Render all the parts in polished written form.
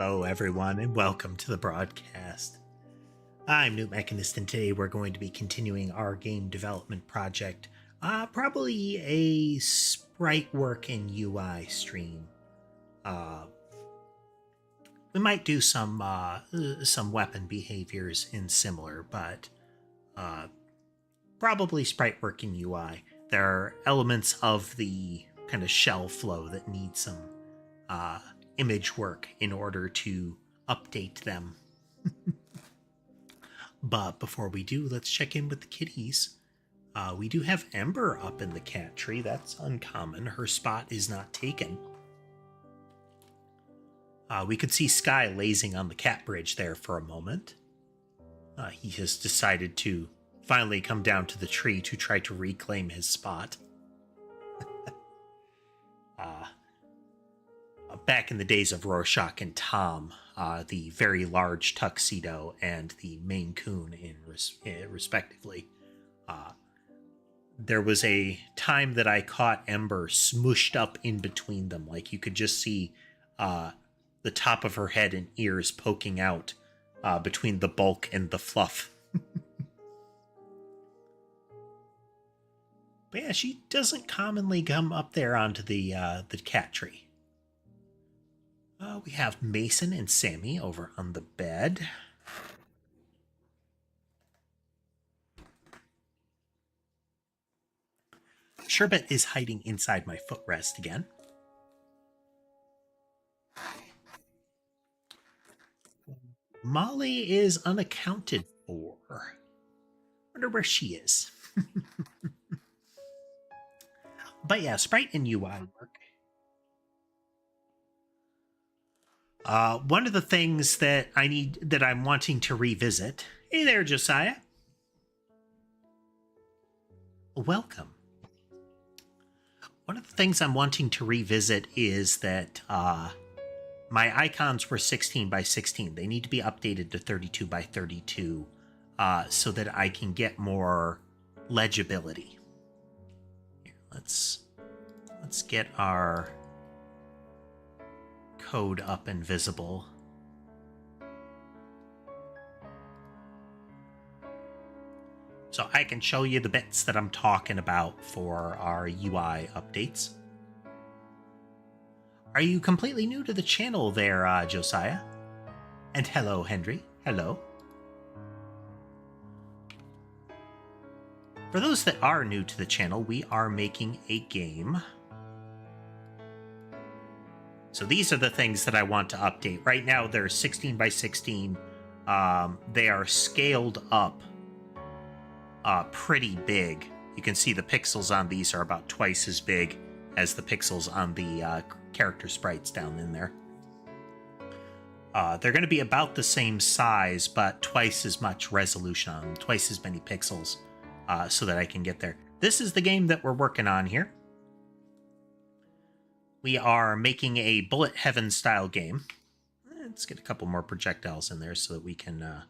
Hello, everyone, and welcome to the broadcast. I'm newtmechanist, and today we're going to be continuing our game development project. Probably a sprite work and UI stream. We might do some weapon behaviors in similar, but probably sprite work and UI. There are elements of the kind of shell flow that need some image work in order to update them. But before we do, let's check in with the kitties. We do have Ember up in the cat tree. That's uncommon. Her spot is not taken. We could see Sky lazing on the cat bridge there for a moment. He has decided to finally come down to the tree to try to reclaim his spot. Back in the days of Rorschach and Tom, the very large tuxedo and the Maine Coon, respectively, there was a time that I caught Ember smooshed up in between them. Like you could just see the top of her head and ears poking out between the bulk and the fluff. But yeah, she doesn't commonly come up there onto the cat tree. We have Mason and Sammy over on the bed. Sherbet is hiding inside my footrest again. Molly is unaccounted for. Wonder where she is. But yeah, sprite and UI work. One of the things that I'm wanting to revisit. Hey there, Josiah. Welcome. One of the things I'm wanting to revisit is that my icons were 16 by 16. They need to be updated to 32 by 32 so that I can get more legibility. Here, let's get our code up and visible. So I can show you the bits that I'm talking about for our UI updates. Are you completely new to the channel there, Josiah? And hello, Henry. Hello. For those that are new to the channel, we are making a game. So these are the things that I want to update. Right now, they're 16 by 16. They are scaled up pretty big. You can see the pixels on these are about twice as big as the pixels on the character sprites down in there. They're going to be about the same size, but twice as much resolution on them, twice as many pixels, so that I can get there. This is the game that we're working on here. We are making a Bullet Heaven style game. Let's get a couple more projectiles in there so that we can...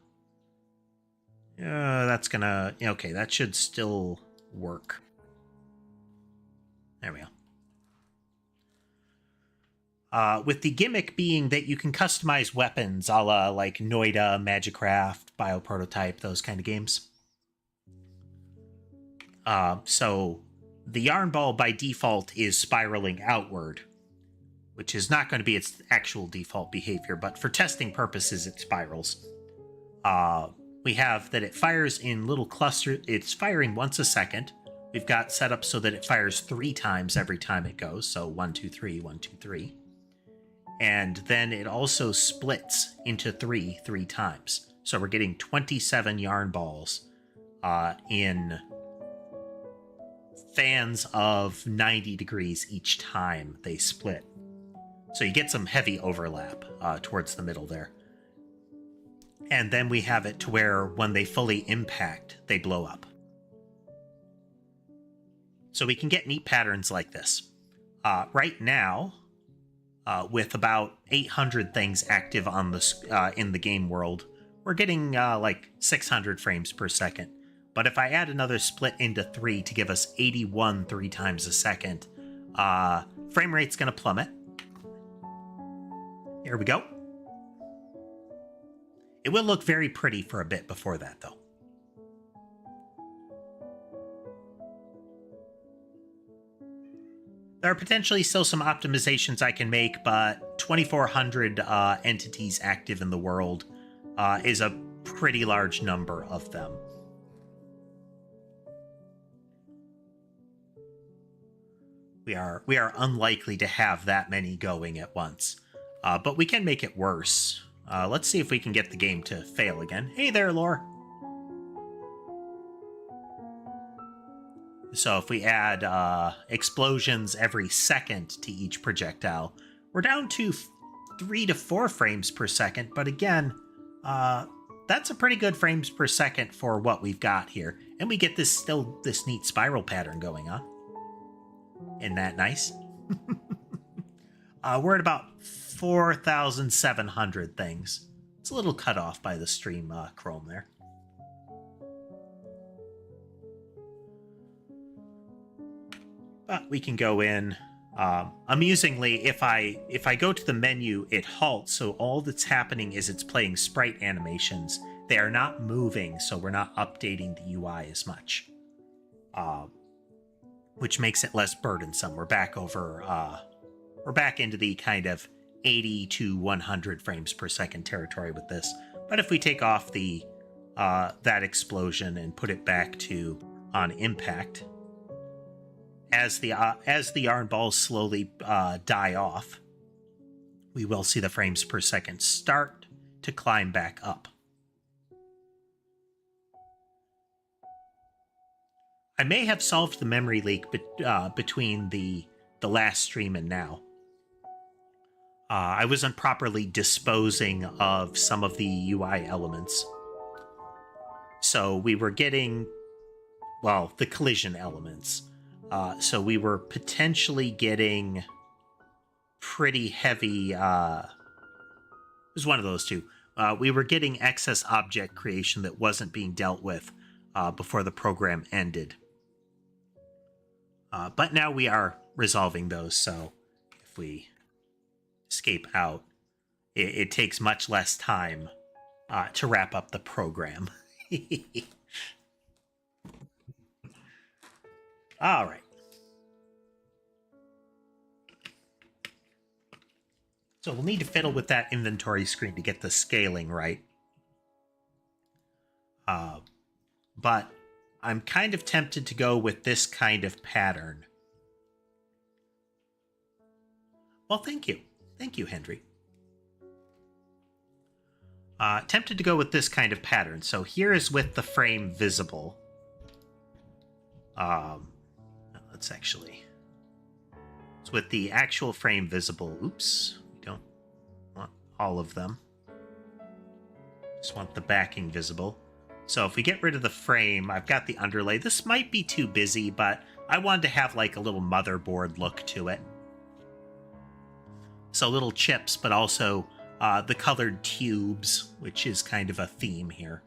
that's gonna... Okay, that should still work. There we go. With the gimmick being that you can customize weapons a la like Noida, Magicraft, Bioprototype, those kind of games. So the yarn ball by default is spiraling outward, which is not going to be its actual default behavior, but for testing purposes, it spirals. We have that it fires in little clusters. It's firing once a second. We've got set up so that it fires 3 times every time it goes. So 1, 2, 3, 1, 2, 3. And then it also splits into 3 times. So we're getting 27 yarn balls in fans of 90 degrees each time they split. So you get some heavy overlap towards the middle there. And then we have it to where when they fully impact, they blow up. So we can get neat patterns like this. Right now, with about 800 things active on the in the game world, we're getting like 600 frames per second. But if I add another split into 3 to give us 81 3 times a second, frame rate's going to plummet. Here we go. It will look very pretty for a bit before that, though. There are potentially still some optimizations I can make, but 2,400 entities active in the world is a pretty large number of them. We are unlikely to have that many going at once, but we can make it worse. Let's see if we can get the game to fail again. Hey there, Lore. So if we add explosions every second to each projectile, we're down to 3 to 4 frames per second. But again, that's a pretty good frames per second for what we've got here. And we get this neat spiral pattern going on. Isn't that nice? We're at about 4,700 things. It's a little cut off by the stream Chrome there. But we can go in. Amusingly, if I go to the menu, it halts, so all that's happening is it's playing sprite animations. They are not moving, so we're not updating the UI as much, which makes it less burdensome. We're back into the kind of 80 to 100 frames per second territory with this. But if we take off the that explosion and put it back to on impact, as the yarn balls slowly die off, we will see the frames per second start to climb back up. I may have solved the memory leak between the last stream and now. I wasn't properly disposing of some of the UI elements. So we were getting, well, the collision elements. So we were potentially getting pretty heavy, it was one of those two. We were getting excess object creation that wasn't being dealt with before the program ended. But now we are resolving those, so if we escape out, it takes much less time to wrap up the program. All right. So we'll need to fiddle with that inventory screen to get the scaling right. But I'm kind of tempted to go with this kind of pattern. Well, thank you. Thank you, Henry. Tempted to go with this kind of pattern. So here is with the frame visible. Let's actually... It's with the actual frame visible. Oops. We don't want all of them. Just want the backing visible. So if we get rid of the frame, I've got the underlay. This might be too busy, but I wanted to have like a little motherboard look to it. So little chips, but also the colored tubes, which is kind of a theme here,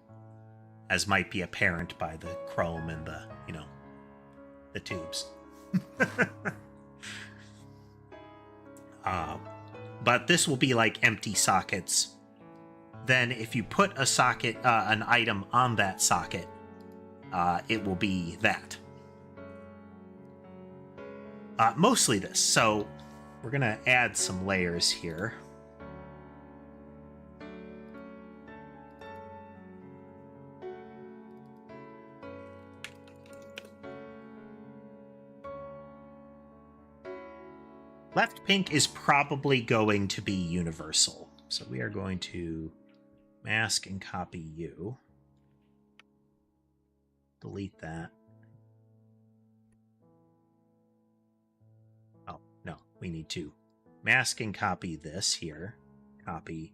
as might be apparent by the chrome and the, you know, the tubes. But this will be like empty sockets. Then if you put a socket, an item on that socket, it will be that. Mostly this. So we're going to add some layers here. Left pink is probably going to be universal. So we are going to mask and copy you. Delete that. Oh, no, we need to mask and copy this here. Copy.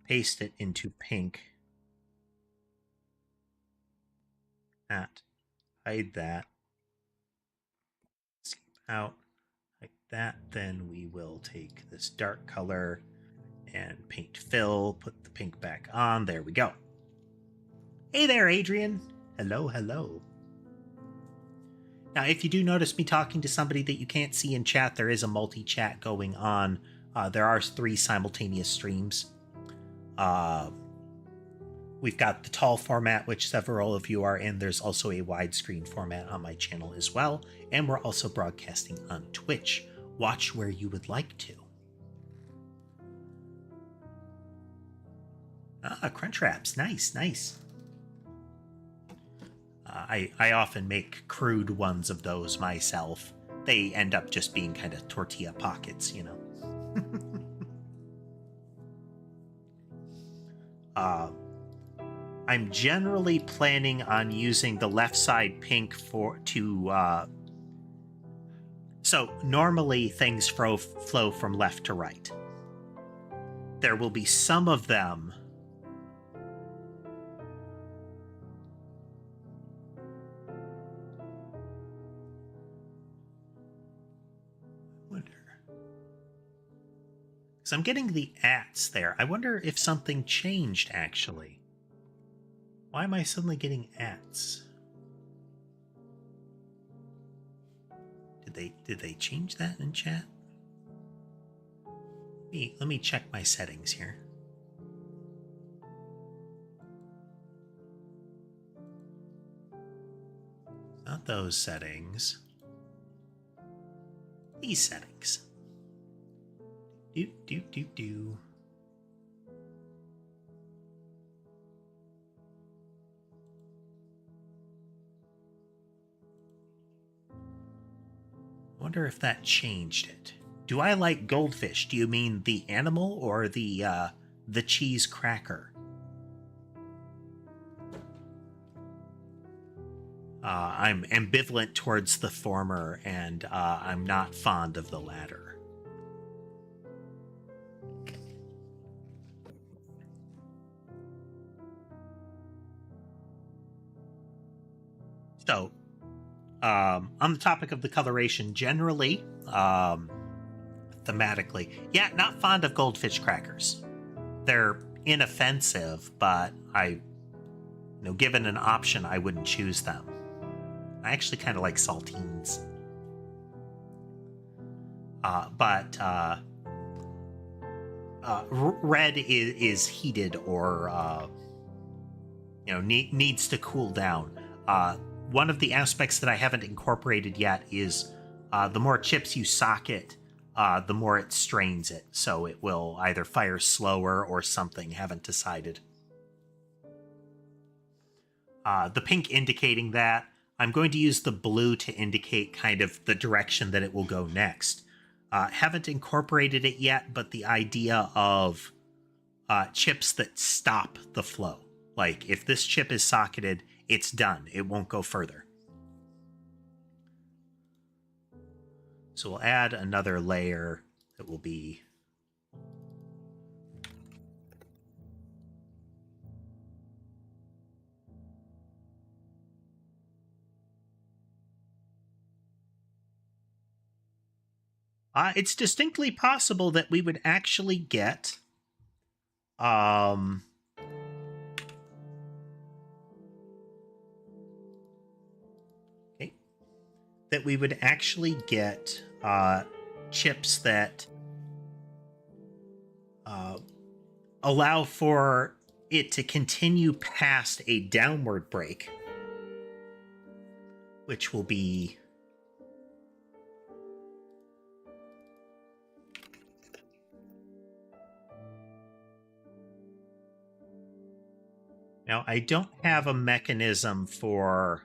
Paste it into pink. That. Hide that. Escape out. Like that. Then we will take this dark color and paint fill, put the pink back on. There we go. Hey there, Adrian. Hello, hello. Now, if you do notice me talking to somebody that you can't see in chat, there is a multi-chat going on. There are 3 simultaneous streams. We've got the tall format, which several of you are in. There's also a widescreen format on my channel as well. And we're also broadcasting on Twitch. Watch where you would like to. Crunch wraps. Nice, nice. I often make crude ones of those myself. They end up just being kind of tortilla pockets, you know. I'm generally planning on using the left side pink so normally things flow from left to right. There will be some of them because I'm getting the ats there. I wonder if something changed actually. Why am I suddenly getting ats? Did they change that in chat? Let me check my settings here. Not those settings. These settings. Do. I wonder if that changed it. Do I like goldfish? Do you mean the animal or the cheese cracker? I'm ambivalent towards the former, and I'm not fond of the latter. So, on the topic of the coloration generally, thematically, yeah, not fond of goldfish crackers. They're inoffensive, but given an option, I wouldn't choose them. I actually kind of like saltines. But red is heated or, needs to cool down. One of the aspects that I haven't incorporated yet is the more chips you socket, the more it strains it. So it will either fire slower or something, haven't decided. The pink indicating that. I'm going to use the blue to indicate kind of the direction that it will go next. Haven't incorporated it yet, but the idea of chips that stop the flow. Like, if this chip is socketed, it's done. It won't go further. So we'll add another layer that will be... it's distinctly possible that we would actually get... that we would actually get chips that allow for it to continue past a downward break, which will be... Now, I don't have a mechanism for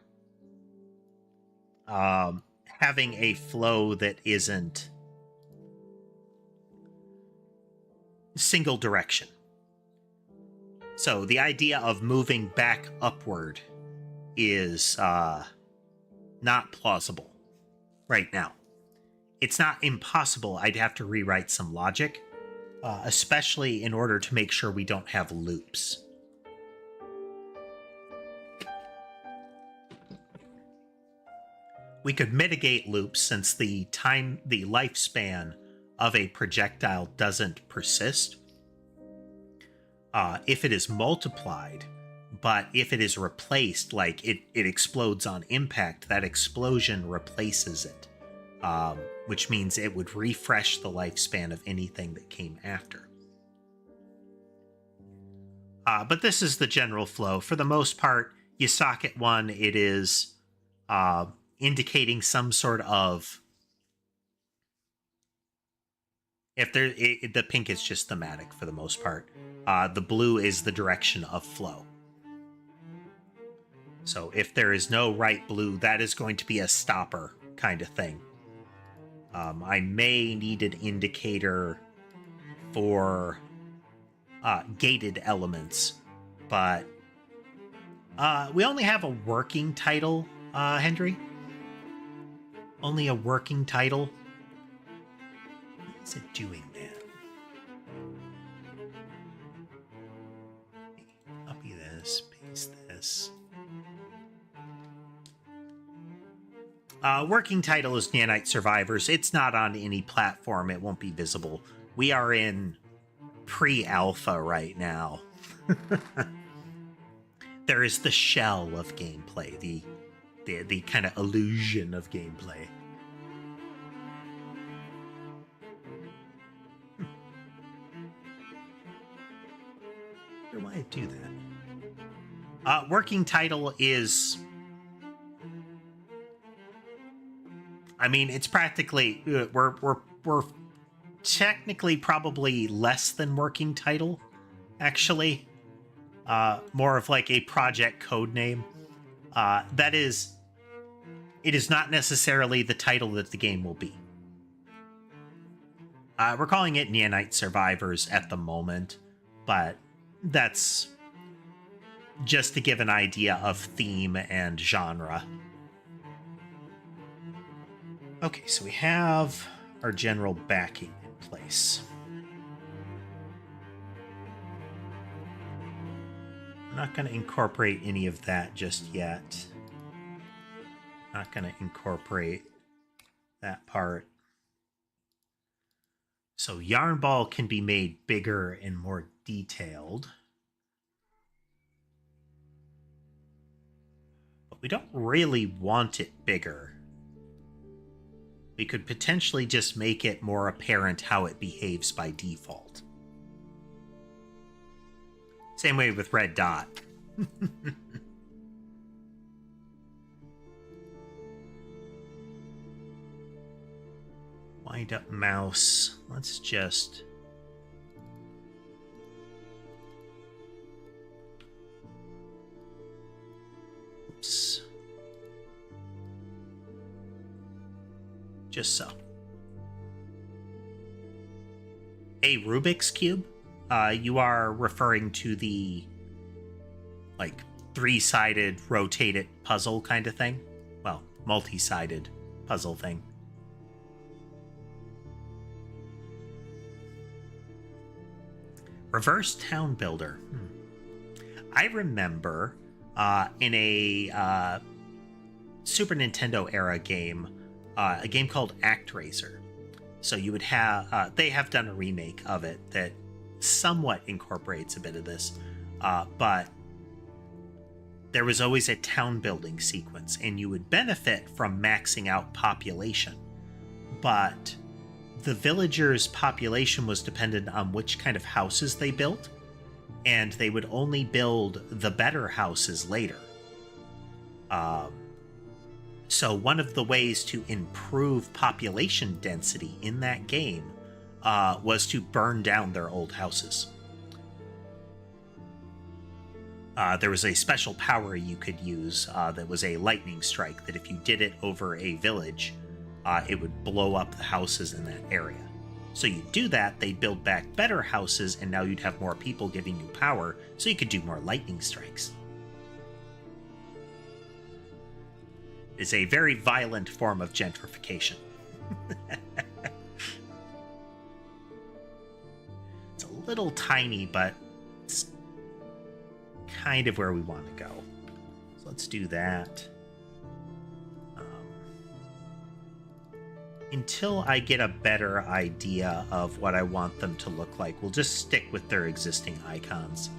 having a flow that isn't single direction. So the idea of moving back upward is not plausible right now. It's not impossible. I'd have to rewrite some logic, especially in order to make sure we don't have loops. We could mitigate loops since the lifespan of a projectile doesn't persist if it is multiplied, but if it is replaced, like it explodes on impact, that explosion replaces it, which means it would refresh the lifespan of anything that came after. But this is the general flow. For the most part, you socket one, it is indicating some sort of... the pink is just thematic for the most part. The blue is the direction of flow. So if there is no right blue, that is going to be a stopper kind of thing. I may need an indicator for gated elements, but we only have a working title, Hendry. Only a working title. What's it doing, man? Copy this, paste this. Working title is Nyanite Survivors. It's not on any platform. It won't be visible. We are in pre-alpha right now. There is the shell of gameplay, the kind of illusion of gameplay. Why I do that? Working title is... I mean, it's practically... We're technically probably less than working title, actually. More of like a project code name. That is... It is not necessarily the title that the game will be. We're calling it Nyanite Survivors at the moment, but that's just to give an idea of theme and genre. Okay, so we have our general backing in place. I'm not going to incorporate any of that just yet. Not going to incorporate that part. So yarn ball can be made bigger and more detailed. But we don't really want it bigger. We could potentially just make it more apparent how it behaves by default. Same way with red dot. Wind up mouse. Let's just... Oops. Just so. A Rubik's Cube? You are referring to the, like, three-sided rotated puzzle kind of thing? Well, multi-sided puzzle thing. Reverse Town Builder. I remember in a Super Nintendo era game, a game called ActRaiser. So you would have, they have done a remake of it that somewhat incorporates a bit of this, but there was always a town building sequence, and you would benefit from maxing out population. But the villagers' population was dependent on which kind of houses they built, and they would only build the better houses later. So one of the ways to improve population density in that game was to burn down their old houses. There was a special power you could use that was a lightning strike, that if you did it over a village, it would blow up the houses in that area. So you do that, they build back better houses, and now you'd have more people giving you power, so you could do more lightning strikes. It's a very violent form of gentrification. It's a little tiny, but it's kind of where we want to go. So let's do that. Until I get a better idea of what I want them to look like, we'll just stick with their existing icons.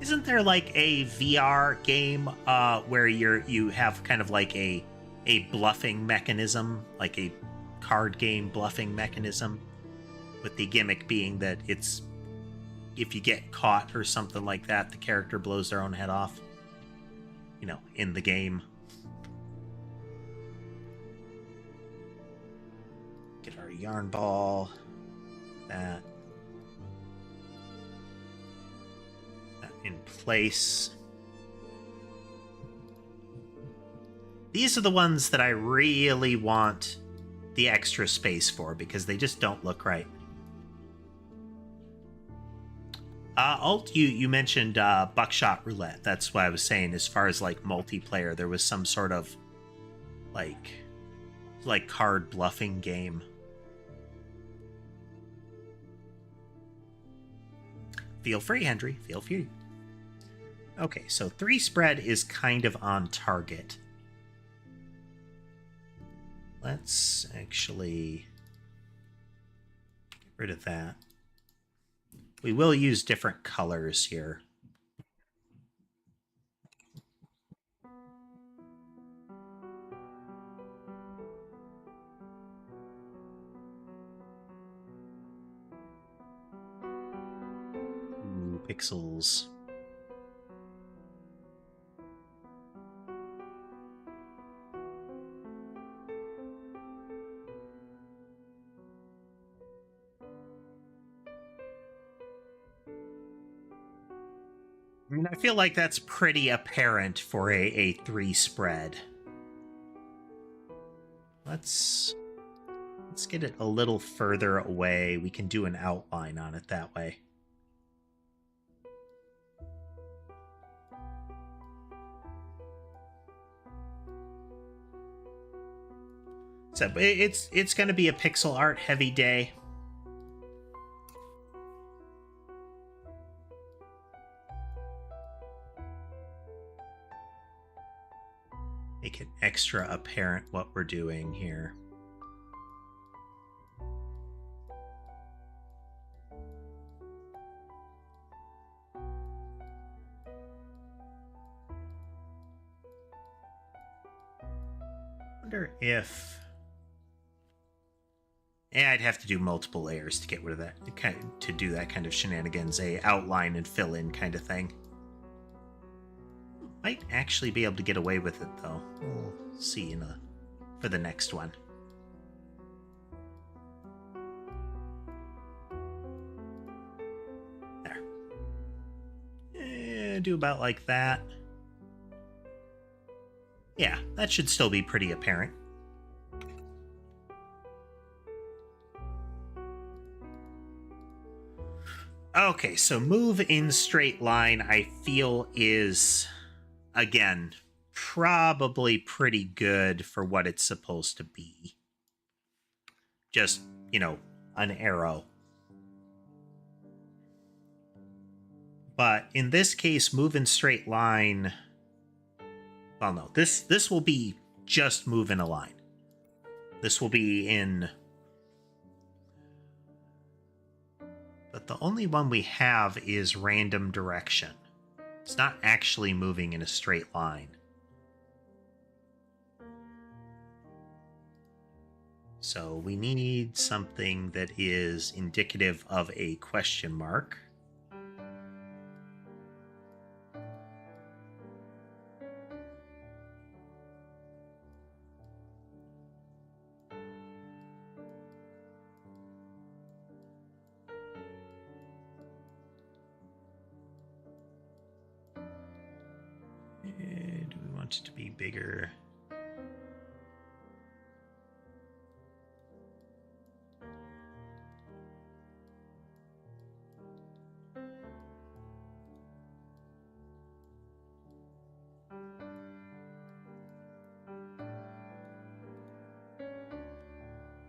Isn't there like a VR game where you have kind of like a bluffing mechanism, like a card game bluffing mechanism? with the gimmick being that it's if you get caught or something like that, the character blows their own head off, you know, in the game. Get our yarn ball. That in place. These are the ones that I really want the extra space for because they just don't look right. Alt, you mentioned Buckshot Roulette. That's what I was saying. As far as like multiplayer, there was some sort of like card bluffing game. Feel free, Henry. Feel free. Okay, so 3 spread is kind of on target. Let's actually get rid of that. We will use different colors here. Ooh, pixels. I mean, I feel like that's pretty apparent for a 3 spread. Let's get it a little further away. We can do an outline on it that way. So it's going to be a pixel art heavy day. Make it extra apparent what we're doing here. Wonder if I'd have to do multiple layers to get rid of that, to do that kind of shenanigans, a outline and fill in kind of thing. Might actually be able to get away with it though. We'll see for the next one. There. Do about like that. Yeah, that should still be pretty apparent. Okay, so move in straight line, I feel is, again, probably pretty good for what it's supposed to be. Just, you know, an arrow. But in this case, move in straight line... Well, no, this will be just move in a line. This will be in... But the only one we have is random direction. It's not actually moving in a straight line. So we need something that is indicative of a question mark. Do we want it to be bigger?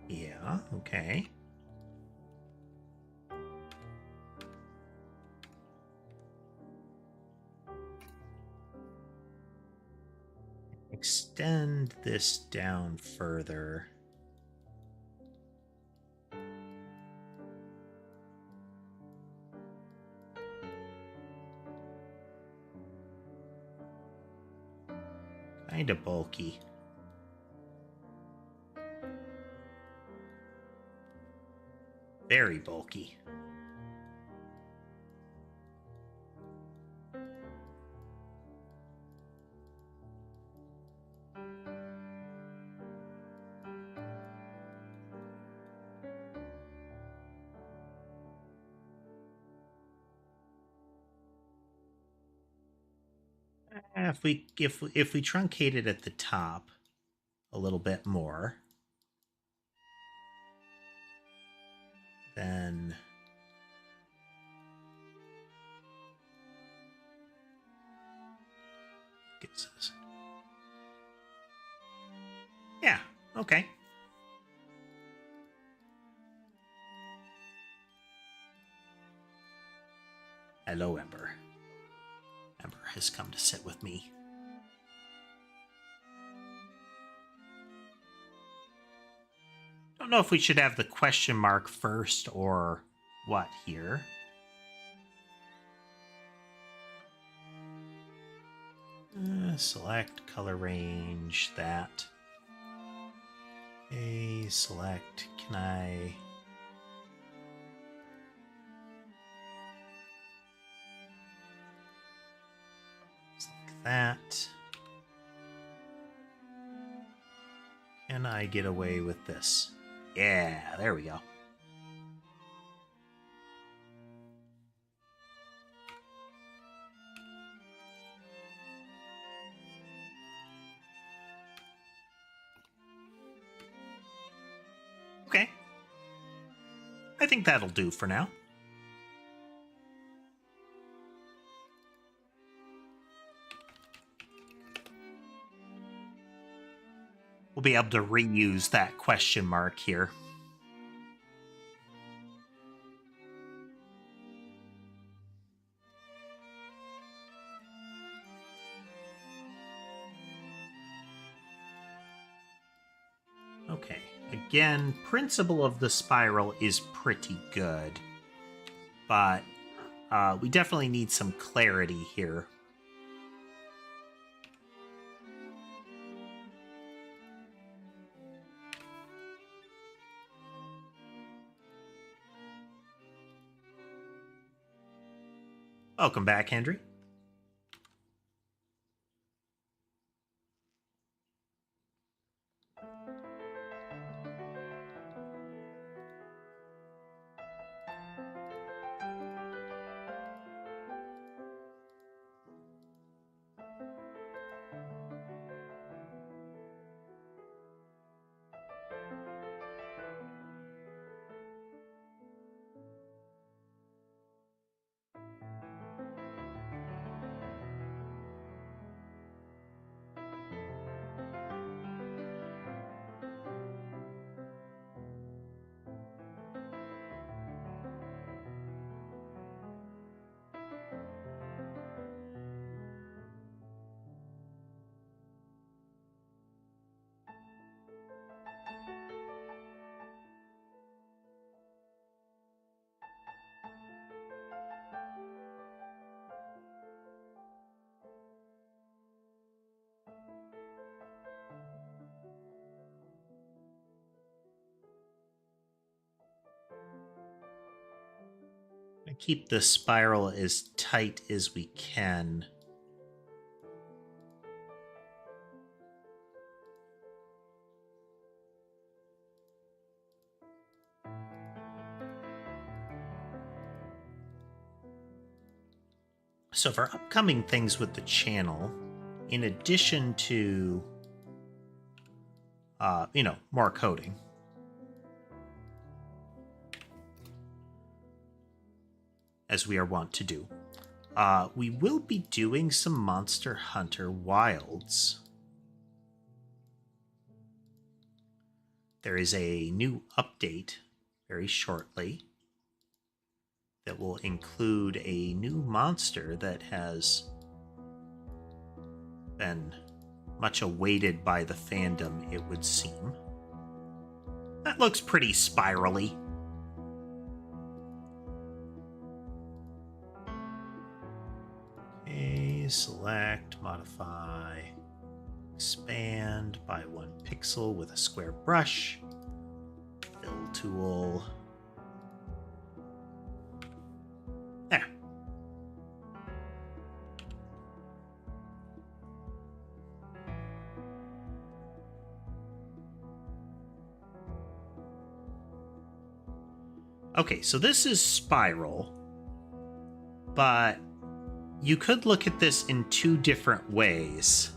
Yeah, okay. Extend this down further. Kind of bulky. Very bulky. If we truncate it at the top a little bit more, then gets this. Yeah, okay. Hello, Ember. Ember has come to sit with me. Don't know if we should have the question mark first or what here. Select color range, that. Okay, select, can I... Select that. Can I get away with this? Yeah, there we go. Okay. I think that'll do for now. We'll be able to reuse that question mark here. Okay, again, principle of the spiral is pretty good, but we definitely need some clarity here. Welcome back, Henry. Keep the spiral as tight as we can. So for upcoming things with the channel, in addition to, more coding, as we are wont to do, we will be doing some Monster Hunter Wilds. There is a new update very shortly that will include a new monster that has been much awaited by the fandom, it would seem. That looks pretty spirally. Okay, select, modify, expand by 1 pixel with a square brush, fill tool. Okay, so this is spiral, but you could look at this in two different ways.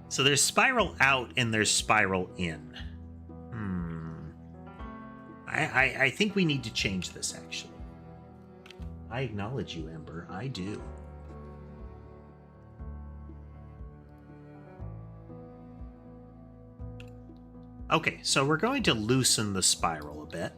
So there's spiral out and there's spiral in. I think we need to change this, actually. I acknowledge you, Ember. I do. Okay, so we're going to loosen the spiral a bit.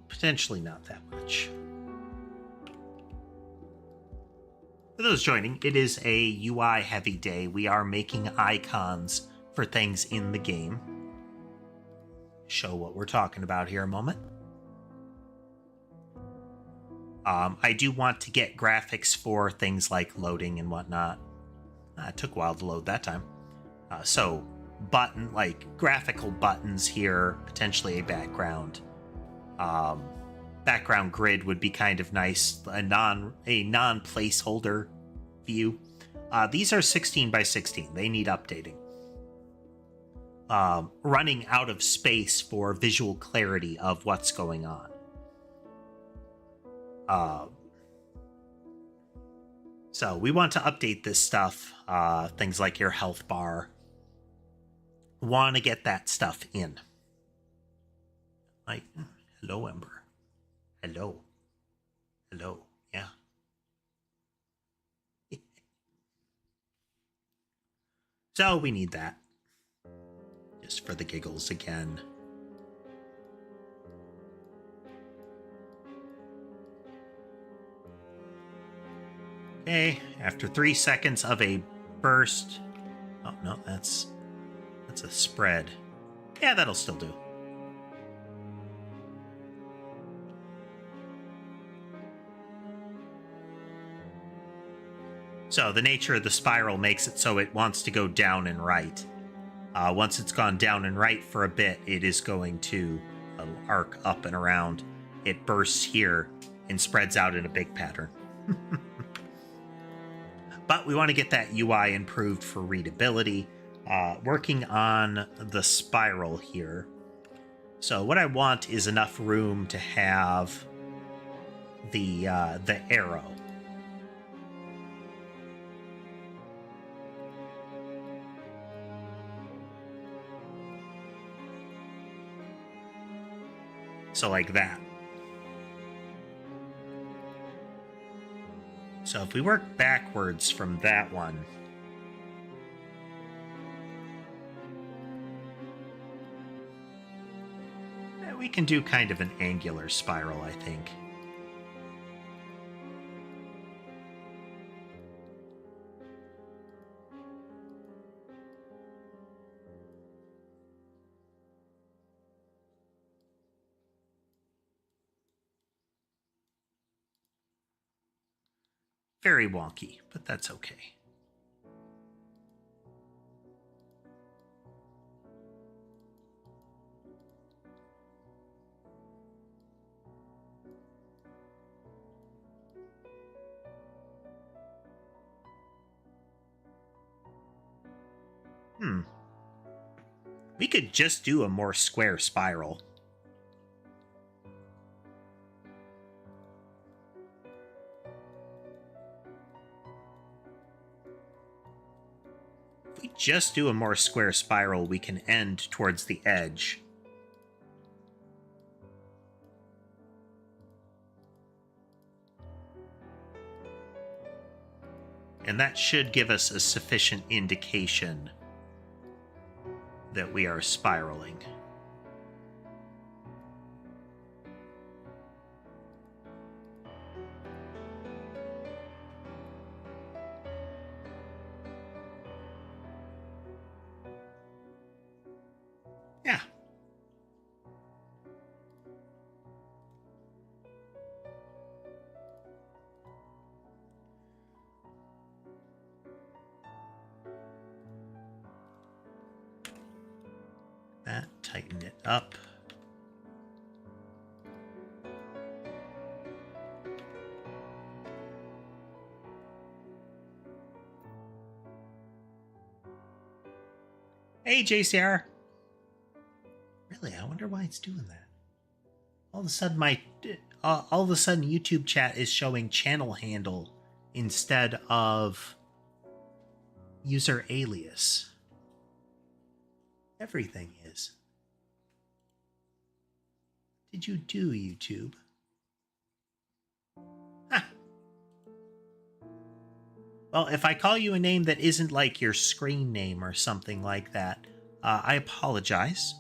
Potentially not that much. For those joining, it is a UI heavy day. We are making icons for things in the game. Show what we're talking about here a moment. I do want to get graphics for things like loading and whatnot. It took a while to load that time. So graphical buttons here, potentially a background. Background grid would be kind of nice. A non-placeholder view. These are 16 by 16. They need updating. Running out of space for visual clarity of what's going on. So we want to update this stuff. Things like your health bar. Want to get that stuff in. Like, hello, Ember. Hello. Hello. Yeah. So we need that. Just for the giggles again. Okay, after 3 seconds of a burst. Oh, no, that's a spread. Yeah, that'll still do. So the nature of the spiral makes it so it wants to go down and right. Once it's gone down and right for a bit, it is going to arc up and around. It bursts here and spreads out in a big pattern. But we want to get that UI improved for readability. Working on the spiral here. So what I want is enough room to have the arrow. So like that. So if we work backwards from that one, we can do kind of an angular spiral, I think. Very wonky, but that's okay. We could just do a more square spiral. If we just do a more square spiral, we can end towards the edge. And that should give us a sufficient indication that we are spiraling. Yeah. That, tighten it up. Hey, JCR. Really, I wonder why it's doing that. All of a sudden, YouTube chat is showing channel handle instead of user alias. Everything is. What did you do, YouTube? Huh. Well, if I call you a name that isn't like your screen name or something like that, I apologize.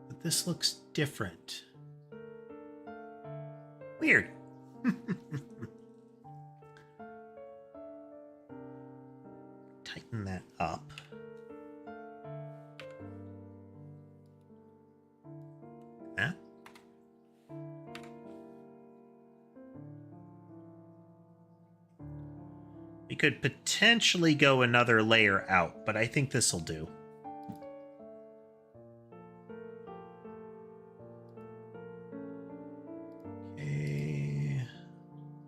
But this looks different. Weird. Tighten that up. That. We could potentially go another layer out, but I think this will do. Okay.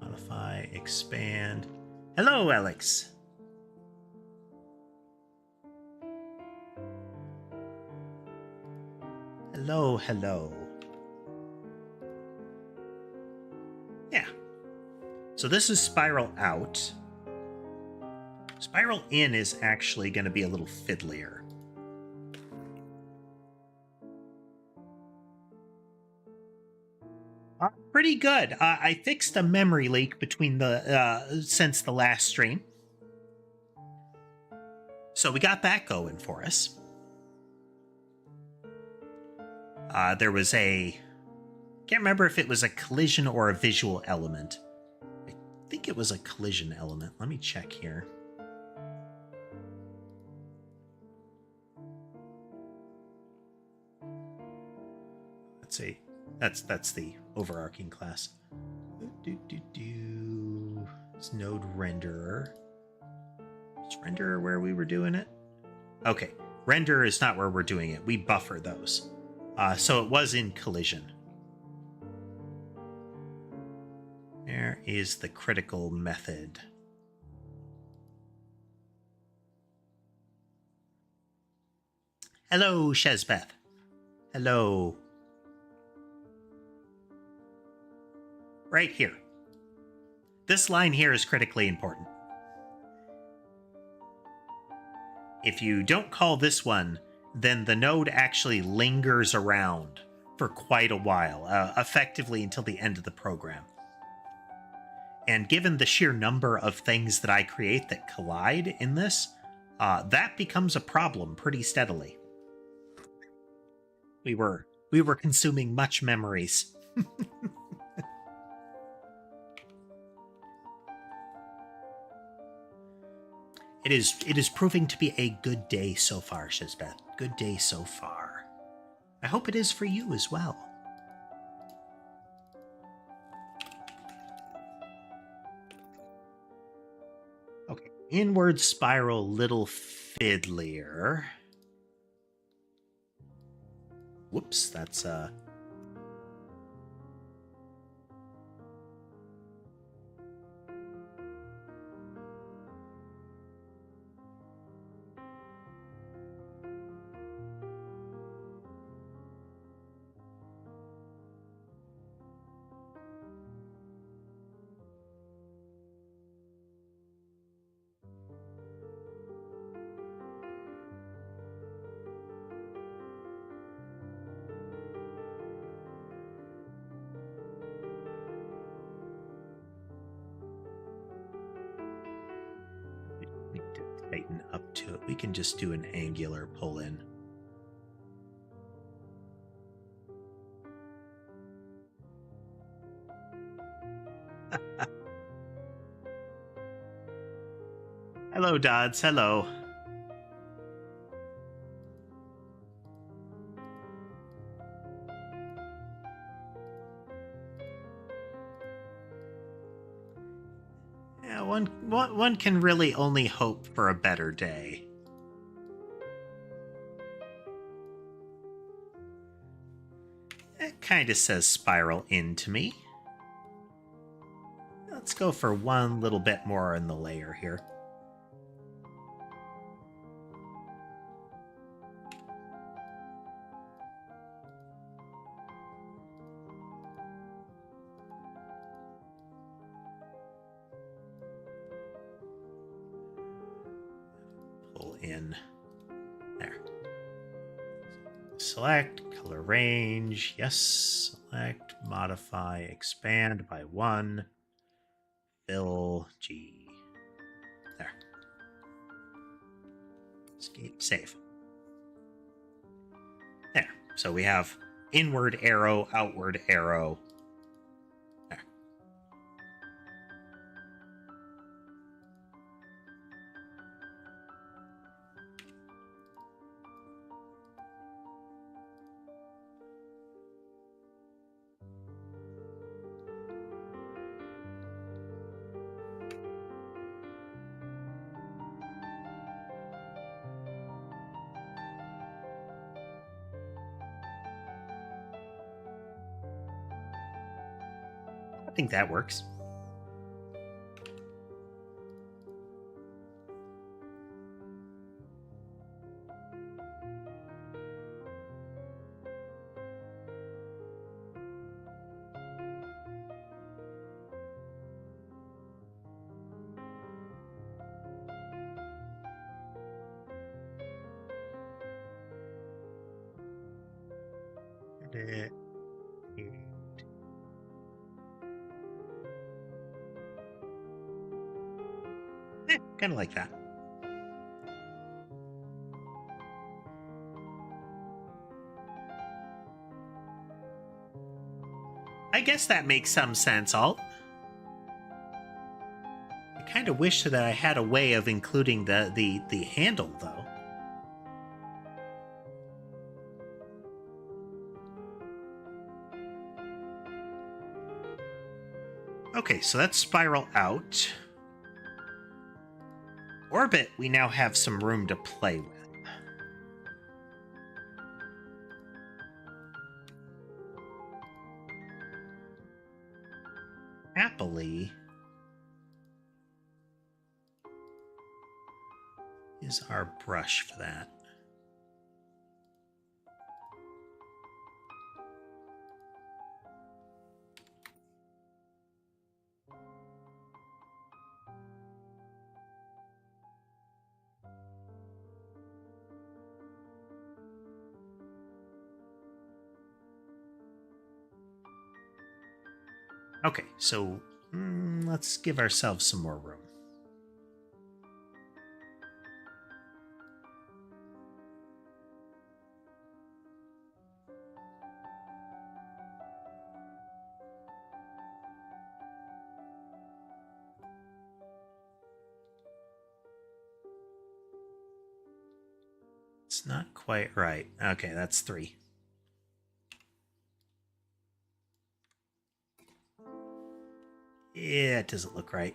Modify, expand. Hello, Alex. Hello, hello. Yeah. So this is spiral out. Spiral in is actually going to be a little fiddlier. Pretty good. I fixed a memory leak between the since the last stream. So we got that going for us. There was a... Can't remember if it was a collision or a visual element. I think it was a collision element. Let me check here. Let's see. That's the overarching class. It's node renderer. Is renderer where we were doing it? Okay. Renderer is not where we're doing it. We buffer those. So it was in collision. There is the critical method. Hello, Shezbeth. Hello. Right here. This line here is critically important. If you don't call this one, then the node actually lingers around for quite a while, effectively until the end of the program. And given the sheer number of things that I create that collide in this, that becomes a problem pretty steadily. We were consuming much memories. It is proving to be a good day so far, Shizbeth. Good day so far. I hope it is for you as well. Okay, inward spiral, little fiddlier. Whoops, that's tighten up to it. We can just do an angular pull in. Hello, Dodds. Hello. Yeah, one can really only hope for a better day. It kind of says spiral in to me. Let's go for one little bit more in the layer here. in. There. Select, color range, yes. Select, modify, expand by 1. Fill, G. There. Escape, save. There. So we have inward arrow, outward arrow. There. I think that works. Kind of like that. I guess that makes some sense, Alt. I kind of wish that I had a way of including the handle, though. Okay, so that's spiral out. Orbit, we now have some room to play with. Happily is our brush for that. Okay, so let's give ourselves some more room. It's not quite right. Okay, that's 3. Yeah, it doesn't look right.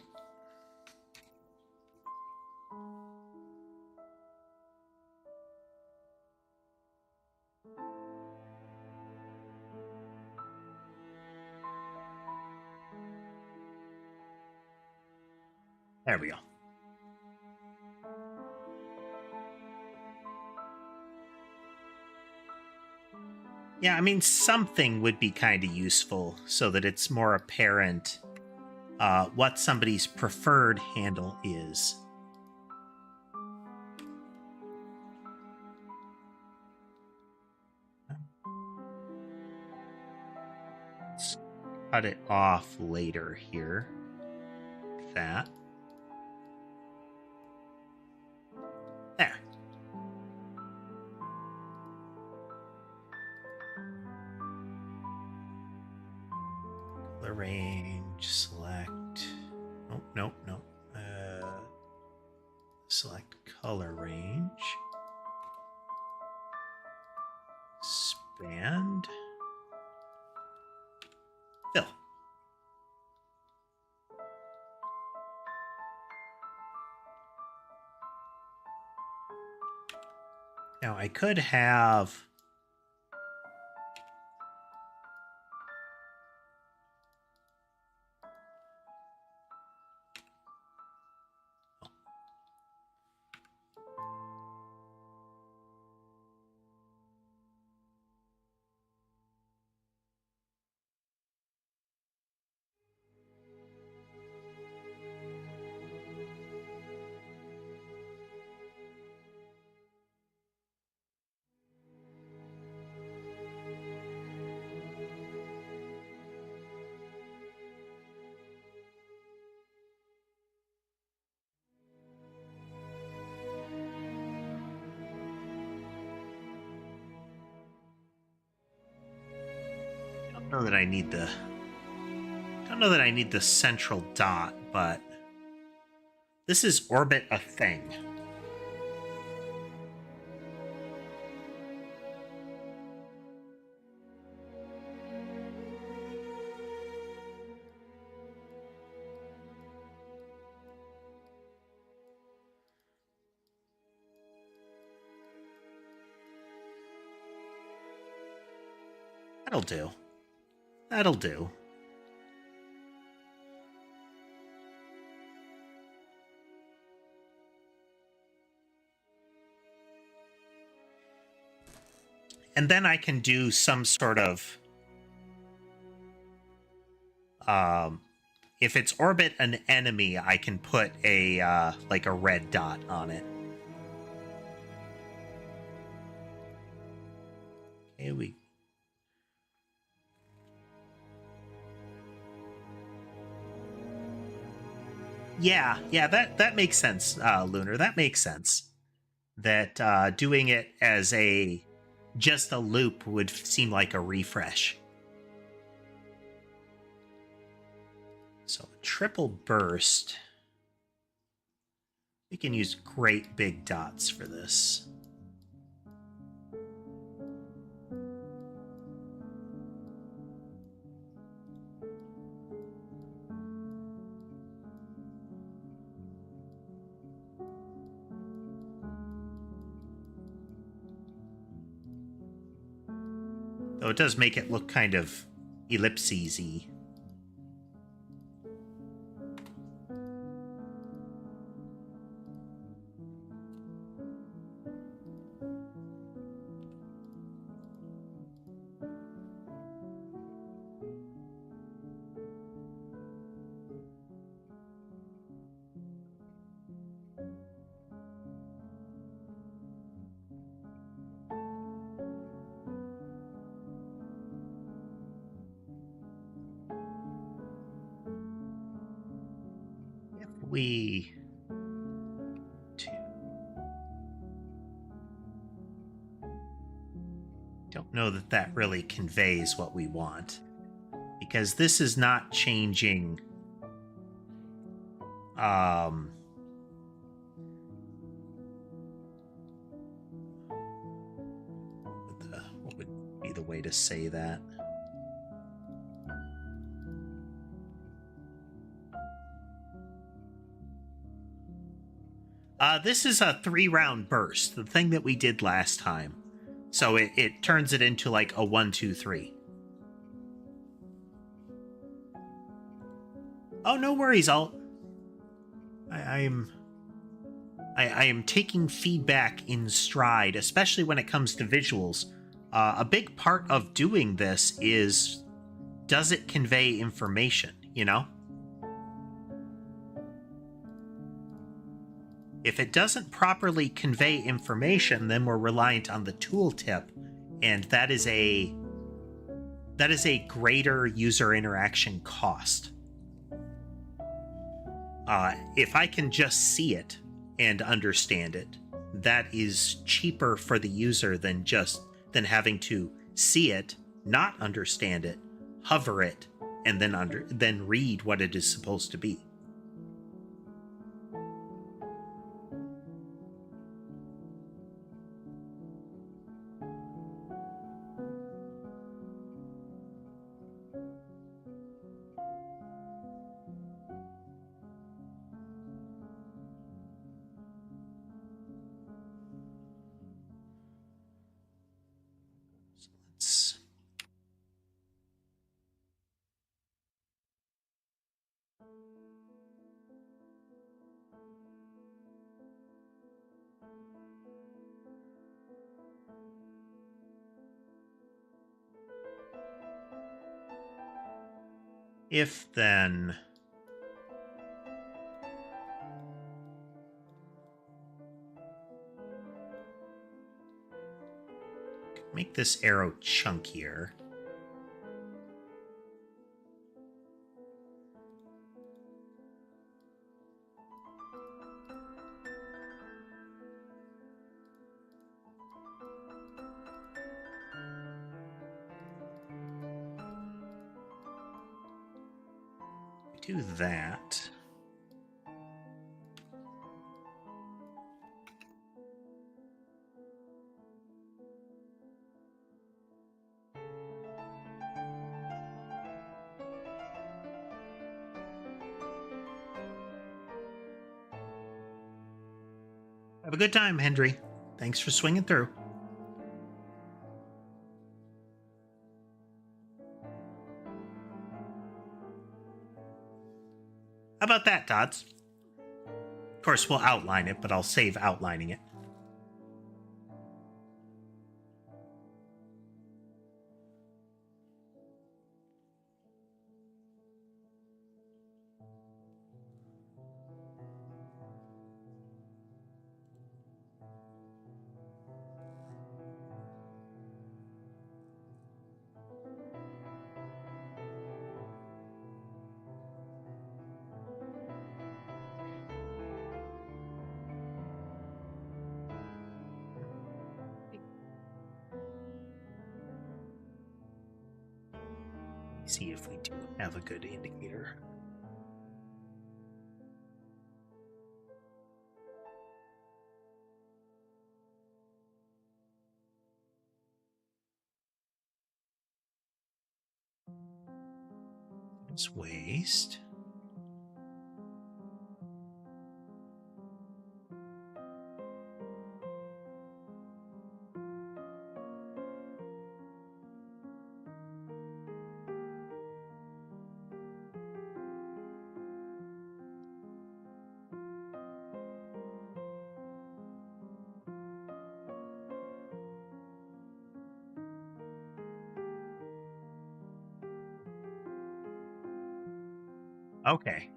There we go. Yeah, I mean, something would be kind of useful so that it's more apparent what somebody's preferred handle is. Let's cut it off later here. Like that. There. Color range, select. Oh, nope, nope. Select color range. Expand. Fill. Now I could have know that I need the... Don't know that I need the central dot, but... This is orbit a thing. That'll do. That'll do. And then I can do some sort of... if it's orbit an enemy, I can put a, like a red dot on it. Okay, we... Yeah, that makes sense, Lunar. That makes sense. That doing it as just a loop would seem like a refresh. So triple burst. We can use great big dots for this. Though it does make it look kind of ellipses-y. We don't know that that really conveys what we want, because this is not changing what would be the way to say that? This is a 3-round burst, the thing that we did last time. So it turns it into like a 1, 2, 3. Oh, no worries. I am taking feedback in stride, especially when it comes to visuals. A big part of doing this is, does it convey information, you know? If it doesn't properly convey information, then we're reliant on the tooltip, and that is a greater user interaction cost. If I can just see it and understand it, that is cheaper for the user than having to see it, not understand it, hover it, and then read what it is supposed to be. If then... make this arrow chunkier. do that. Have a good time, Hendry. Thanks for swinging through. How about that, Dodds? Of course, we'll outline it, but I'll save outlining it. See if we do have a good indicator. It's waste. Okay.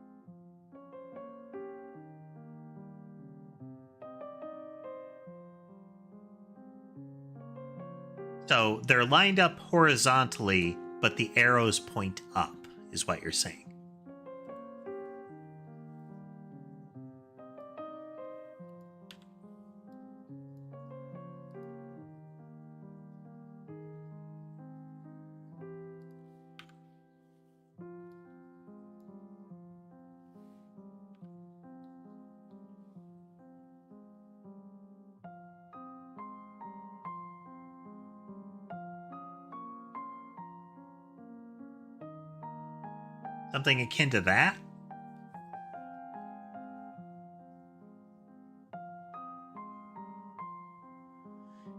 So they're lined up horizontally, but the arrows point up, is what you're saying. Something akin to that?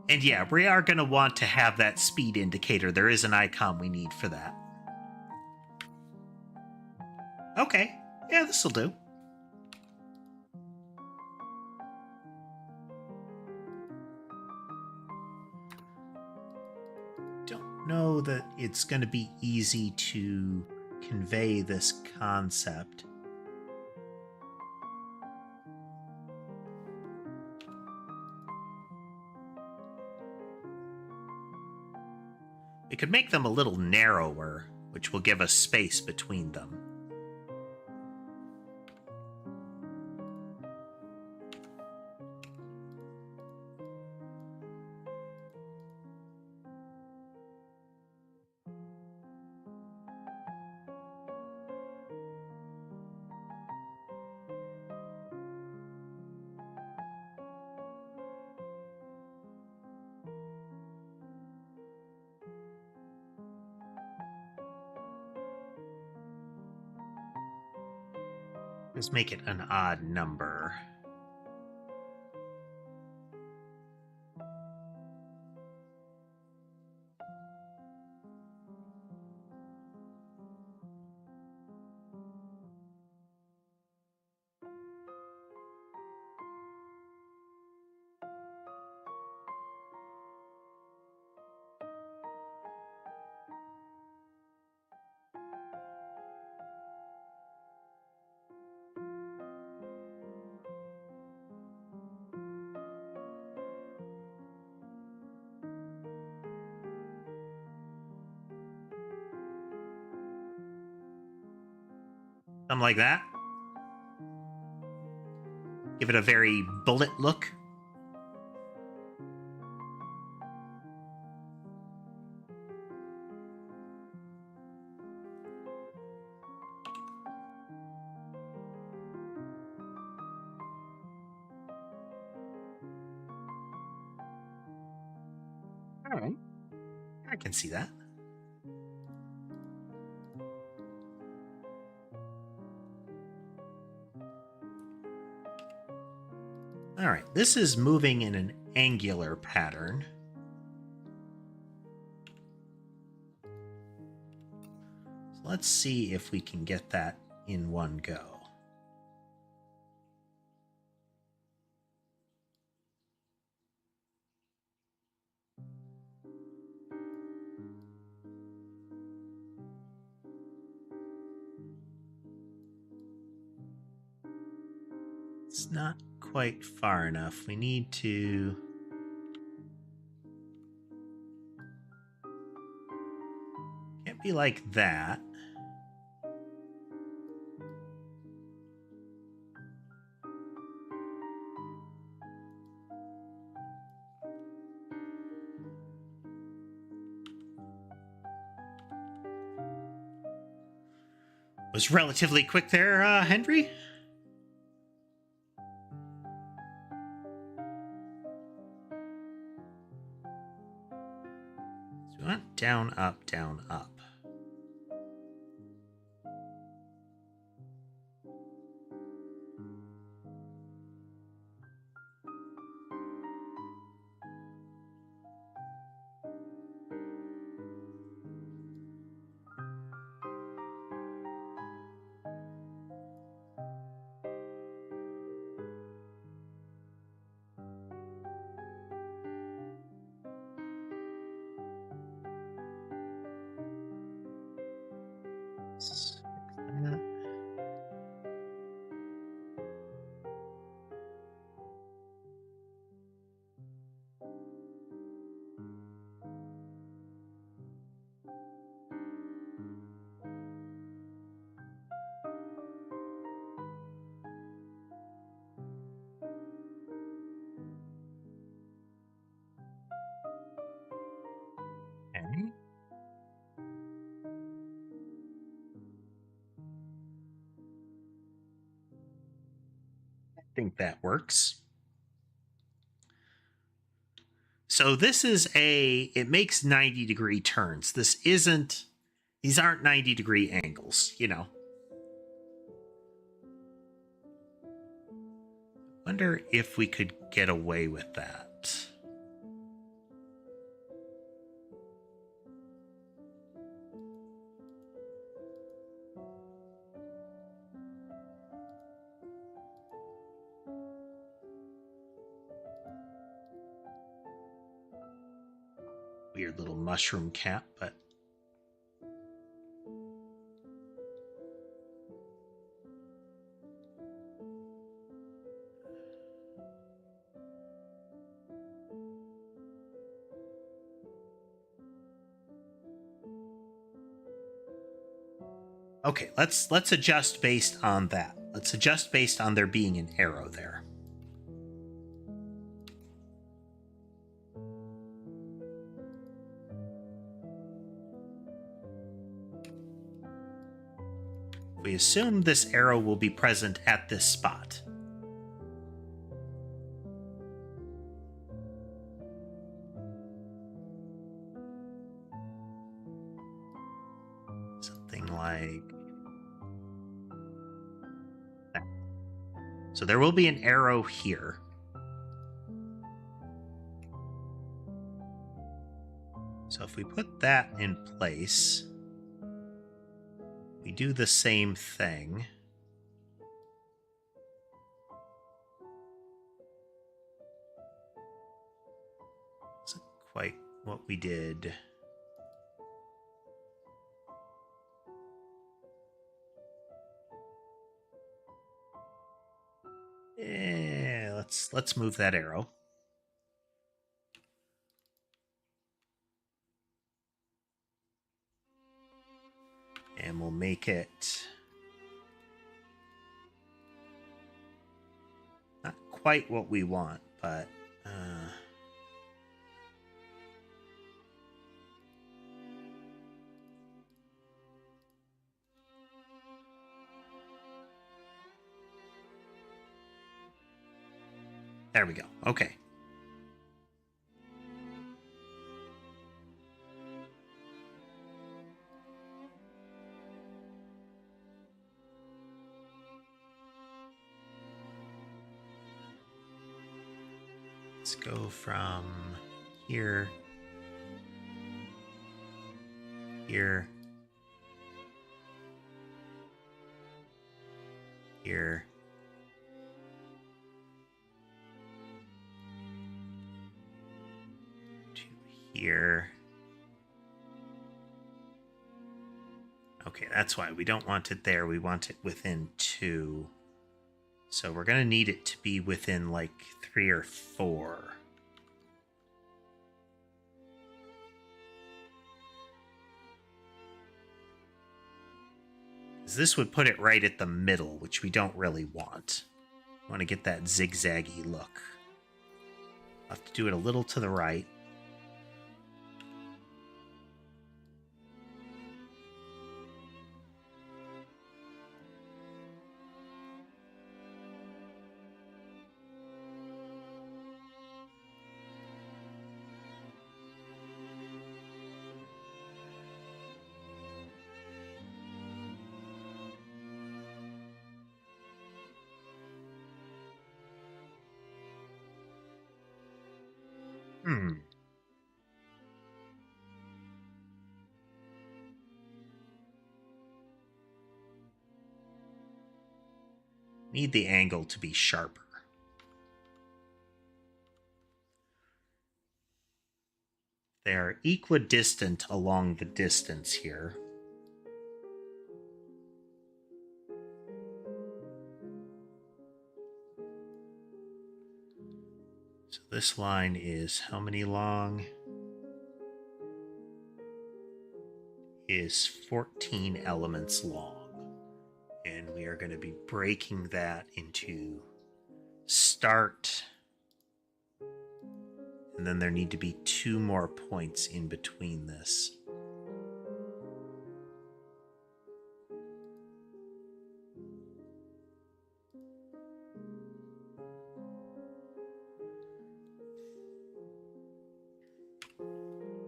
And yeah, we are going to want to have that speed indicator. There is an icon we need for that. Okay. Yeah, this'll do. Don't know that it's going to be easy to convey this concept. We could make them a little narrower, which will give us space between them. Let's make it an odd number. Something like that. Give it a very bullet look. All right. I can see that. All right, this is moving in an angular pattern. So let's see if we can get that in one go. It's not quite far enough. We need to... Can't be like that. Was relatively quick there, Henry. So we want down, up, down, up. Let's fix that. Okay. I think that works. So this is it makes 90-degree turns. These aren't 90-degree angles, you know. Wonder if we could get away with that. Weird little mushroom cap, but okay, let's adjust based on that. Let's adjust based on there being an arrow there. We assume this arrow will be present at this spot. Something like that. So there will be an arrow here. So if we put that in place, we do the same thing. Isn't quite what we did. Yeah, let's move that arrow. And we'll make it not quite what we want, but there we go. Okay. Let's go from here, here, here, to here. Okay, that's why we don't want it there. We want it within 2. So we're going to need it to be within like 3 or 4. This would put it right at the middle, which we don't really want. We want to get that zigzaggy look. I'll have to do it a little to the right. Need the angle to be sharper. They are equidistant along the distance here. So this line is how many long? Is 14 elements long. And we are going to be breaking that into start. And then there need to be 2 more points in between this.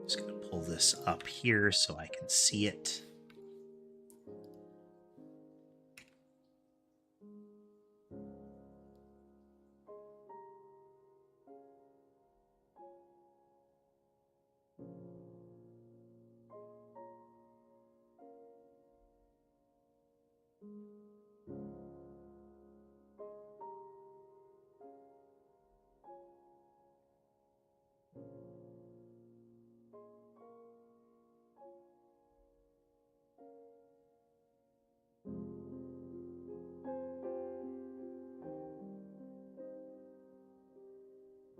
Just going to pull this up here so I can see it.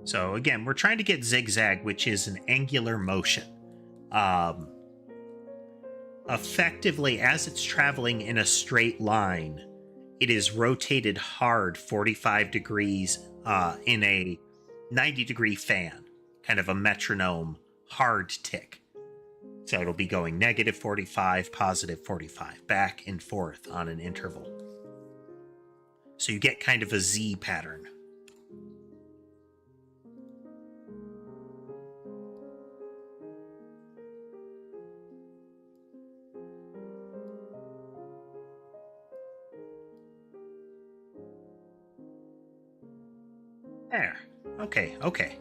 So again, we're trying to get zigzag, which is an angular motion. Effectively, as it's traveling in a straight line, it is rotated hard 45 degrees in a 90-degree fan, kind of a metronome hard tick. So it'll be going negative 45, positive 45, back and forth on an interval. So you get kind of a Z pattern. There. Okay, okay.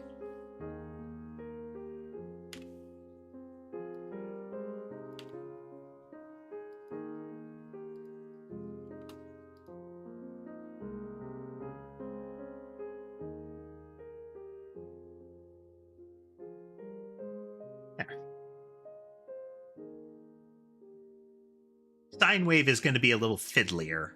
There. Sine wave is going to be a little fiddlier,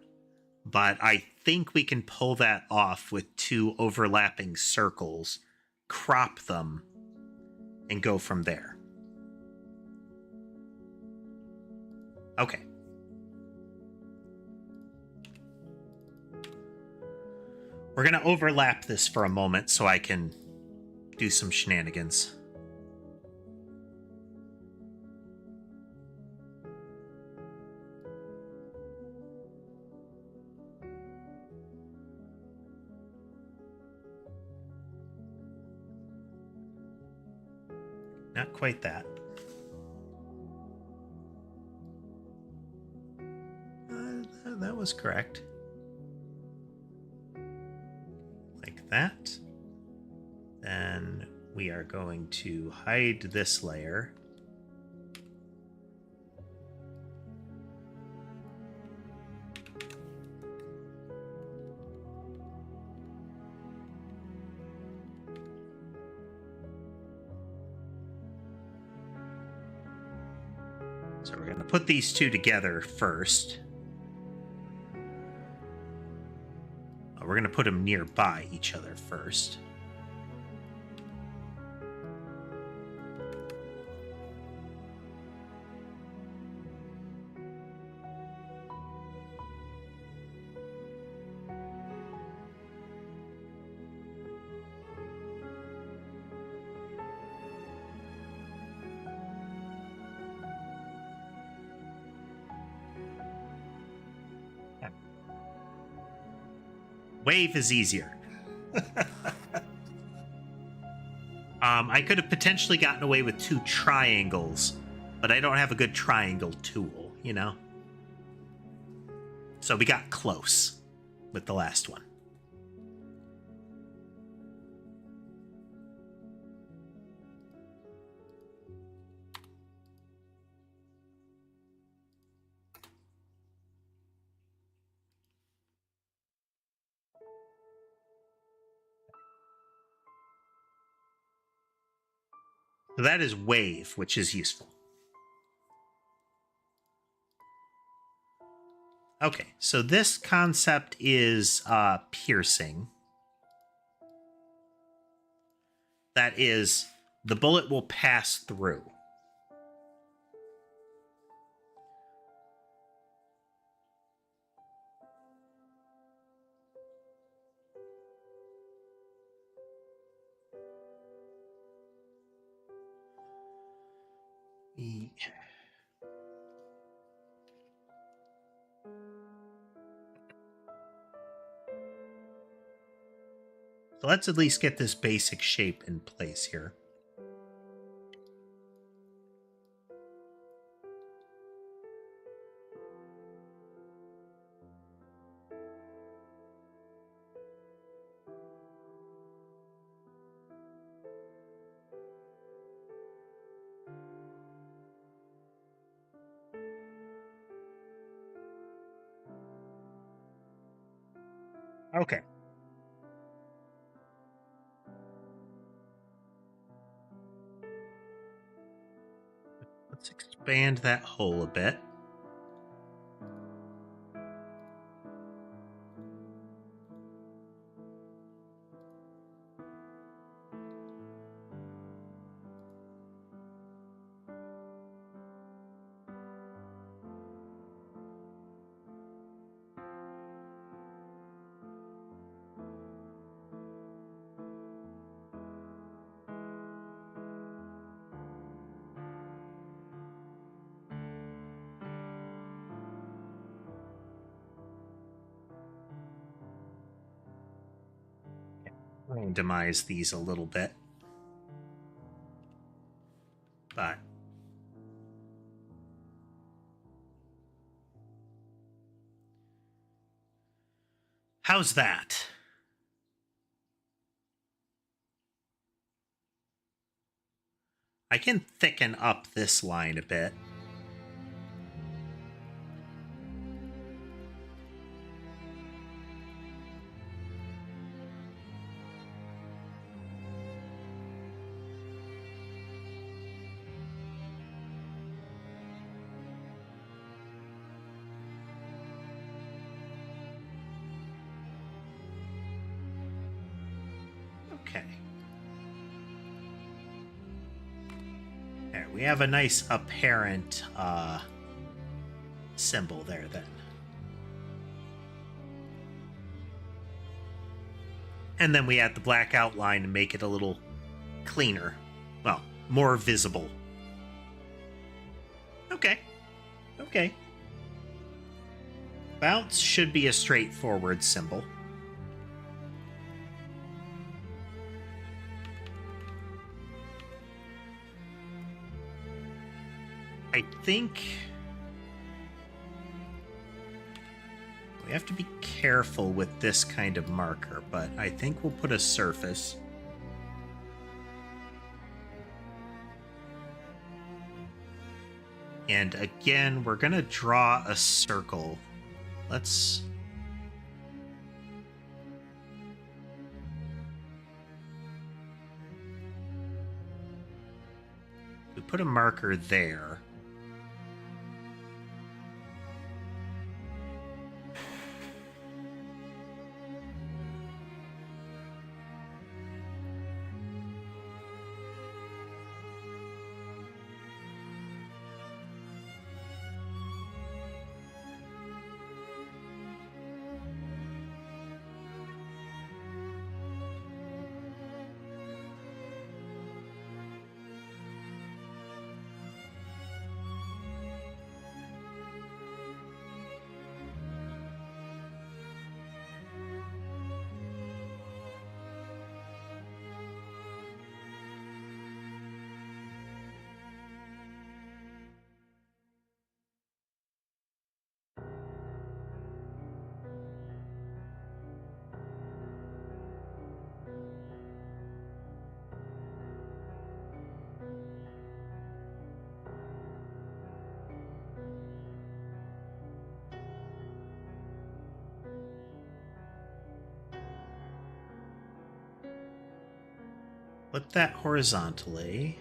but I think we can pull that off with 2 overlapping circles, crop them, and go from there. Okay. We're going to overlap this for a moment so I can do some shenanigans. Not quite that. That was correct. Like that. Then we are going to hide this layer. So we're going to put these two together first. We're going to put them nearby each other first. Wave is easier. I could have potentially gotten away with 2 triangles, but I don't have a good triangle tool, you know? So we got close with the last one. So that is wave, which is useful. Okay, so this concept is piercing. That is, the bullet will pass through. So let's at least get this basic shape in place here. Okay. Let's expand that hole a bit. Randomize these a little bit. But how's that? I can thicken up this line a bit. Okay. There, we have a nice apparent symbol there then. And then we add the black outline to make it a little cleaner. Well, more visible. Okay. Okay. Bounce should be a straightforward symbol. I think we have to be careful with this kind of marker, but I think we'll put a surface. And again, we're going to draw a circle. Let's... we put a marker there. Put that horizontally.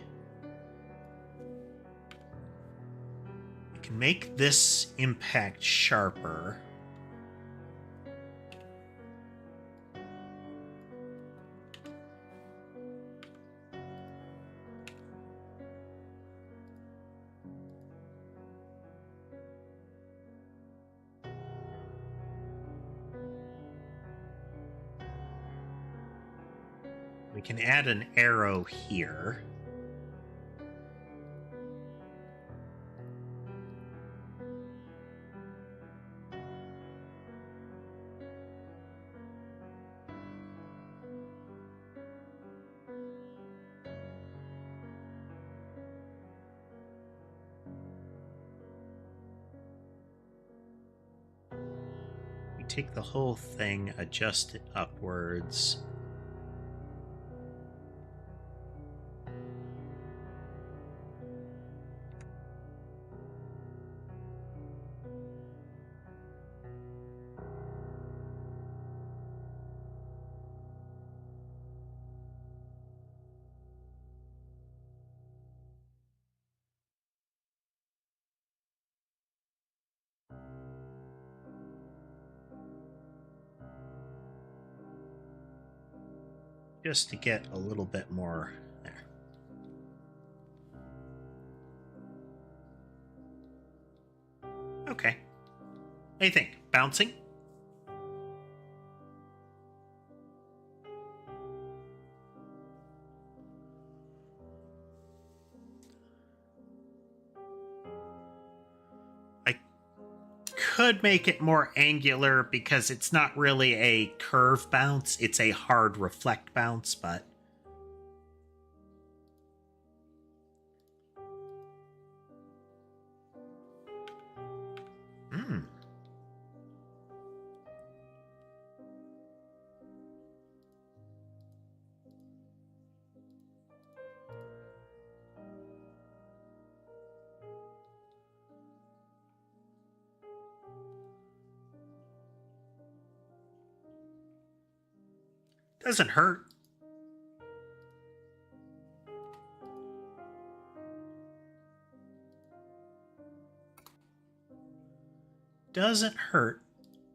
We can make this impact sharper. We can add an arrow here. We take the whole thing, adjust it upwards. Just to get a little bit more there. Okay. What do you think? Bouncing? I could make it more angular because it's not really a curve bounce, it's a hard reflect bounce, but doesn't hurt. Doesn't hurt.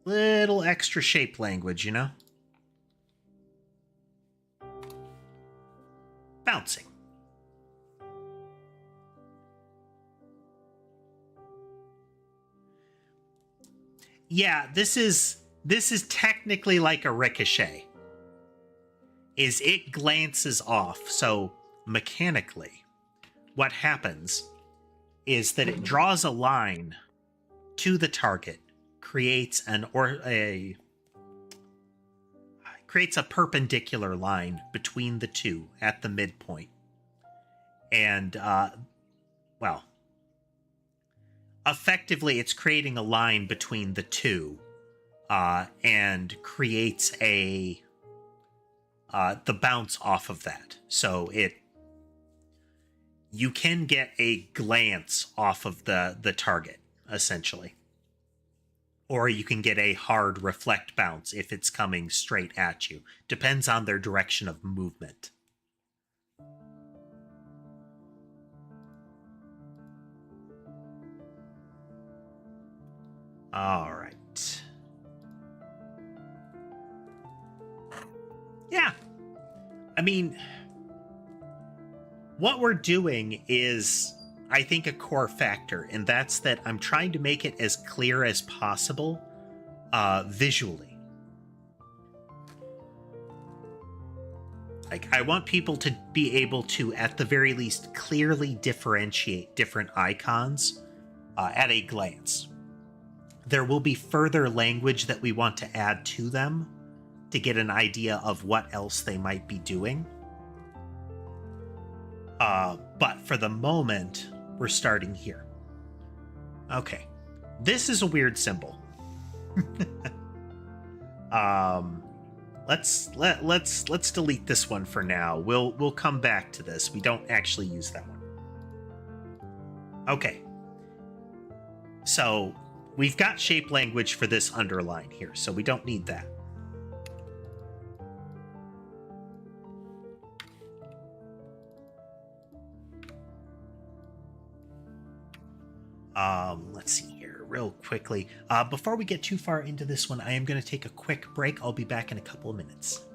Little extra shape language, you know? Bouncing. Yeah, this is technically like a ricochet. Is it glances off, so mechanically, what happens is that it draws a line to the target, creates a perpendicular line between the two at the midpoint, and well, effectively, it's creating a line between the two, and creates the bounce off of that. So you can get a glance off of the target, essentially. Or you can get a hard reflect bounce if it's coming straight at you. Depends on their direction of movement. All right. Yeah. I mean, what we're doing is, I think, a core factor, and that's that I'm trying to make it as clear as possible visually. Like, I want people to be able to, at the very least, clearly differentiate different icons at a glance. There will be further language that we want to add to them to get an idea of what else they might be doing. But for the moment, we're starting here. Okay, this is a weird symbol. Let's delete this one for now. We'll come back to this. We don't actually use that one. Okay. So we've got shape language for this underline here, so we don't need that. Let's see here real quickly. Before we get too far into this one, I am going to take a quick break. I'll be back in a couple of minutes.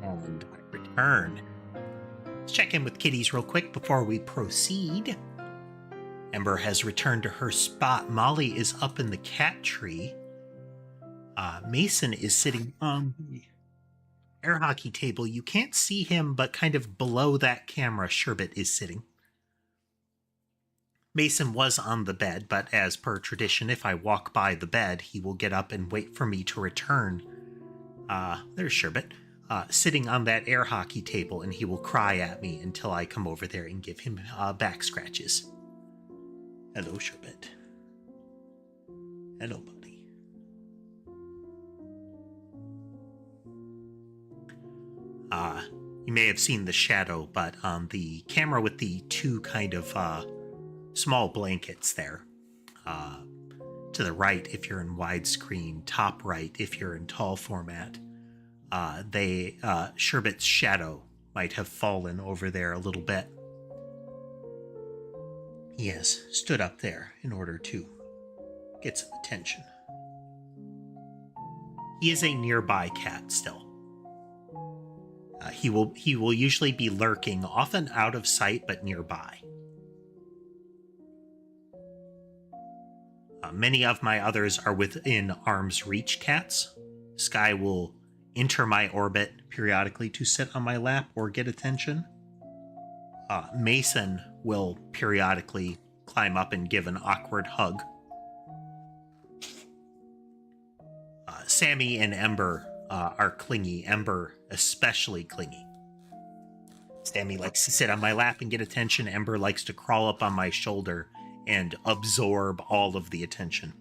And I return. Let's check in with kitties real quick before we proceed. Ember has returned to her spot. Molly is up in the cat tree. Mason is sitting on the air hockey table. You can't see him, but kind of below that camera, Sherbet is sitting. Mason was on the bed, but as per tradition, if I walk by the bed, he will get up and wait for me to return. There's Sherbet, sitting on that air hockey table, and he will cry at me until I come over there and give him back scratches. Hello, Sherbet. Hello, buddy. You may have seen the shadow, but on the camera with the two kind of small blankets there, to the right if you're in widescreen, top right if you're in tall format, Sherbet's shadow might have fallen over there a little bit. He has stood up there in order to get some attention. He is a nearby cat still. He will usually be lurking, often out of sight but nearby. Many of my others are within arm's reach cats. Sky will enter my orbit periodically to sit on my lap or get attention. Mason will periodically climb up and give an awkward hug. Sammy and Ember are clingy. Ember especially clingy. Sammy likes to sit on my lap and get attention. Ember likes to crawl up on my shoulder and absorb all of the attention.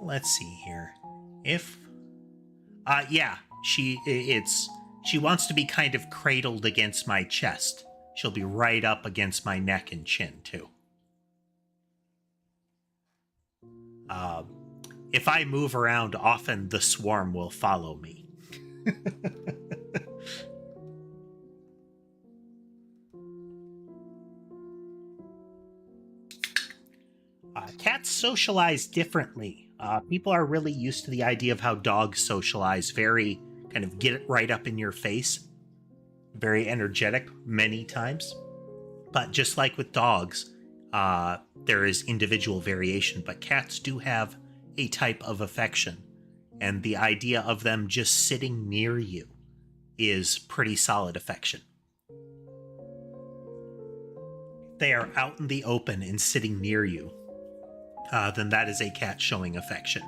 Let's see here. She wants to be kind of cradled against my chest. She'll be right up against my neck and chin, too. If I move around, often the swarm will follow me. Cats socialize differently. People are really used to the idea of how dogs socialize. Very kind of get it right up in your face. Very energetic many times. But just like with dogs, there is individual variation. But cats do have a type of affection. And the idea of them just sitting near you is pretty solid affection. If they are out in the open and sitting near you, then that is a cat showing affection.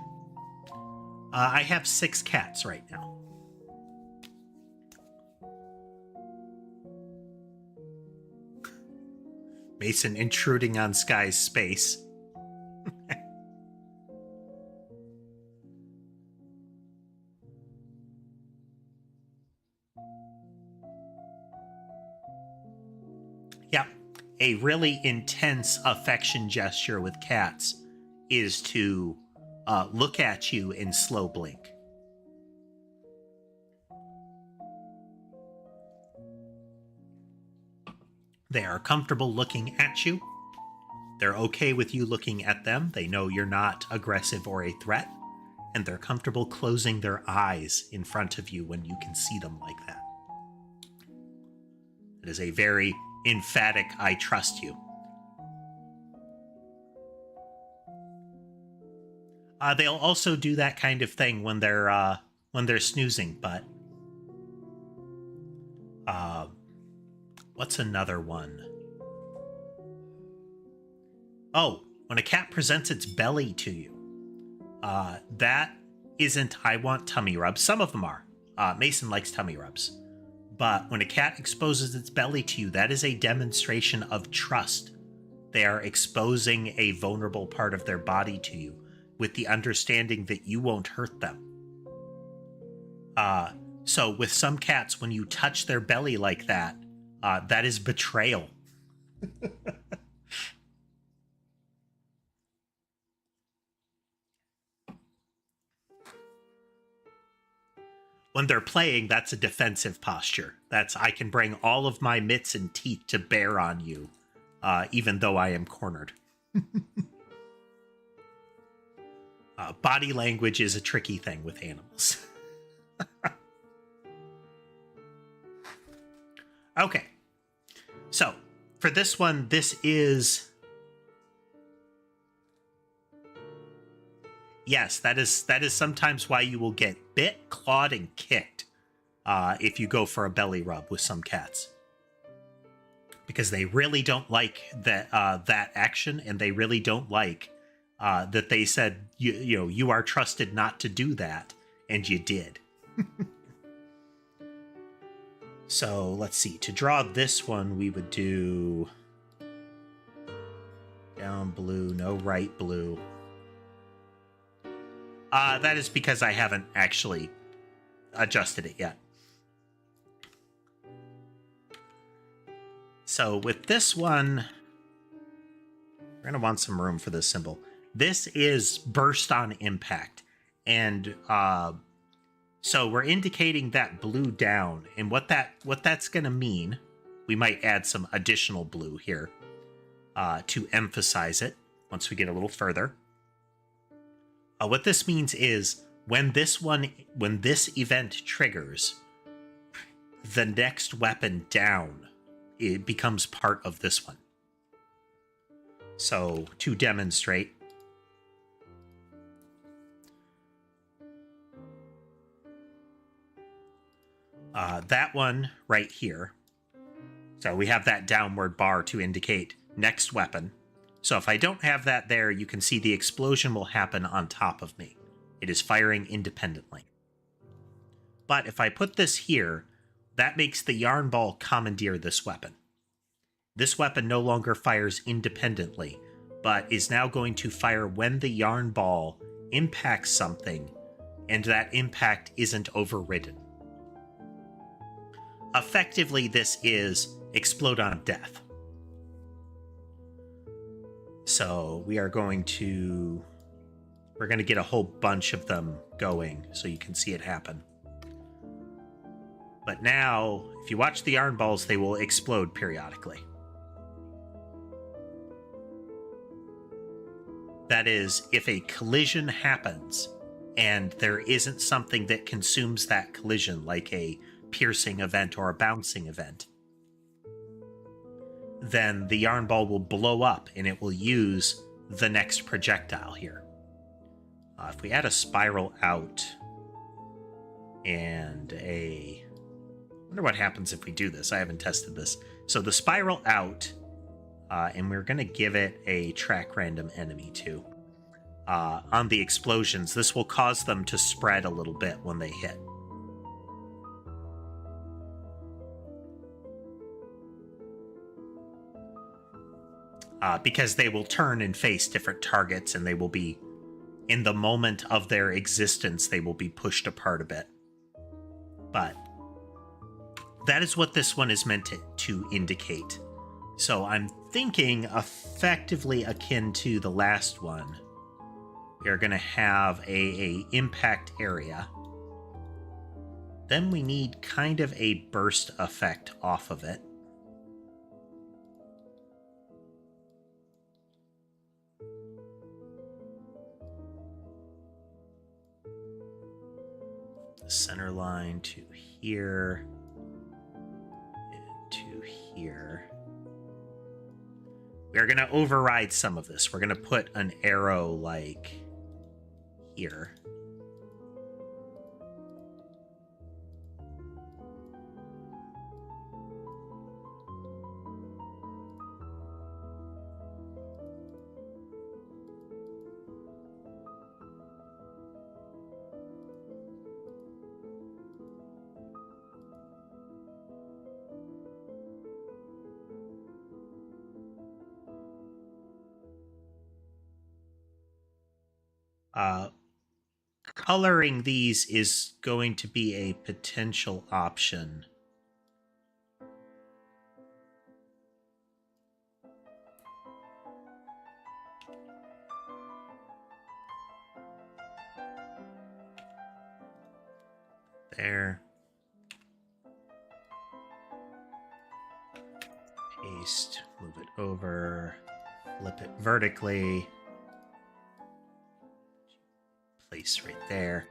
I have 6 cats right now. Mason intruding on Sky's space. Yeah, a really intense affection gesture with cats is to look at you in slow blink. They are comfortable looking at you. They're okay with you looking at them. They know you're not aggressive or a threat. And they're comfortable closing their eyes in front of you when you can see them like that. It is a very emphatic, I trust you. They'll also do that kind of thing when they're snoozing, but what's another one? Oh, when a cat presents its belly to you. That isn't I want tummy rubs. Some of them are. Mason likes tummy rubs. But when a cat exposes its belly to you, that is a demonstration of trust. They are exposing a vulnerable part of their body to you with the understanding that you won't hurt them. So with some cats, when you touch their belly like that, that is betrayal. When they're playing, that's a defensive posture. That's, I can bring all of my mitts and teeth to bear on you, even though I am cornered. Body language is a tricky thing with animals. Okay. So, for this one, this is... Yes, that is sometimes why you will get bit, clawed, and kicked if you go for a belly rub with some cats. Because they really don't like that action, and they really don't like that they said, you are trusted not to do that, and you did. So, let's see. To draw this one, we would do down blue, no right blue. That is because I haven't actually adjusted it yet. So with this one, we're going to want some room for this symbol. This is burst on impact. And so we're indicating that blue down. And what that's going to mean, we might add some additional blue here to emphasize it once we get a little further. What this means is when this event triggers, the next weapon down, it becomes part of this one. So to demonstrate, that one right here. So we have that downward bar to indicate next weapon. So if I don't have that there, you can see the explosion will happen on top of me. It is firing independently. But if I put this here, that makes the yarn ball commandeer this weapon. This weapon no longer fires independently, but is now going to fire when the yarn ball impacts something, and that impact isn't overridden. Effectively, this is explode on death. So we're going to get a whole bunch of them going so you can see it happen. But now, if you watch the yarn balls, they will explode periodically. That is, if a collision happens and there isn't something that consumes that collision, like a piercing event or a bouncing event, then the yarn ball will blow up and it will use the next projectile here. If we add a spiral out and I wonder what happens if we do this. I haven't tested this. So the spiral out, and we're going to give it a track random enemy too. On the explosions, this will cause them to spread a little bit when they hit. Because they will turn and face different targets, and they will be, in the moment of their existence, they will be pushed apart a bit. But that is what this one is meant to indicate. So I'm thinking effectively akin to the last one. We're going to have a impact area. Then we need kind of a burst effect off of it. The center line to here. And to here. We're going to override some of this. We're going to put an arrow like here. Coloring these is going to be a potential option. There. Paste, move it over, flip it vertically. space right there.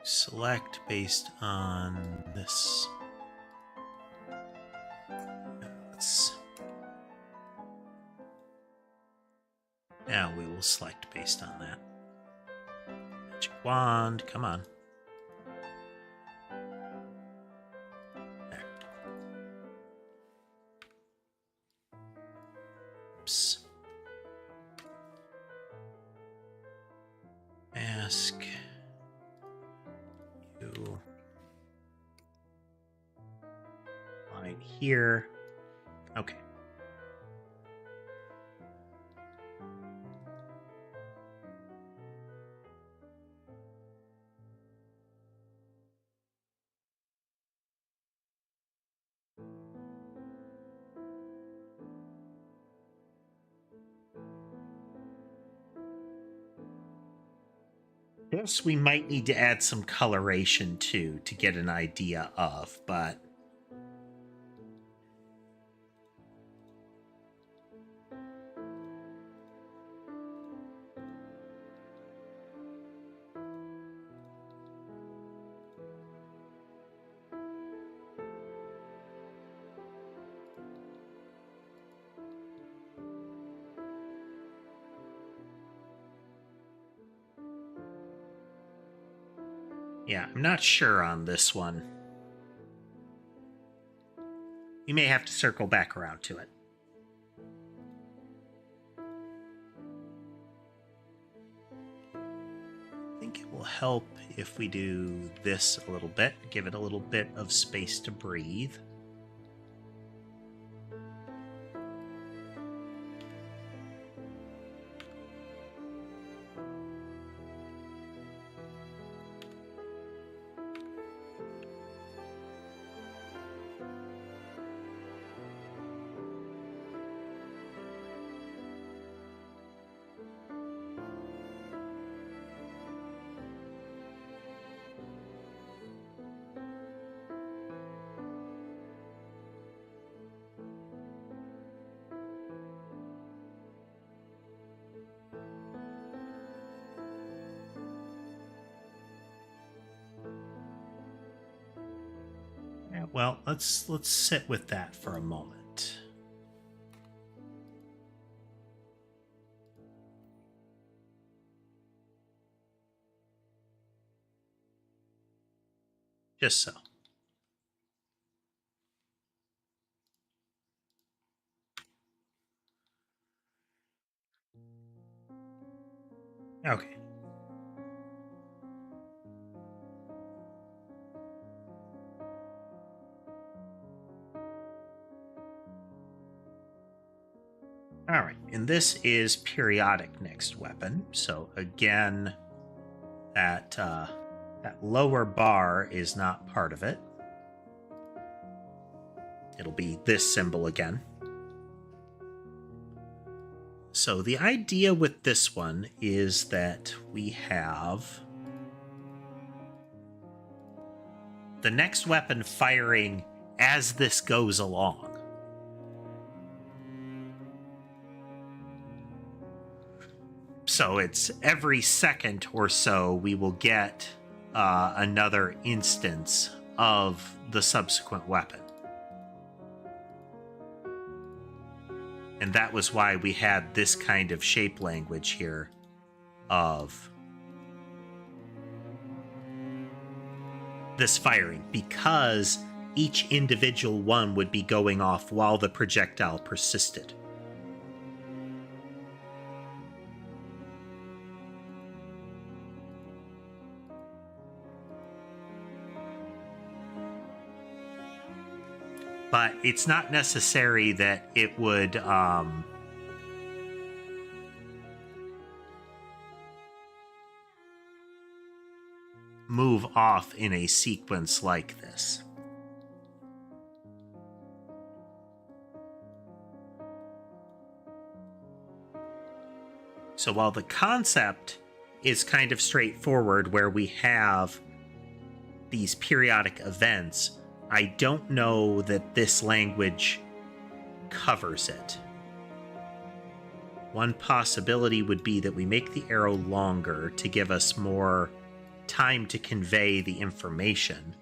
Select based on this. Now we will select based on that. Magic wand, come on. There. Oops. Ask you line here. Okay. This we might need to add some coloration to get an idea of, but yeah, I'm not sure on this one. You may have to circle back around to it. I think it will help if we do this a little bit, give it a little bit of space to breathe. Well, let's sit with that for a moment. Just so. Okay. All right, and this is periodic next weapon. So again, that lower bar is not part of it. It'll be this symbol again. So the idea with this one is that we have the next weapon firing as this goes along. So it's every second or so we will get another instance of the subsequent weapon. And that was why we had this kind of shape language here of this firing, because each individual one would be going off while the projectile persisted. But it's not necessary that it would move off in a sequence like this. So while the concept is kind of straightforward, where we have these periodic events, I don't know that this language covers it. One possibility would be that we make the arrow longer to give us more time to convey the information.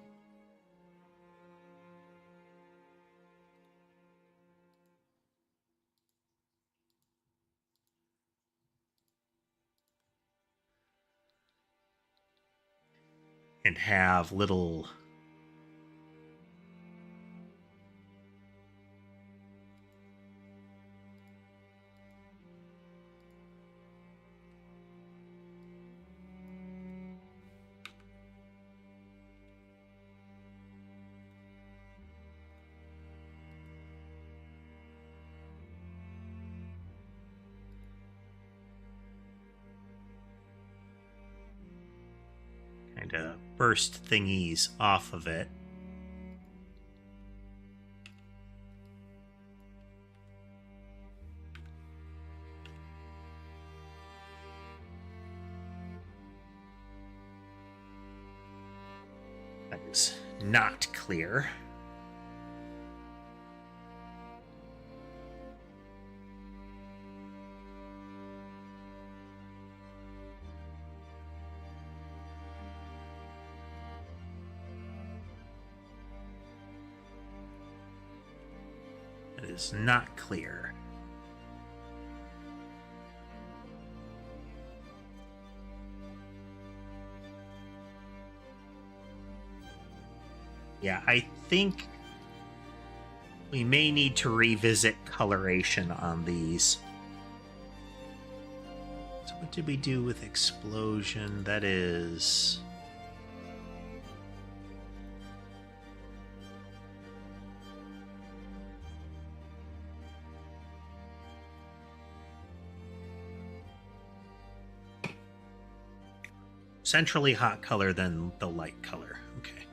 And have little kind of burst thingies off of it. That is not clear. That is not clear. Yeah, I think we may need to revisit coloration on these. So what did we do with explosion? That is... centrally hot color than the light color. Okay.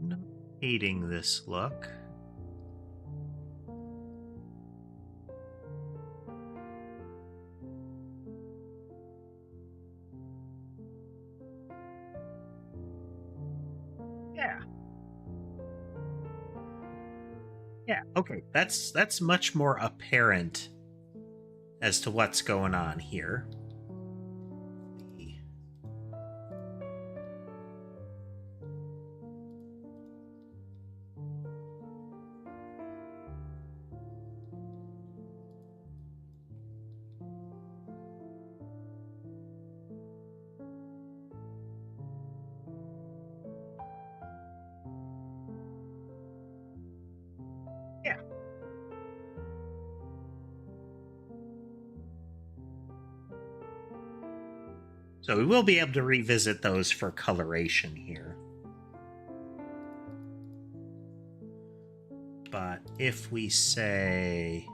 Not hating this look. Yeah. Yeah, okay. That's much more apparent as to what's going on here. Yeah. So we will be able to revisit those for coloration here. But if we say...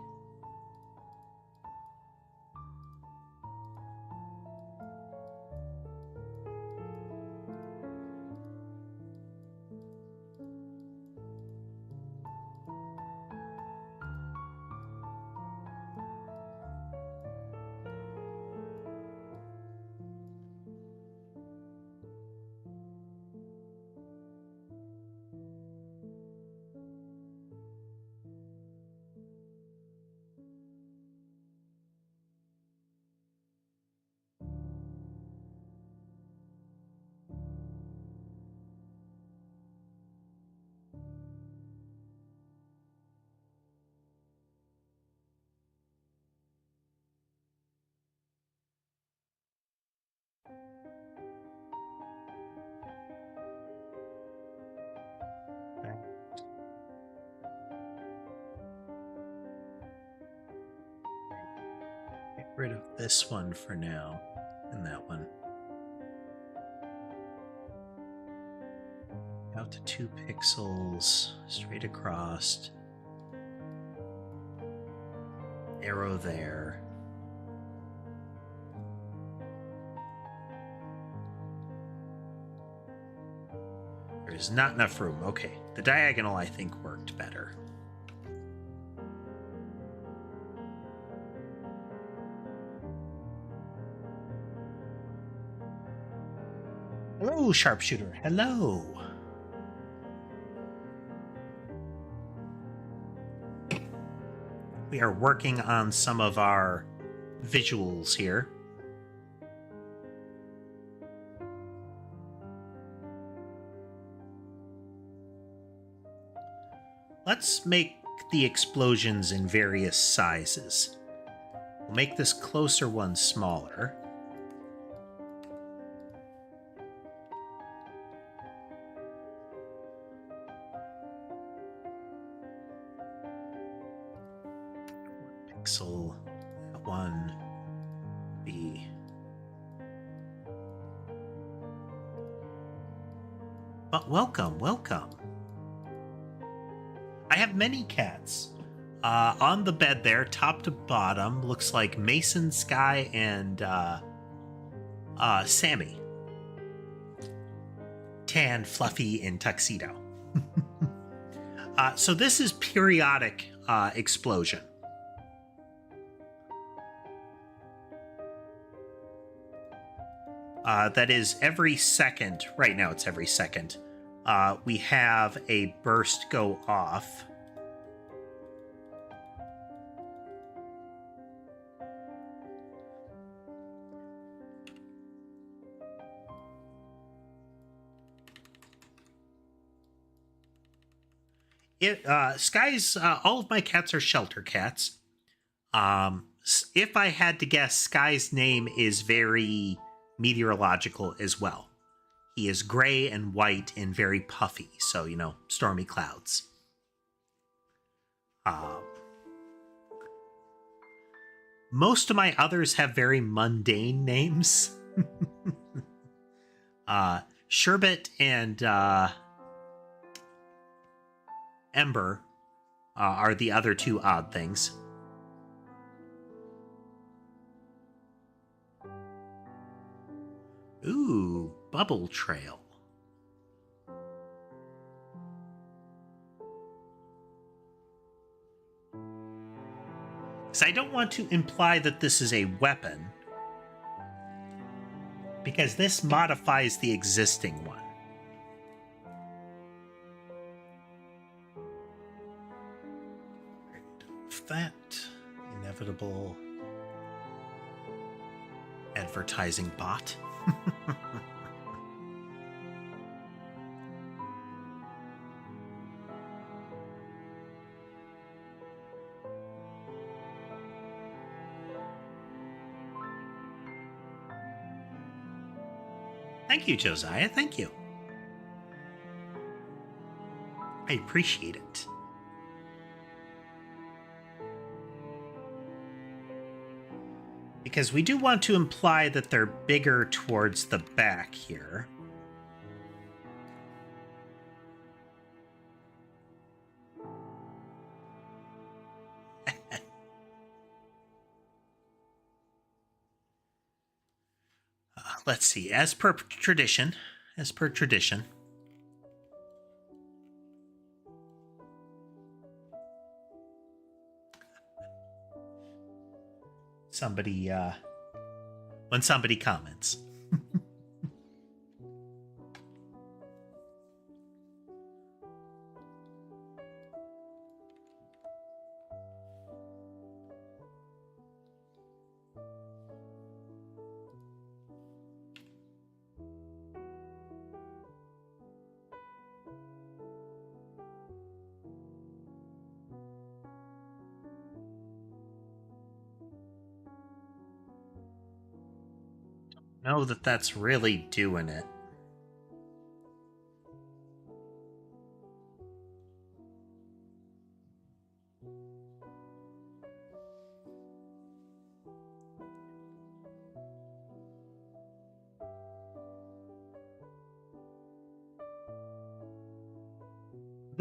rid of this one for now, and that one. Out to 2 pixels, straight across. Arrow there. There's not enough room. Okay, the diagonal I think worked better. Hello, sharpshooter. Hello. We are working on some of our visuals here. Let's make the explosions in various sizes. We'll make this closer one smaller. Pixel, that one, B. But welcome, welcome. I have many cats. On the bed there, top to bottom, looks like Mason, Sky, and Sammy. Tan, fluffy, and tuxedo. So this is periodic explosion. That is every second. Right now it's every second. We have a burst go off. Sky's, all of my cats are shelter cats. If I had to guess, Sky's name is very meteorological as well. He is gray and white and very puffy, so, you know, stormy clouds. Most of my others have very mundane names. Sherbet and Ember are the other two odd things. Ooh, Bubble Trail. So I don't want to imply that this is a weapon, because this modifies the existing one. That inevitable advertising bot. Thank you, Josiah. Thank you. I appreciate it. Because we do want to imply that they're bigger towards the back here. Let's see. As per tradition, somebody, when somebody comments. Know that that's really doing it.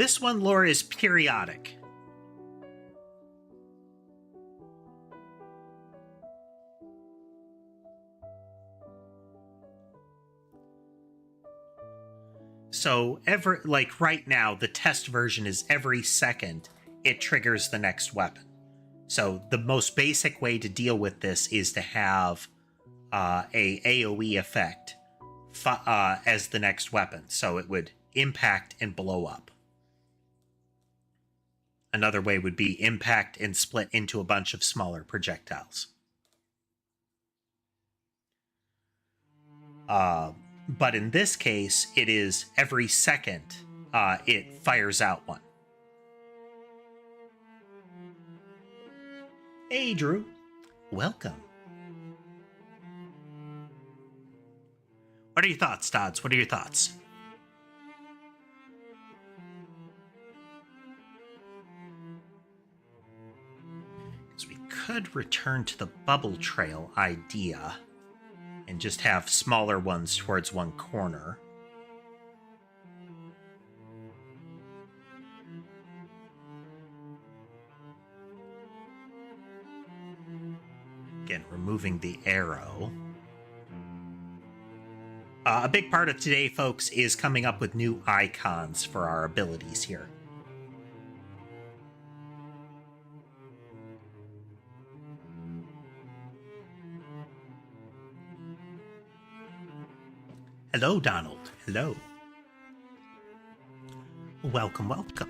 This one lore is periodic. So like right now, the test version is every second it triggers the next weapon. So the most basic way to deal with this is to have a AoE effect as the next weapon. So it would impact and blow up. Another way would be impact and split into a bunch of smaller projectiles. But in this case, it is every second it fires out one. Hey, Drew. Welcome. What are your thoughts, Dodds? What are your thoughts? Because we could return to the bubble trail idea and just have smaller ones towards one corner. Again, removing the arrow. A big part of today, folks, is coming up with new icons for our abilities here. Hello, Donald. Hello. Welcome, welcome.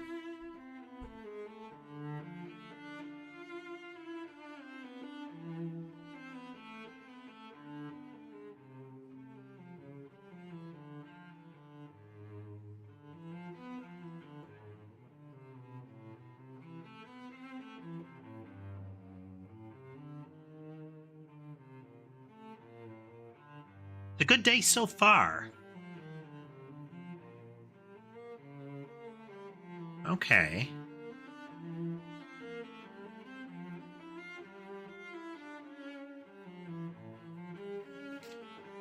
A good day so far. Okay.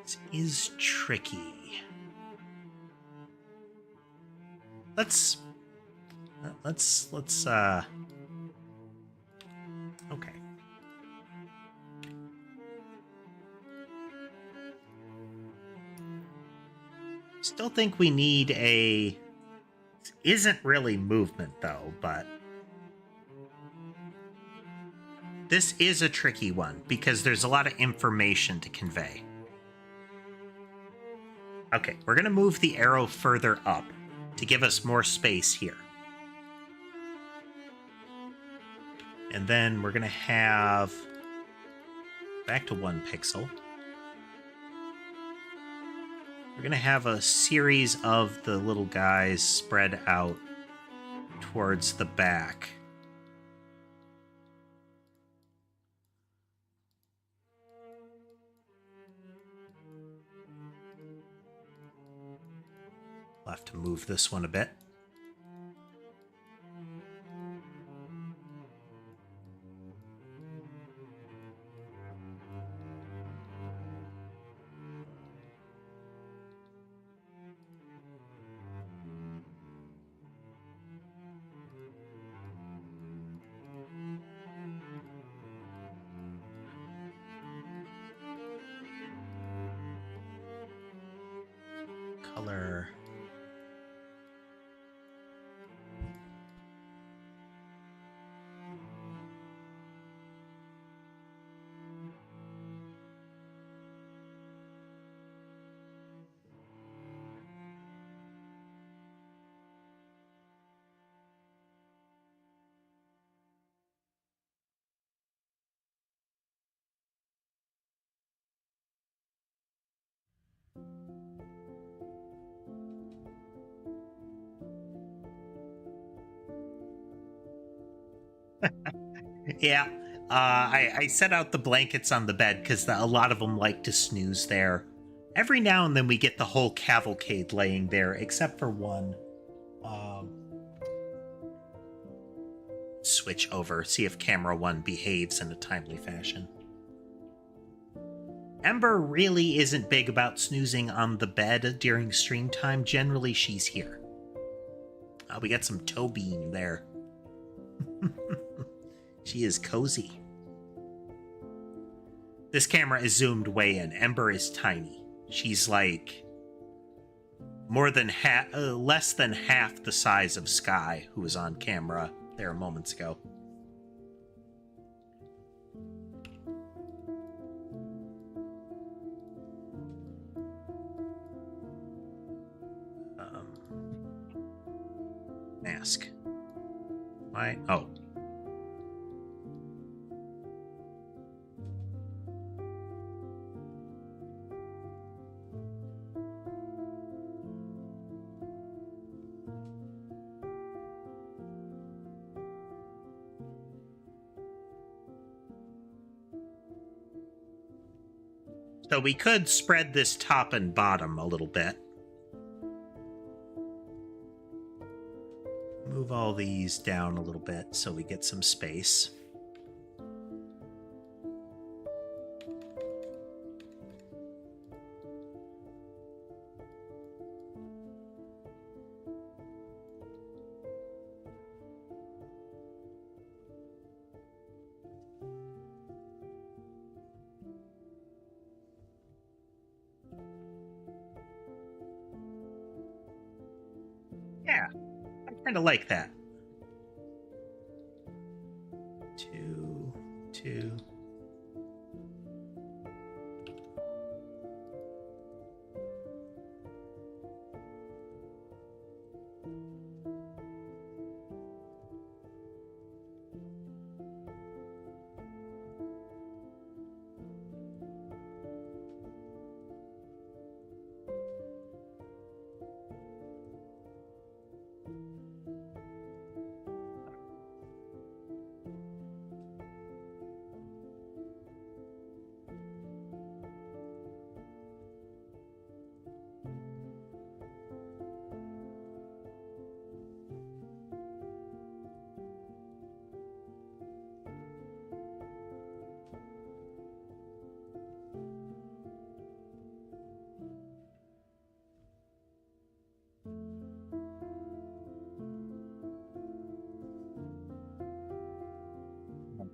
This is tricky. Let's okay. Still think we need a... Isn't really movement, though, but... This is a tricky one, because there's a lot of information to convey. Okay, we're going to move the arrow further up to give us more space here. And then we're going to have... Back to 1 pixel. We're going to have a series of the little guys spread out towards the back. I'll have to move this one a bit. Color. Yeah, I set out the blankets on the bed because a lot of them like to snooze there. Every now and then we get the whole cavalcade laying there, except for one. Switch over, see if camera 1 behaves in a timely fashion. Ember really isn't big about snoozing on the bed during stream time. Generally, she's here. Oh, we got some toe bean there. She is cozy. This camera is zoomed way in. Ember is tiny. She's like more than less than half the size of Sky, who was on camera there moments ago. Mask. Why? Oh. So we could spread this top and bottom a little bit. Move all these down a little bit so we get some space. Yeah, I kind of like that. 2, 2.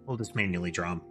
We'll just manually draw them.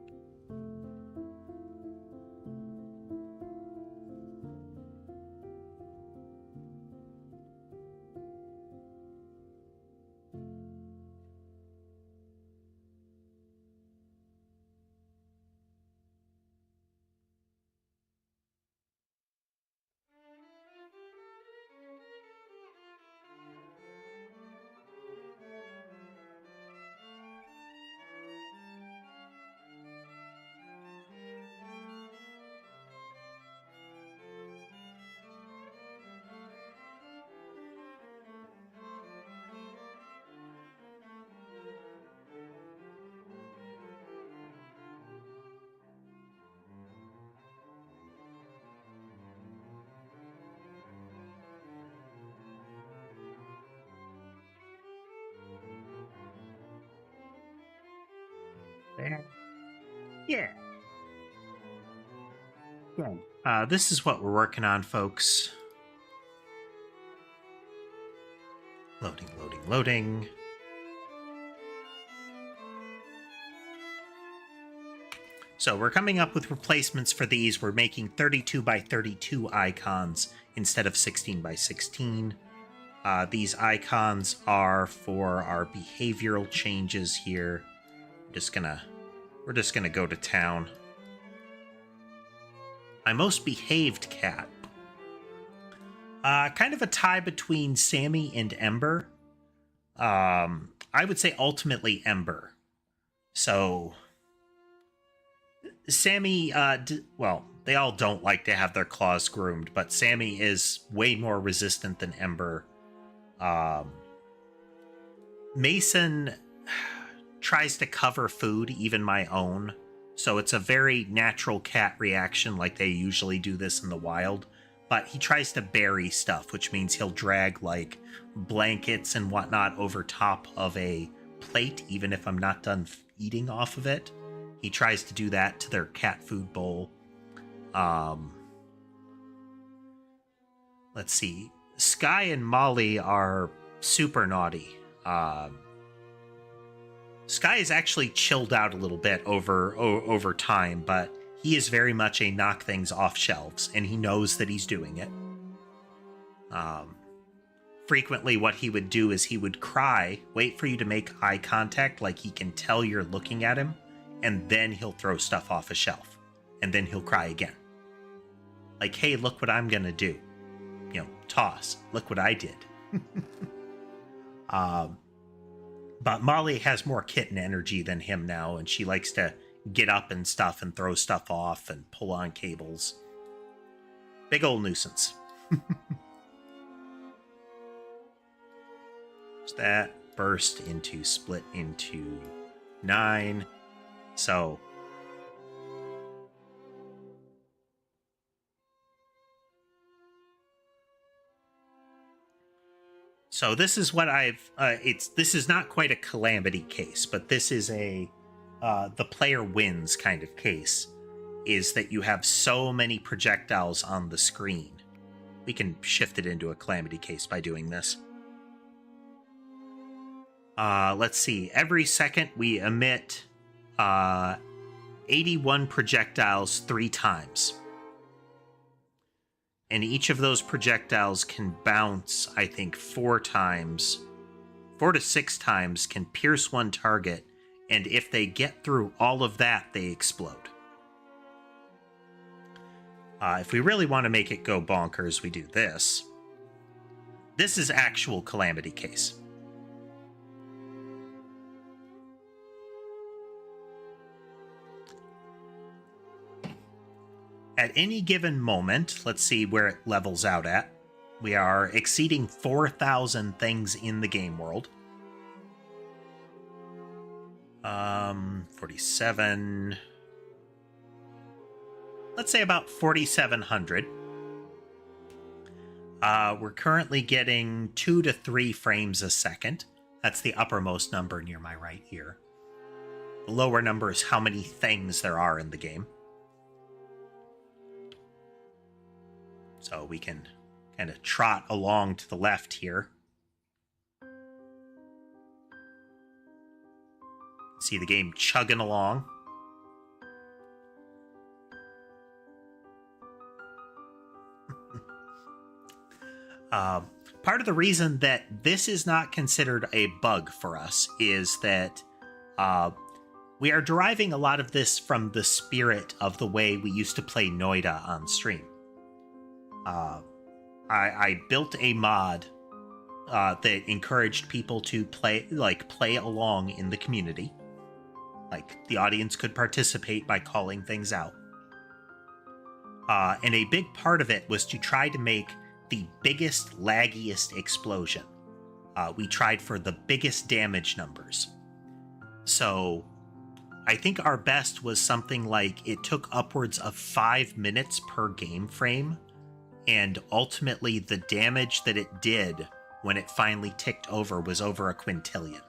There. Yeah. Good. This is what we're working on, folks. Loading, loading, loading. So we're coming up with replacements for these. We're making 32 by 32 icons instead of 16 by 16. These icons are for our behavioral changes here. We're just gonna go to town. My most behaved cat. Kind of a tie between Sammy and Ember. I would say ultimately Ember. So Sammy, well, they all don't like to have their claws groomed, but Sammy is way more resistant than Ember. Mason tries to cover food, even my own. So it's a very natural cat reaction, like they usually do this in the wild. But he tries to bury stuff, which means he'll drag like blankets and whatnot over top of a plate, even if I'm not done eating off of it. He tries to do that to their cat food bowl. Let's see. Sky and Molly are super naughty. Sky has actually chilled out a little bit over time, but he is very much a knock things off shelves, and he knows that he's doing it. Frequently what he would do is he would cry, wait for you to make eye contact like he can tell you're looking at him, and then he'll throw stuff off a shelf, and then he'll cry again. Like, hey, look what I'm gonna do. You know, toss, look what I did. But Molly has more kitten energy than him now, and she likes to get up and stuff and throw stuff off and pull on cables. Big old nuisance. That burst into split into 9. So this is what I've this is not quite a calamity case, but this is a the player wins kind of case, is that you have so many projectiles on the screen. We can shift it into a calamity case by doing this. Let's see. Every second we emit 81 projectiles 3 times. And each of those projectiles can bounce, I think, 4 times. 4 to 6 times, can pierce one target, and if they get through all of that, they explode. If we really want to make it go bonkers, we do this. This is actual calamity case. At any given moment, let's see where it levels out at. We are exceeding 4,000 things in the game world. 47. Let's say about 4,700. We're currently getting 2 to 3 frames a second. That's the uppermost number near my right here. The lower number is how many things there are in the game. So we can kind of trot along to the left here. See the game chugging along. Part of the reason that this is not considered a bug for us is that we are deriving a lot of this from the spirit of the way we used to play Noida on stream. I built a mod that encouraged people to play along in the community. Like, the audience could participate by calling things out. And a big part of it was to try to make the biggest, laggiest explosion. We tried for the biggest damage numbers. So I think our best was something like it took upwards of 5 minutes per game frame, and ultimately the damage that it did when it finally ticked over was over a quintillion.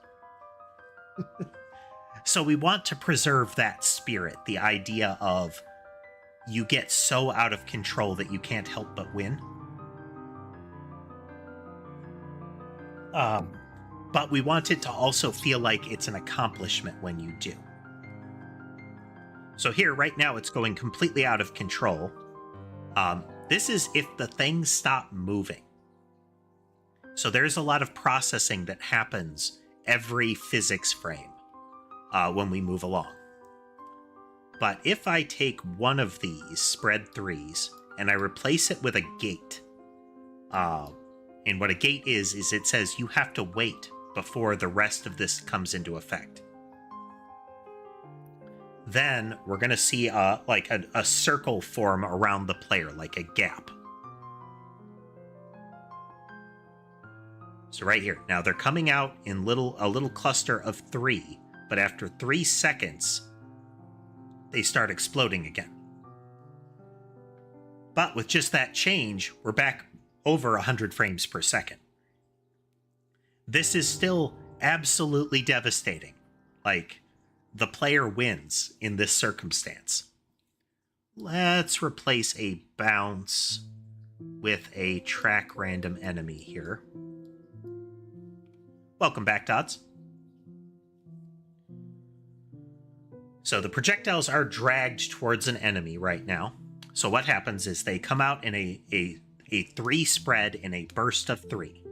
So we want to preserve that spirit, the idea of you get so out of control that you can't help but win. But we want it to also feel like it's an accomplishment when you do. So here, right now, it's going completely out of control. This is if the things stop moving. So there's a lot of processing that happens every physics frame when we move along. But if I take one of these spread 3s and I replace it with a gate, and what a gate is it says you have to wait before the rest of this comes into effect. Then we're going to see a circle form around the player, like a gap. So right here. Now they're coming out in a little cluster of 3, but after 3 seconds, they start exploding again. But with just that change, we're back over 100 frames per second. This is still absolutely devastating. Like, the player wins in this circumstance. Let's replace a bounce with a track random enemy here. Welcome back, Dodds. So the projectiles are dragged towards an enemy right now. So what happens is they come out in a 3 spread in a burst of 3.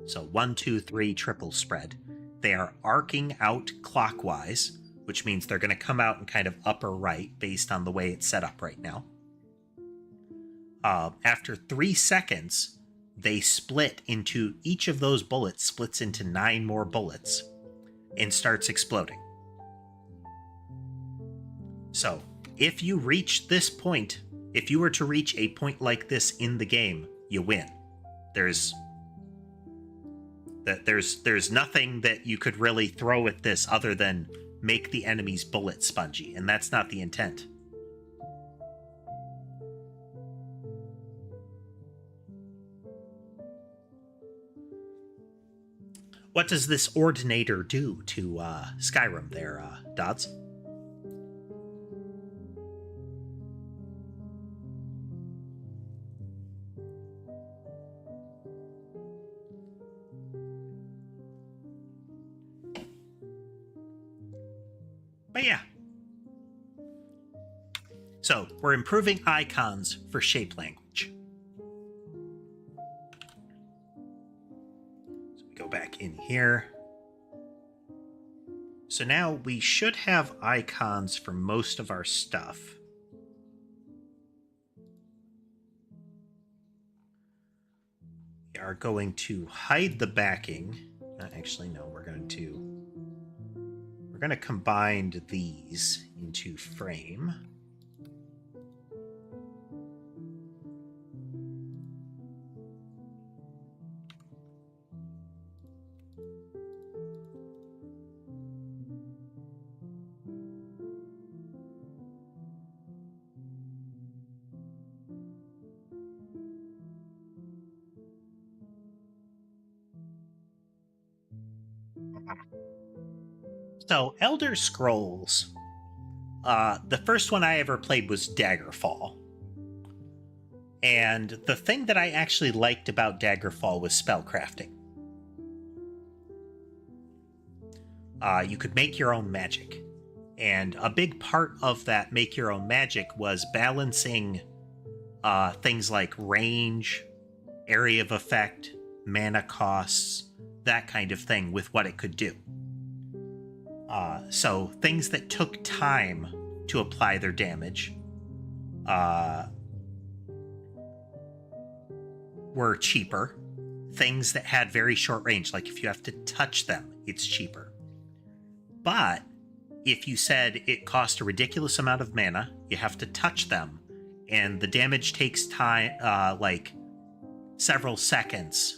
So 1, 2, 3 triple spread. They are arcing out clockwise, which means they're going to come out in kind of upper right based on the way it's set up right now. After 3 seconds, they split into, each of those bullets splits into 9 more bullets and starts exploding. So if you reach this point, if you were to reach a point like this in the game, you win. There's nothing that you could really throw at this other than make the enemy's bullet spongy, and that's not the intent. What does this ordinator do to Skyrim there, Dodds? But yeah. So, we're improving icons for shape language. So we go back in here. So now we should have icons for most of our stuff. We are going to hide the backing. Actually, no, we're going to combine these into frame. So, Elder Scrolls. The first one I ever played was Daggerfall. And the thing that I actually liked about Daggerfall was spellcrafting. You could make your own magic. And a big part of that make your own magic was balancing things like range, area of effect, mana costs, that kind of thing with what it could do. So things that took time to apply their damage were cheaper. Things that had very short range, like if you have to touch them, it's cheaper. But if you said it cost a ridiculous amount of mana, you have to touch them, and the damage takes time, like several seconds.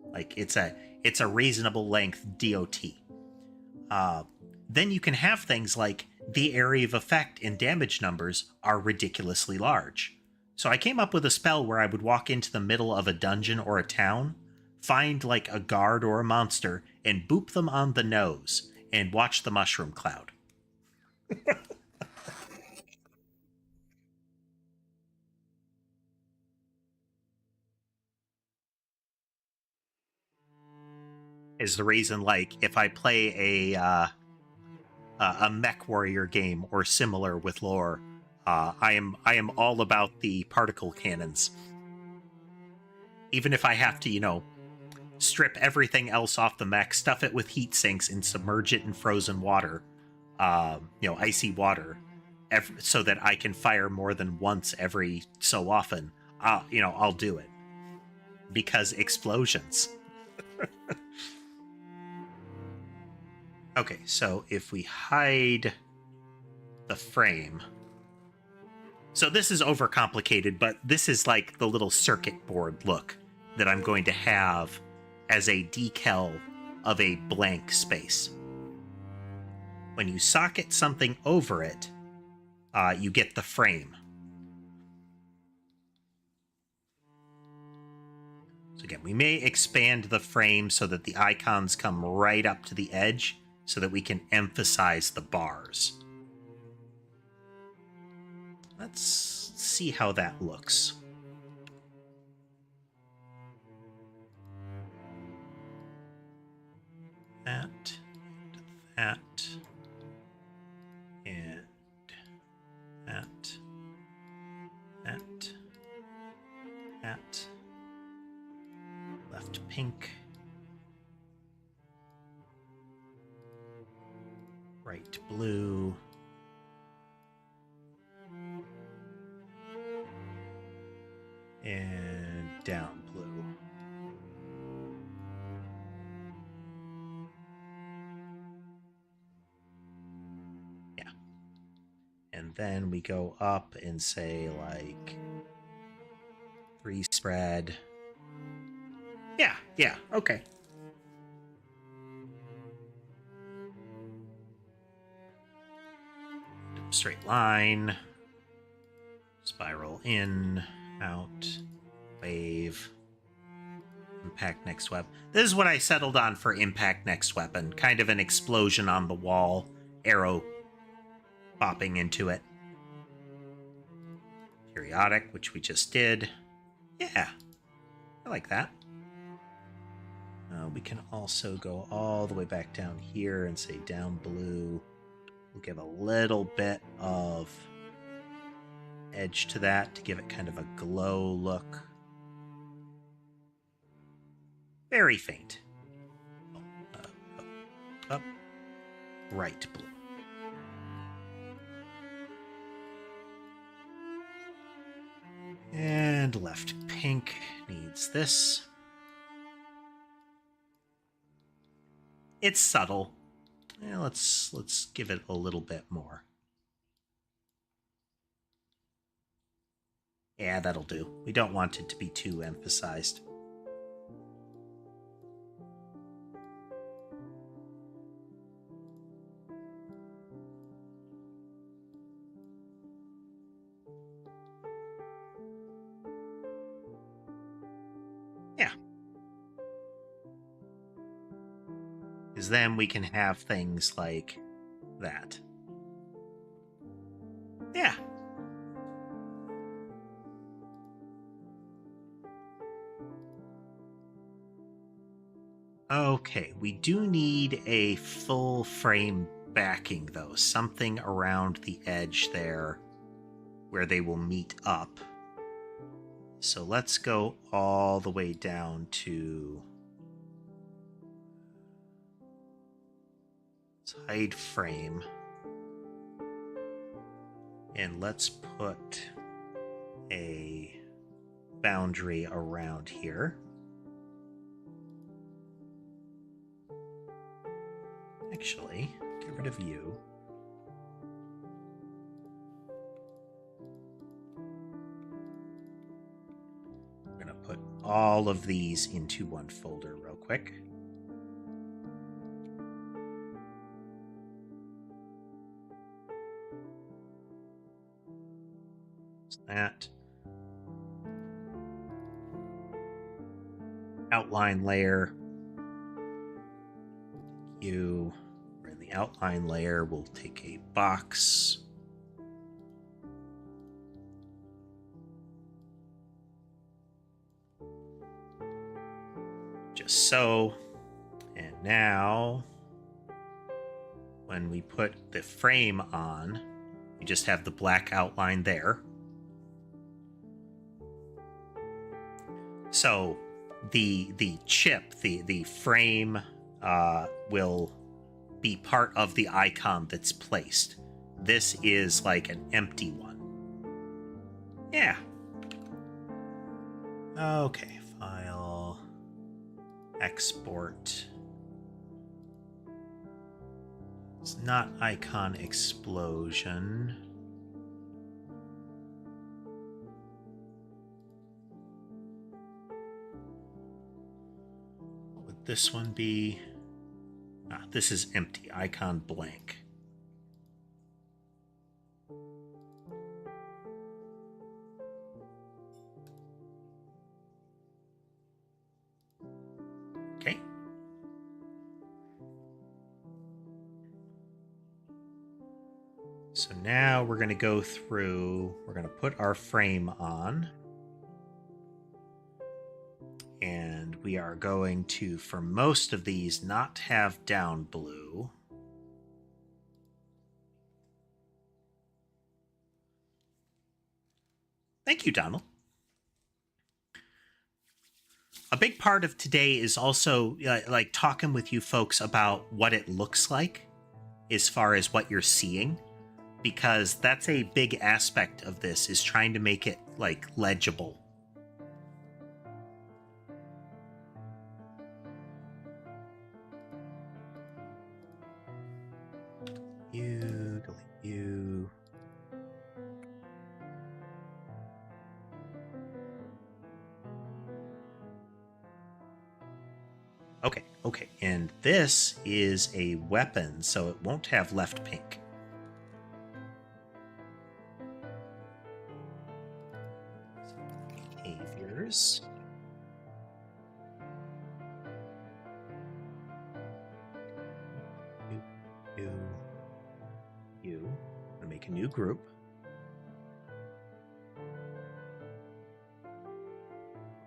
Like it's a reasonable length DOT. Then you can have things like the area of effect and damage numbers are ridiculously large. So I came up with a spell where I would walk into the middle of a dungeon or a town, find like a guard or a monster, and boop them on the nose, and watch the mushroom cloud. Is the reason, like, if I play a mech warrior game or similar with lore, I am all about the particle cannons. Even if I have to, strip everything else off the mech, stuff it with heat sinks, and submerge it in frozen water, icy water, so that I can fire more than once every so often, I'll do it. Because explosions. Okay, so if we hide the frame... So this is overcomplicated, but this is like the little circuit board look that I'm going to have as a decal of a blank space. When you socket something over it, you get the frame. So again, we may expand the frame so that the icons come right up to the edge so that we can emphasize the bars. Let's see how that looks. pink. Bright blue. And down blue. Yeah. And then we go up and say like 3 spread. Yeah, okay. Straight line. Spiral in, out, wave. Impact next weapon. This is what I settled on for impact next weapon. Kind of an explosion on the wall, arrow popping into it. Periodic, which we just did. Yeah, I like that. We can also go all the way back down here and say down blue. We'll give a little bit of edge to that to give it kind of a glow look. Very faint. Up. Right blue. And left pink needs this. It's subtle. Yeah, let's give it a little bit more. Yeah, that'll do. We don't want it to be too emphasized. Yeah. Because then we can have things like that. Yeah. Okay, we do need a full frame backing, though. Something around the edge there where they will meet up. So let's go all the way down to... Let's hide frame. And let's put a boundary around here. Actually, get rid of you. I'm going to put all of these into one folder real quick. That outline layer. We're in the outline layer. We'll take a box. Just so. And now, when we put the frame on, we just have the black outline there. So the chip, the frame will be part of the icon that's placed. This is like an empty one. Yeah. Okay, file, export. It's not icon explosion. What would this one be? This is empty, icon blank. Okay. So now we're going to go through, we're going to put our frame on. And we are going to, for most of these, not have down blue. Thank you, Donald. A big part of today is also like talking with you folks about what it looks like as far as what you're seeing, because that's a big aspect of this, is trying to make it like legible. You delete you. Okay, and this is a weapon, so it won't have left pink. Behaviors. You. I'm gonna make a new group.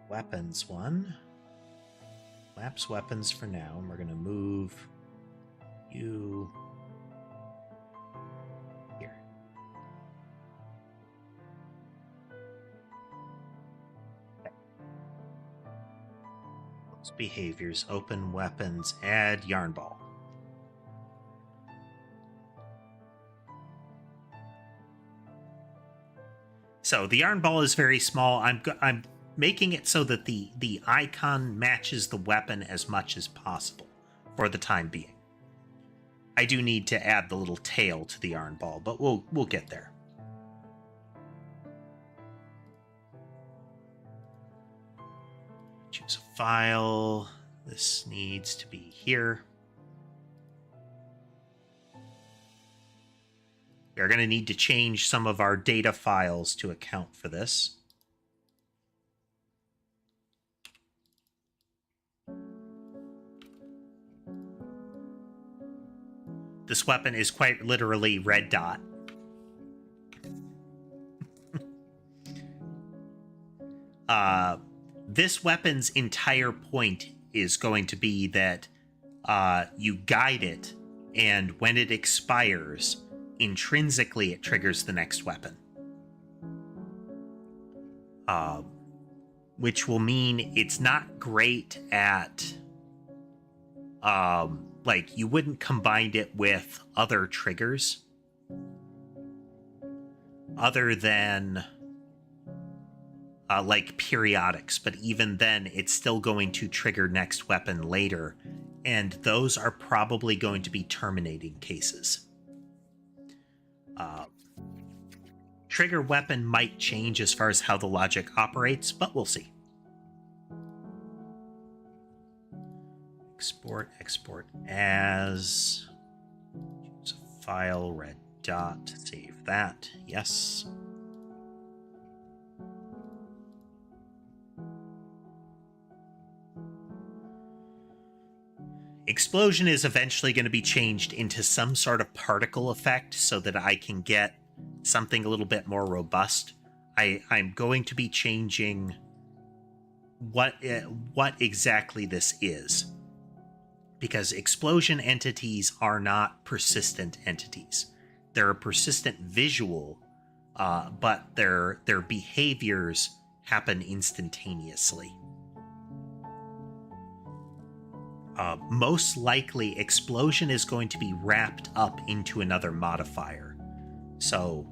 Weapons one. Lapse weapons for now, and we're going to move you here. Okay. Those behaviors, open weapons, add yarn ball. So the yarn ball is very small. I'm making it so that the icon matches the weapon as much as possible for the time being. I do need to add the little tail to the yarn ball, but we'll get there. Choose a file. This needs to be here. We are going to need to change some of our data files to account for this. This weapon is quite literally red dot. This weapon's entire point is going to be that you guide it, and when it expires, intrinsically it triggers the next weapon. Which will mean it's not great at... like, you wouldn't combine it with other triggers other than like periodics, but even then it's still going to trigger next weapon later, and those are probably going to be terminating cases. Trigger weapon might change as far as how the logic operates, but we'll see. Export as, choose a file, red dot, save that, yes. Explosion is eventually going to be changed into some sort of particle effect so that I can get something a little bit more robust. I'm going to be changing what exactly this is, because explosion entities are not persistent entities. They're a persistent visual, but their behaviors happen instantaneously. Most likely, explosion is going to be wrapped up into another modifier. So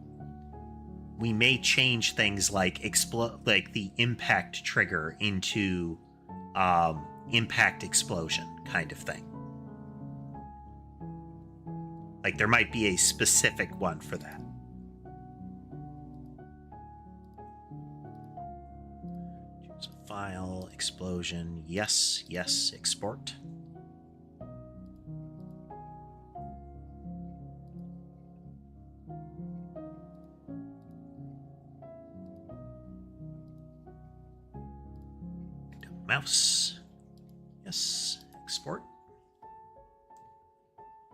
we may change things like the impact trigger into impact explosion kind of thing. Like, there might be a specific one for that. Choose a file, explosion, yes, export. Mouse. Yes, export.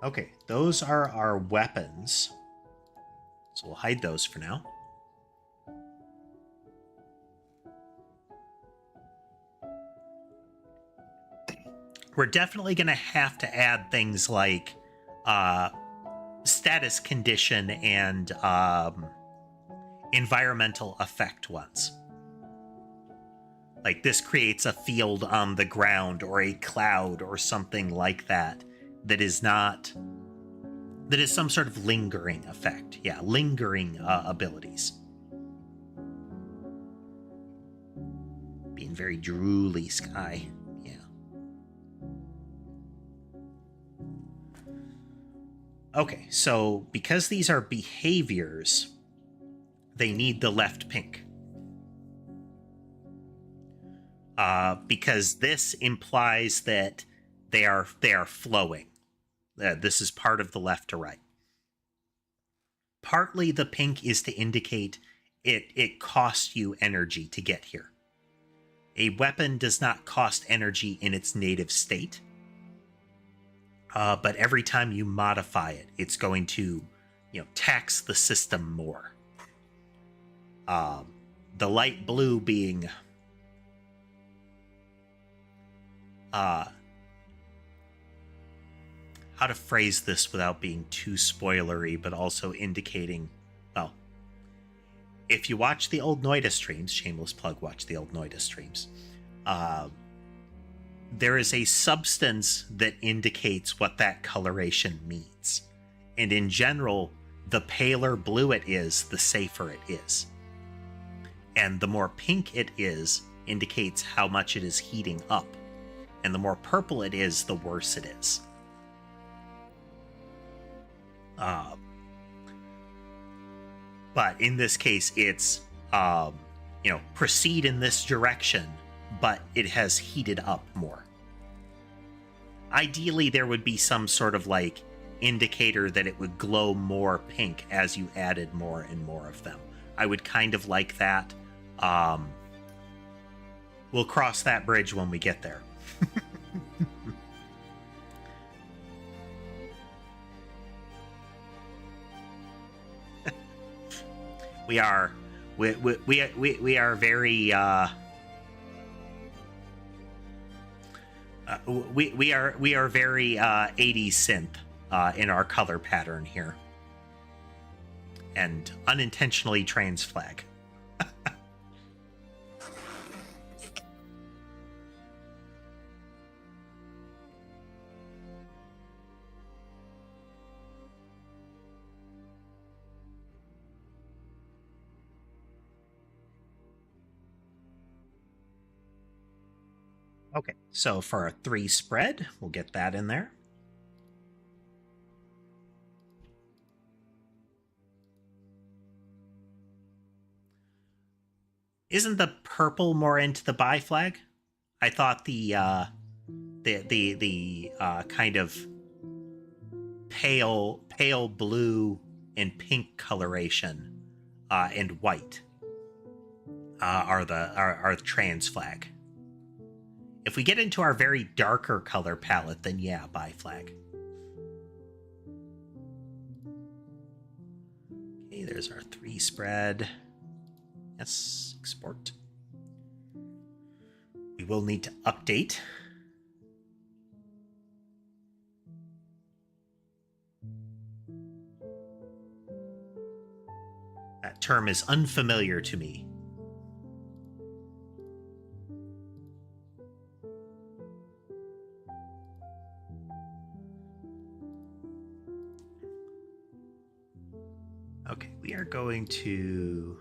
Okay, those are our weapons. So we'll hide those for now. We're definitely going to have to add things like status condition and environmental effect ones. Like this creates a field on the ground or a cloud or something like that that is not, that is some sort of lingering effect. Yeah, lingering abilities. Being very drooly, Sky. Yeah. Okay, so because these are behaviors, they need the left pink. Because this implies that they are flowing. This is part of the left to right. Partly the pink is to indicate it costs you energy to get here. A weapon does not cost energy in its native state. But every time you modify it, it's going to, tax the system more. The light blue being how to phrase this without being too spoilery, but also indicating, well, if you watch the old Noida streams, shameless plug, watch the old Noida streams, there is a substance that indicates what that coloration means. And in general, the paler blue it is, the safer it is. And the more pink it is, indicates how much it is heating up. And the more purple it is, the worse it is. But in this case, it's, proceed in this direction, but it has heated up more. Ideally, there would be some sort of indicator that it would glow more pink as you added more and more of them. I would kind of like that. We'll cross that bridge when we get there. we are very we are very 80s synth in our color pattern here, and unintentionally trans flag. Okay, so for our 3 spread, we'll get that in there. Isn't the purple more into the bi flag? I thought the kind of pale blue and pink coloration and white are the trans flag. If we get into our very darker color palette, then yeah, bi flag. Okay, there's our 3 spread. Yes, export. We will need to update. That term is unfamiliar to me. Okay, we are going to...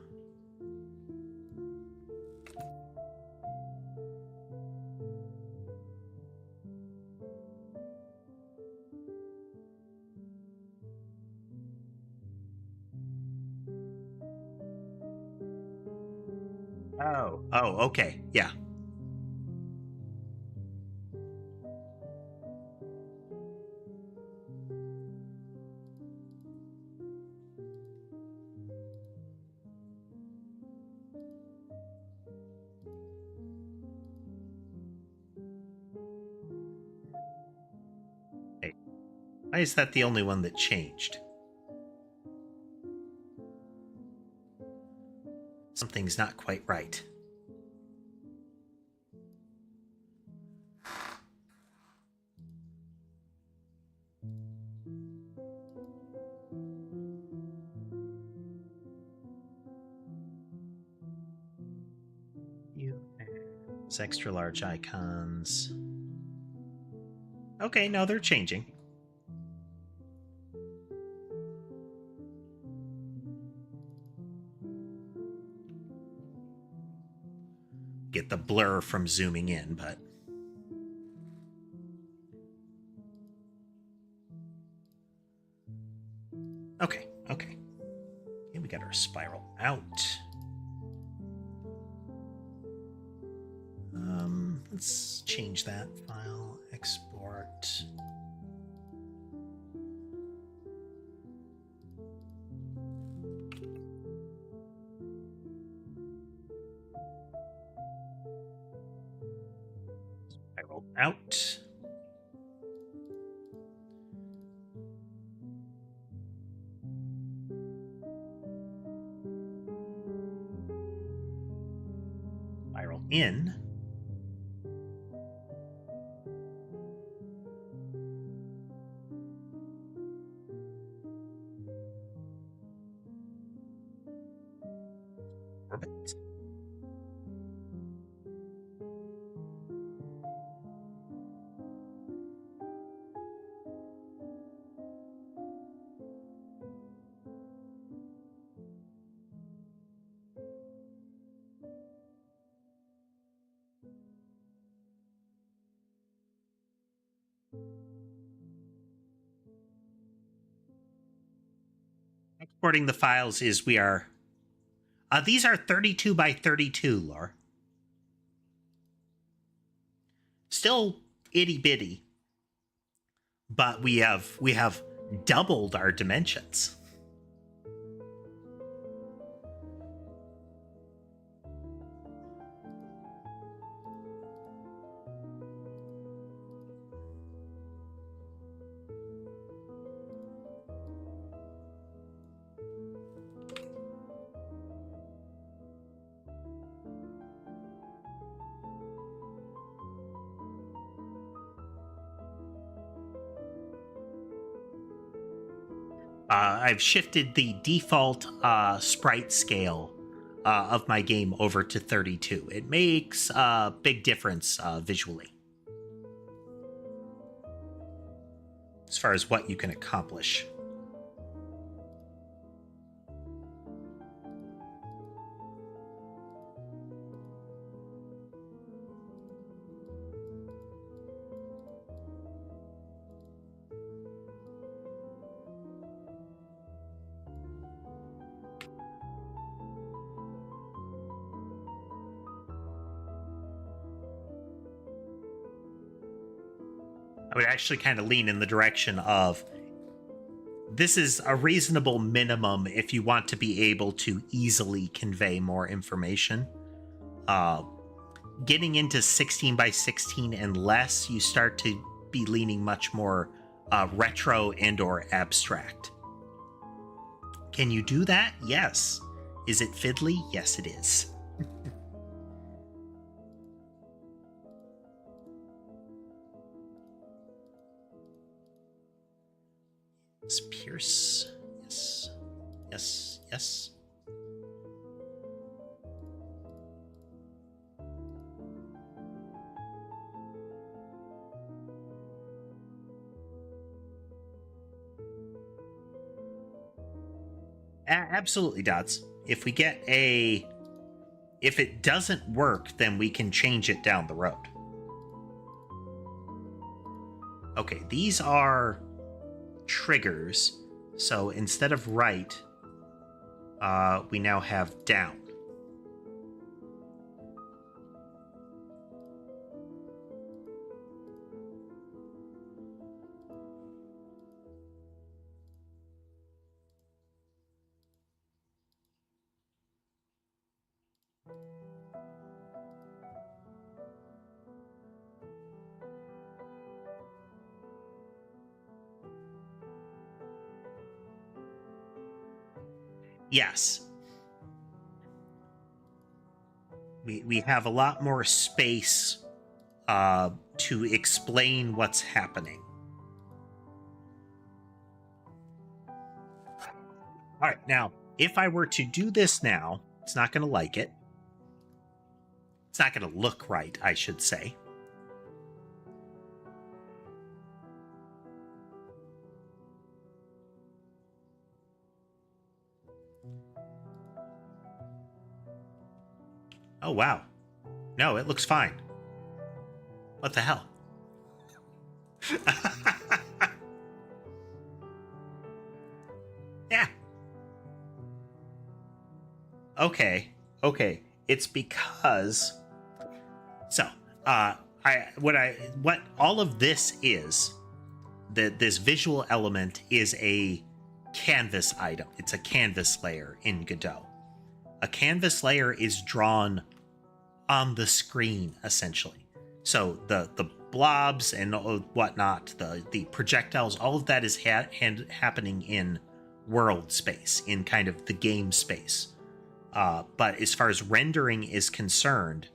Oh, okay, yeah. Hey, why is that the only one that changed? Something's not quite right. Those extra large icons. Okay, no, they're changing. Get the blur from zooming in, but okay. Okay, we got our spiral out. Let's change that file, export. Spiral out. Spiral in. Orbit. Exporting the files is we are. These are 32 by 32, Laura. Still itty bitty, but we have doubled our dimensions. I've shifted the default sprite scale of my game over to 32. It makes a big difference visually as far as what you can accomplish. I would actually kind of lean in the direction of this is a reasonable minimum if you want to be able to easily convey more information. Getting into 16 by 16 and less, you start to be leaning much more retro and or abstract. Can you do that? Yes. Is it fiddly? Yes, it is. Let's pierce. Yes. Yes. Yes. Absolutely, Dots. If we get if it doesn't work, then we can change it down the road. Okay, these are triggers. So instead of right, we now have down. Yes. We have a lot more space to explain what's happening. All right, now, if I were to do this now, it's not going to like it. It's not going to look right, I should say. Oh, wow. No, it looks fine. What the hell? Yeah. Okay. It's because what all of this is, that this visual element is a canvas item. It's a canvas layer in Godot. A canvas layer is drawn on the screen, essentially. So the blobs and whatnot, the projectiles, all of that is happening in world space, in kind of the game space. But as far as rendering is concerned,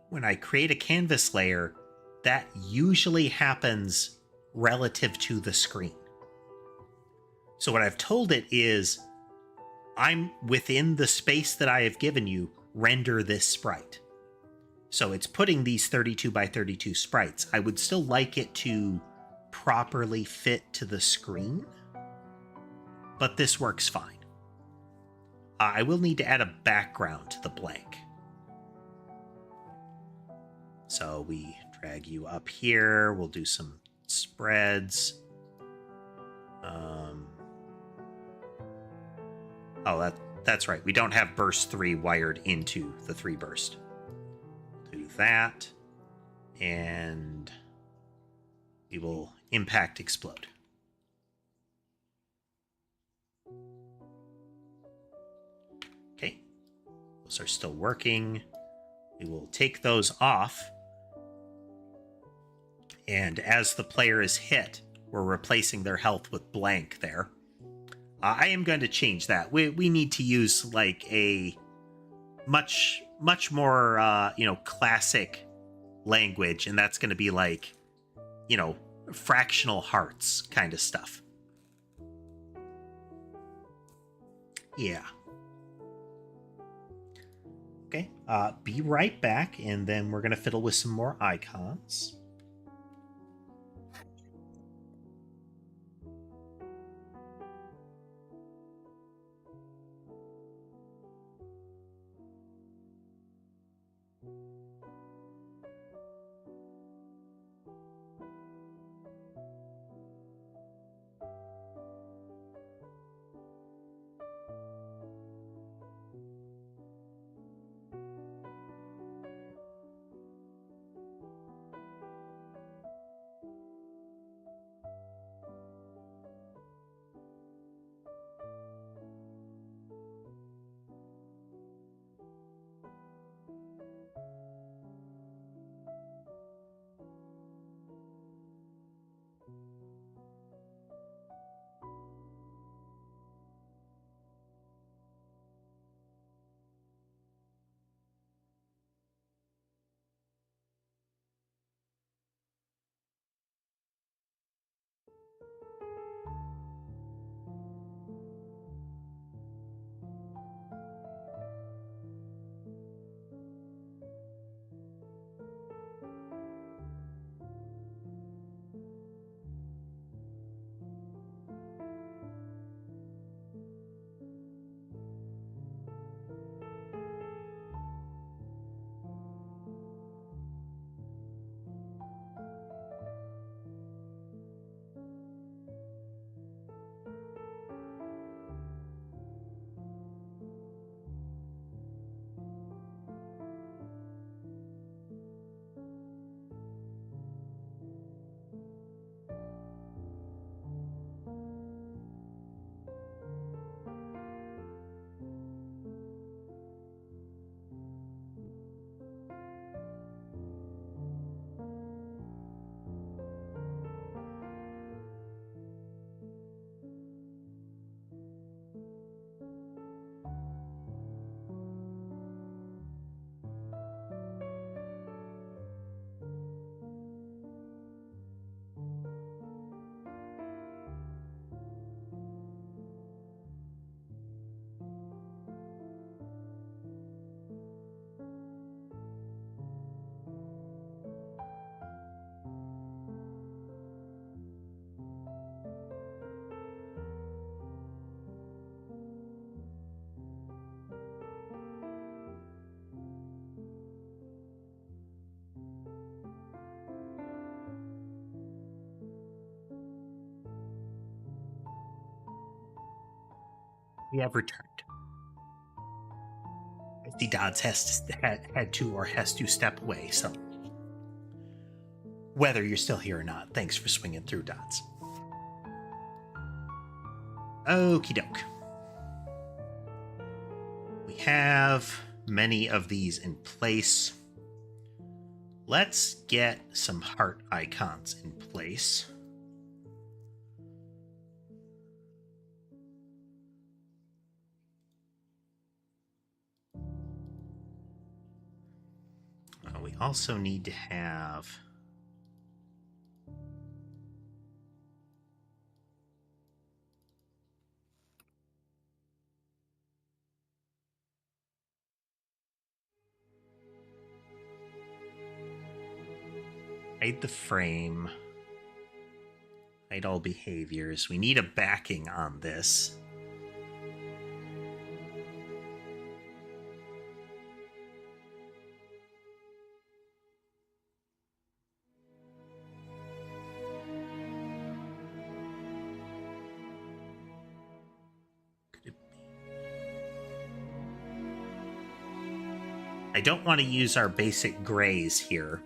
when I create a canvas layer, that usually happens relative to the screen. So what I've told it is, I'm within the space that I have given you, render this sprite. So it's putting these 32 by 32 sprites. I would still like it to properly fit to the screen, but this works fine. I will need to add a background to the blank. So we drag you up here. We'll do some spreads. Oh, that's right. We don't have burst 3 wired into the 3 burst. Do that. And we will impact explode. Okay. Those are still working. We will take those off. And as the player is hit, we're replacing their health with blank there. I am going to change that. We need to use like a much more classic language, and that's going to be like, fractional hearts kind of stuff. Yeah. Okay. Be right back, and then we're going to fiddle with some more icons. We have returned. I see Dodds had to or has to step away, so whether you're still here or not, thanks for swinging through, Dodds. Okie doke. We have many of these in place. Let's get some heart icons in place. We also need to have hide the frame, hide all behaviors. We need a backing on this. I don't want to use our basic grays here,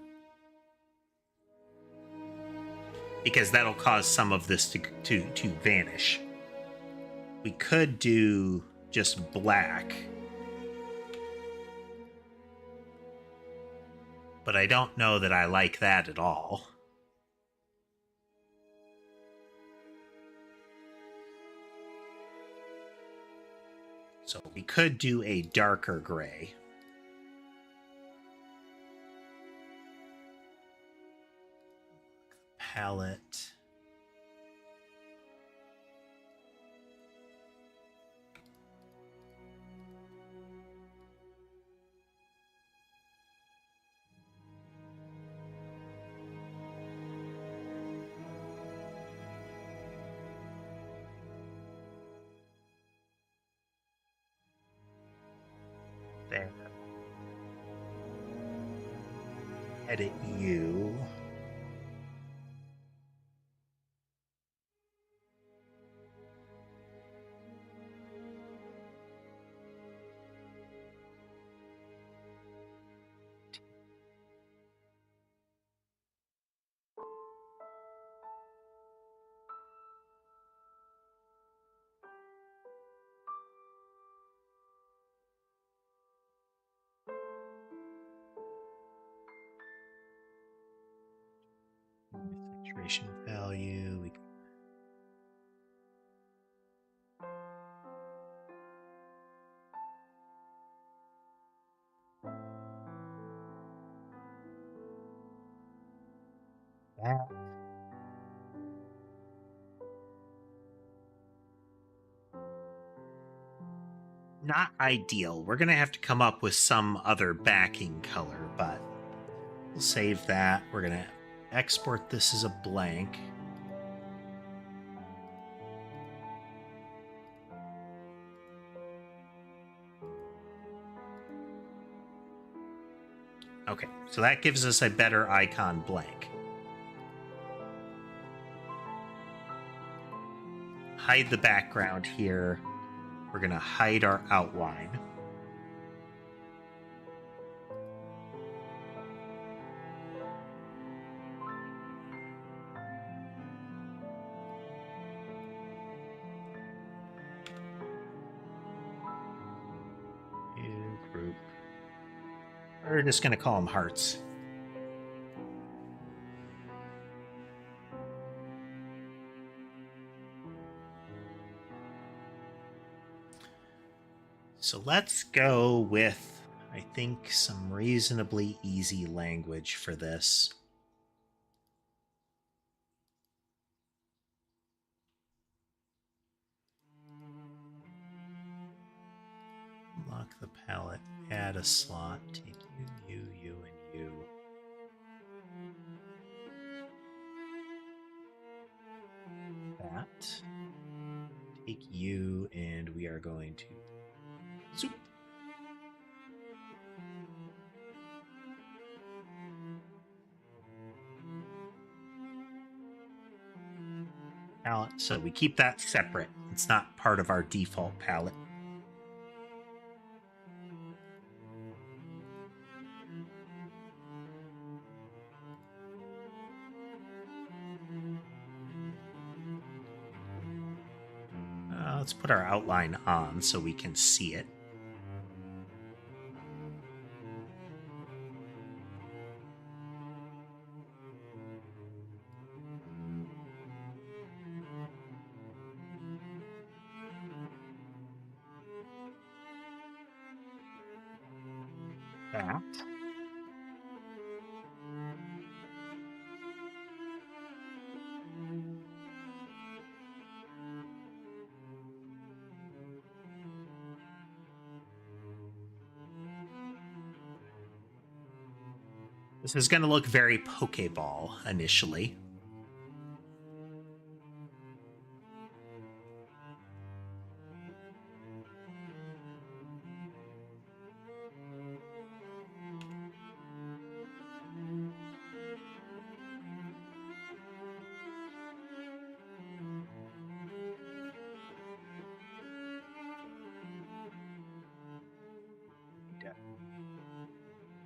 because that'll cause some of this to vanish. We could do just black, but I don't know that I like that at all. So we could do a darker gray. Palette. There. Edit you. Saturation value. We that. Not ideal. We're going to have to come up with some other backing color, but we'll save that. We're going to export this as a blank. Okay, so that gives us a better icon blank. Hide the background here. We're going to hide our outline. New group. We're just going to call them hearts. So let's go with, I think, some reasonably easy language for this. Lock the palette, add a slot, take you, and you. That. Take you, and we are going to zoop. Palette, so we keep that separate It's not part of our default palette. Let's put our outline on so we can see it. That. This is going to look very Pokeball initially.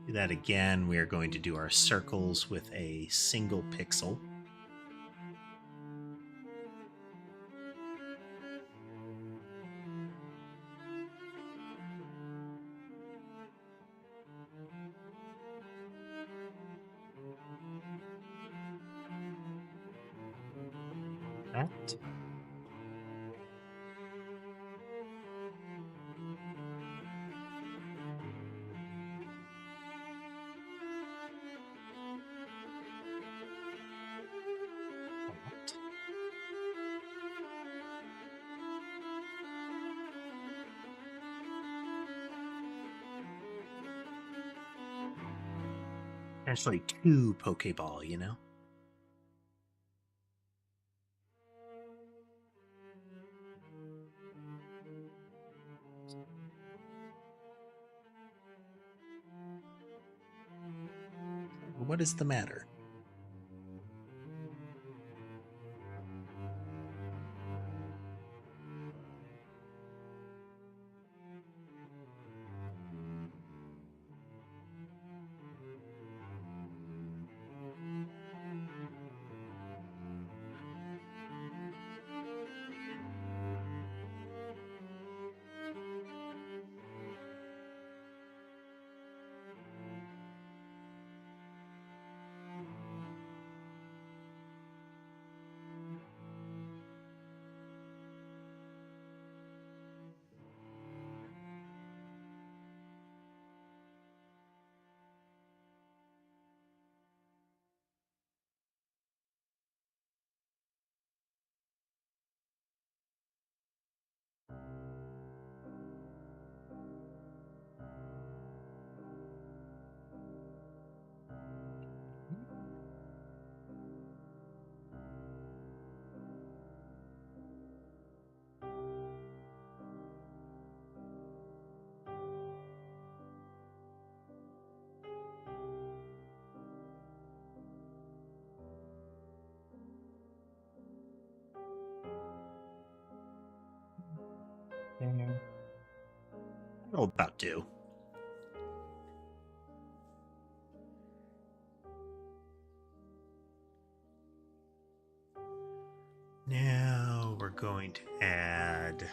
Do that again. We are going to do our circles with a single pixel. That. Actually, two Pokeball, you know? What is the matter? That'll about do. Now we're going to add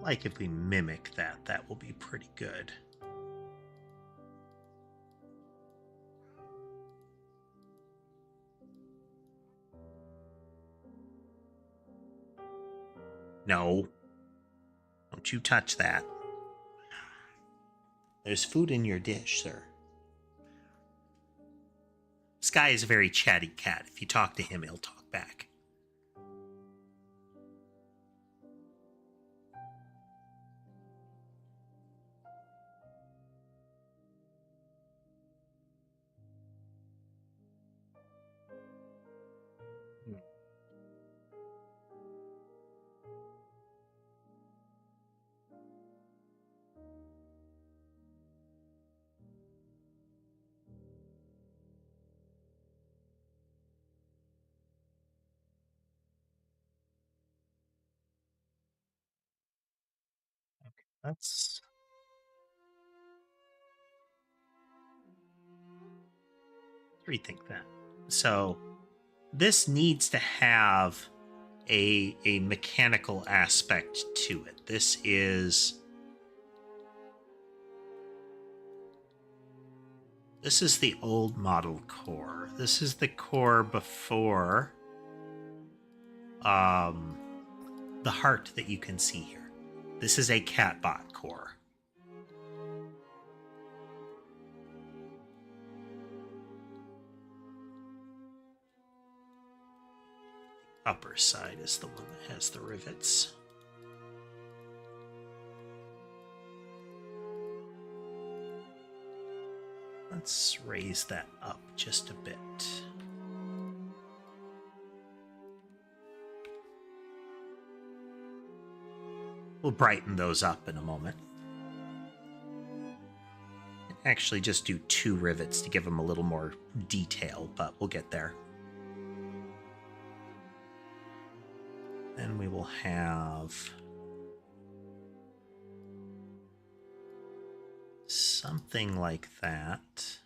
like if we mimic that, that will be pretty good. No. Don't you touch that. There's food in your dish, sir. Sky is a very chatty cat. If you talk to him, he'll talk back. Let's rethink that. So this needs to have a mechanical aspect to it. This is the old model core. This is the core before the heart that you can see here. This is a catbot core. The upper side is the one that has the rivets. Let's raise that up just a bit. We'll brighten those up in a moment. Actually, just do 2 rivets to give them a little more detail, but we'll get there. Then we will have something like that.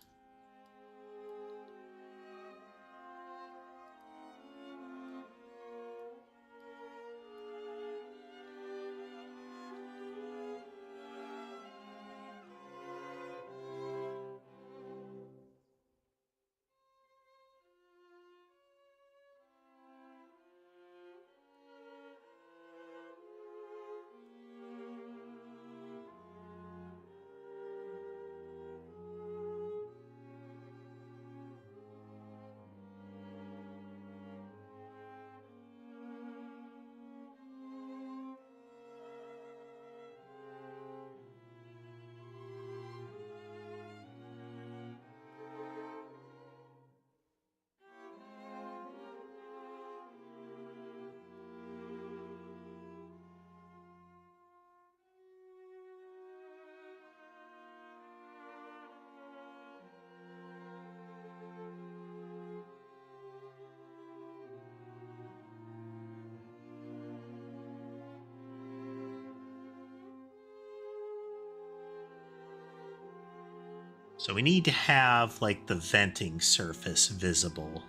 So we need to have like the venting surface visible.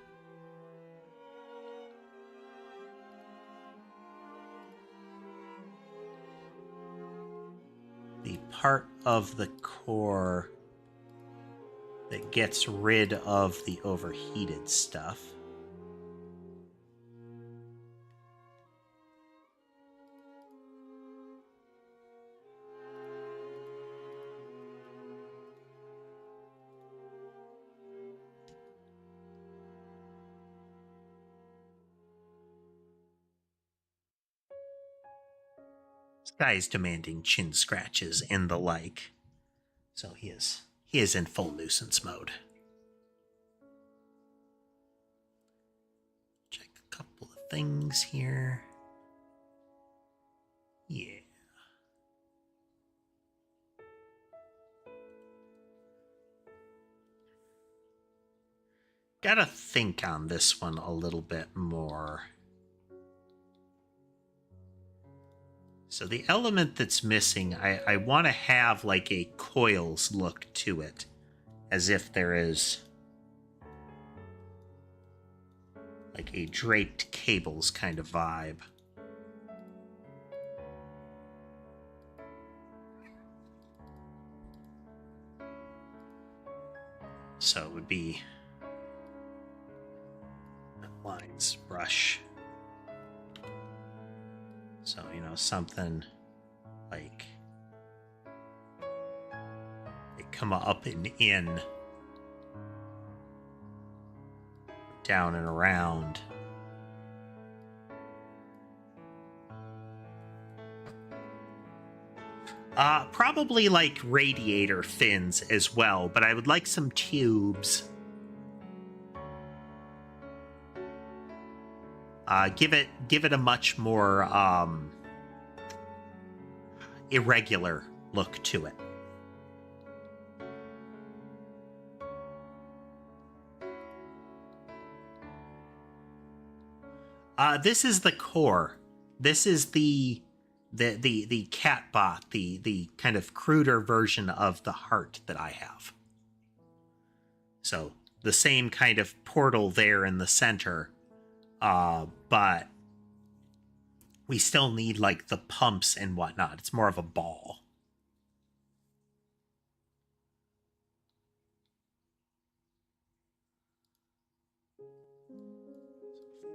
The part of the core that gets rid of the overheated stuff. Guy's demanding chin scratches and the like. So he is in full nuisance mode. Check a couple of things here. Yeah. Gotta think on this one a little bit more. So the element that's missing, I want to have like a coils look to it, as if there is like a draped cables kind of vibe. So it would be lines, brush. So, you know, something like they come up and in. down and around. Probably like radiator fins as well, but I would like some tubes. Give it a much more irregular look to it. This is the core. This is the catbot, the kind of cruder version of the heart that I have. So the same kind of portal there in the center, but we still need like the pumps and whatnot. It's more of a ball.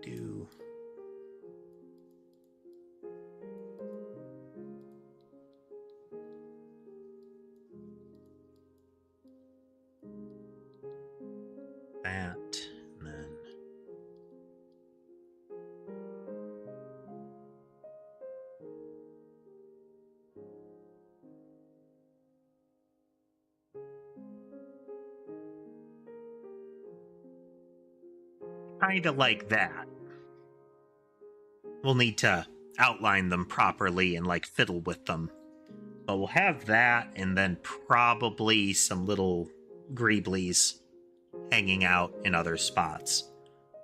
Do that, and then kind of like that. We'll need to outline them properly and like fiddle with them. But we'll have that, and then probably some little greeblies hanging out in other spots.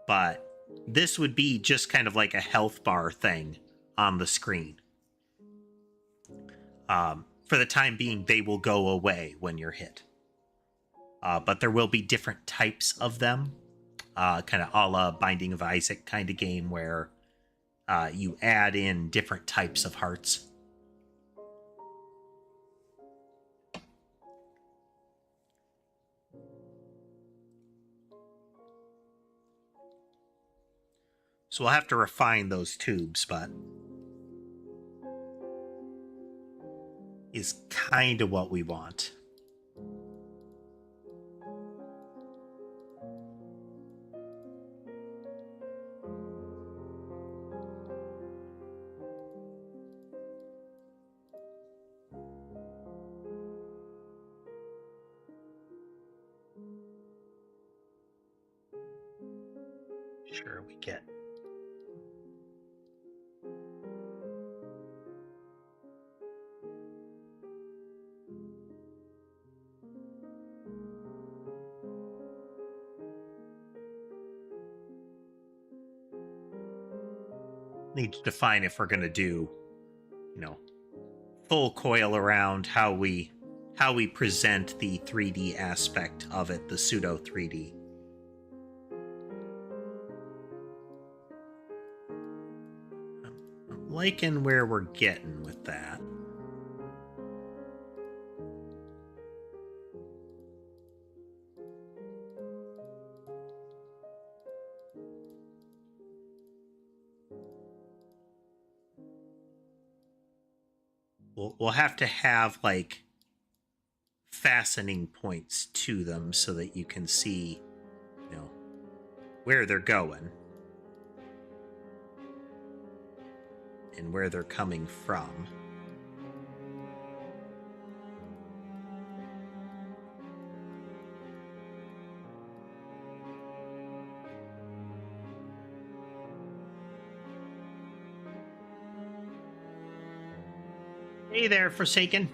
But this would be just kind of like a health bar thing on the screen. For the time being, they will go away when you're hit. But there will be different types of them, kind of a la Binding of Isaac kind of game where you add in different types of hearts. So we'll have to refine those tubes, but is kind of what we want. Sure, we get need to define if we're going to do, full coil around how we present the 3D aspect of it, the pseudo 3D. I'm liking where we're getting with that. We'll have to have like fastening points to them so that you can see, where they're going and where they're coming from. Hey there, Forsaken.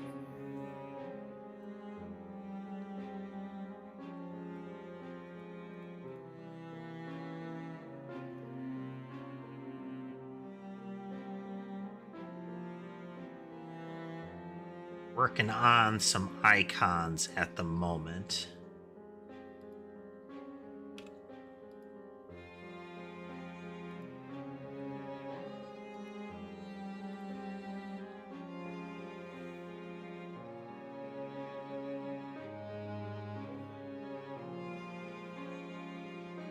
Working on some icons at the moment.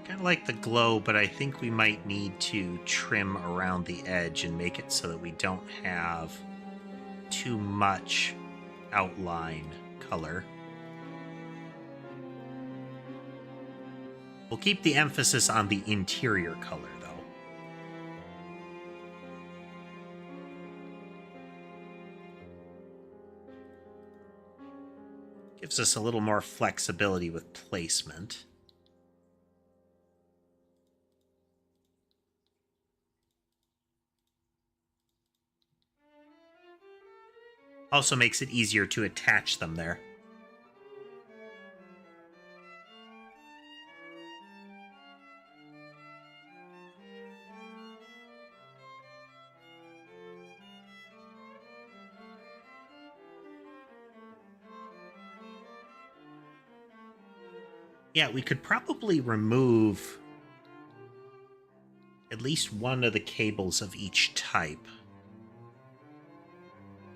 Kind of like the glow, but I think we might need to trim around the edge and make it so that we don't have too much outline color. We'll keep the emphasis on the interior color, though. Gives us a little more flexibility with placement. Also makes it easier to attach them there. Yeah, we could probably remove at least one of the cables of each type.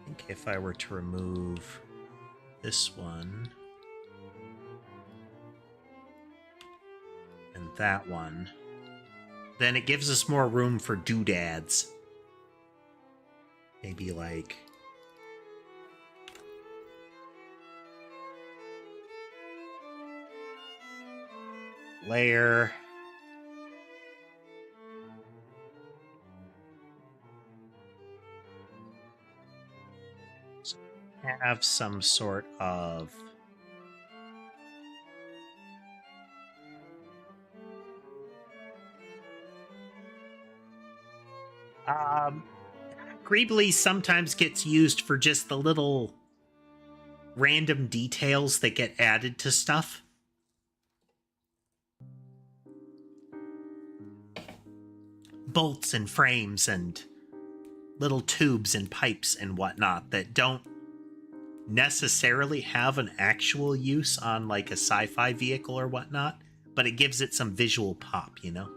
I think if I were to remove this one and that one, then it gives us more room for doodads. Maybe like layer. So have some sort of Greebly sometimes gets used for just the little random details that get added to stuff. Bolts and frames and little tubes and pipes and whatnot that don't necessarily have an actual use on like a sci-fi vehicle or whatnot, but it gives it some visual pop, you know?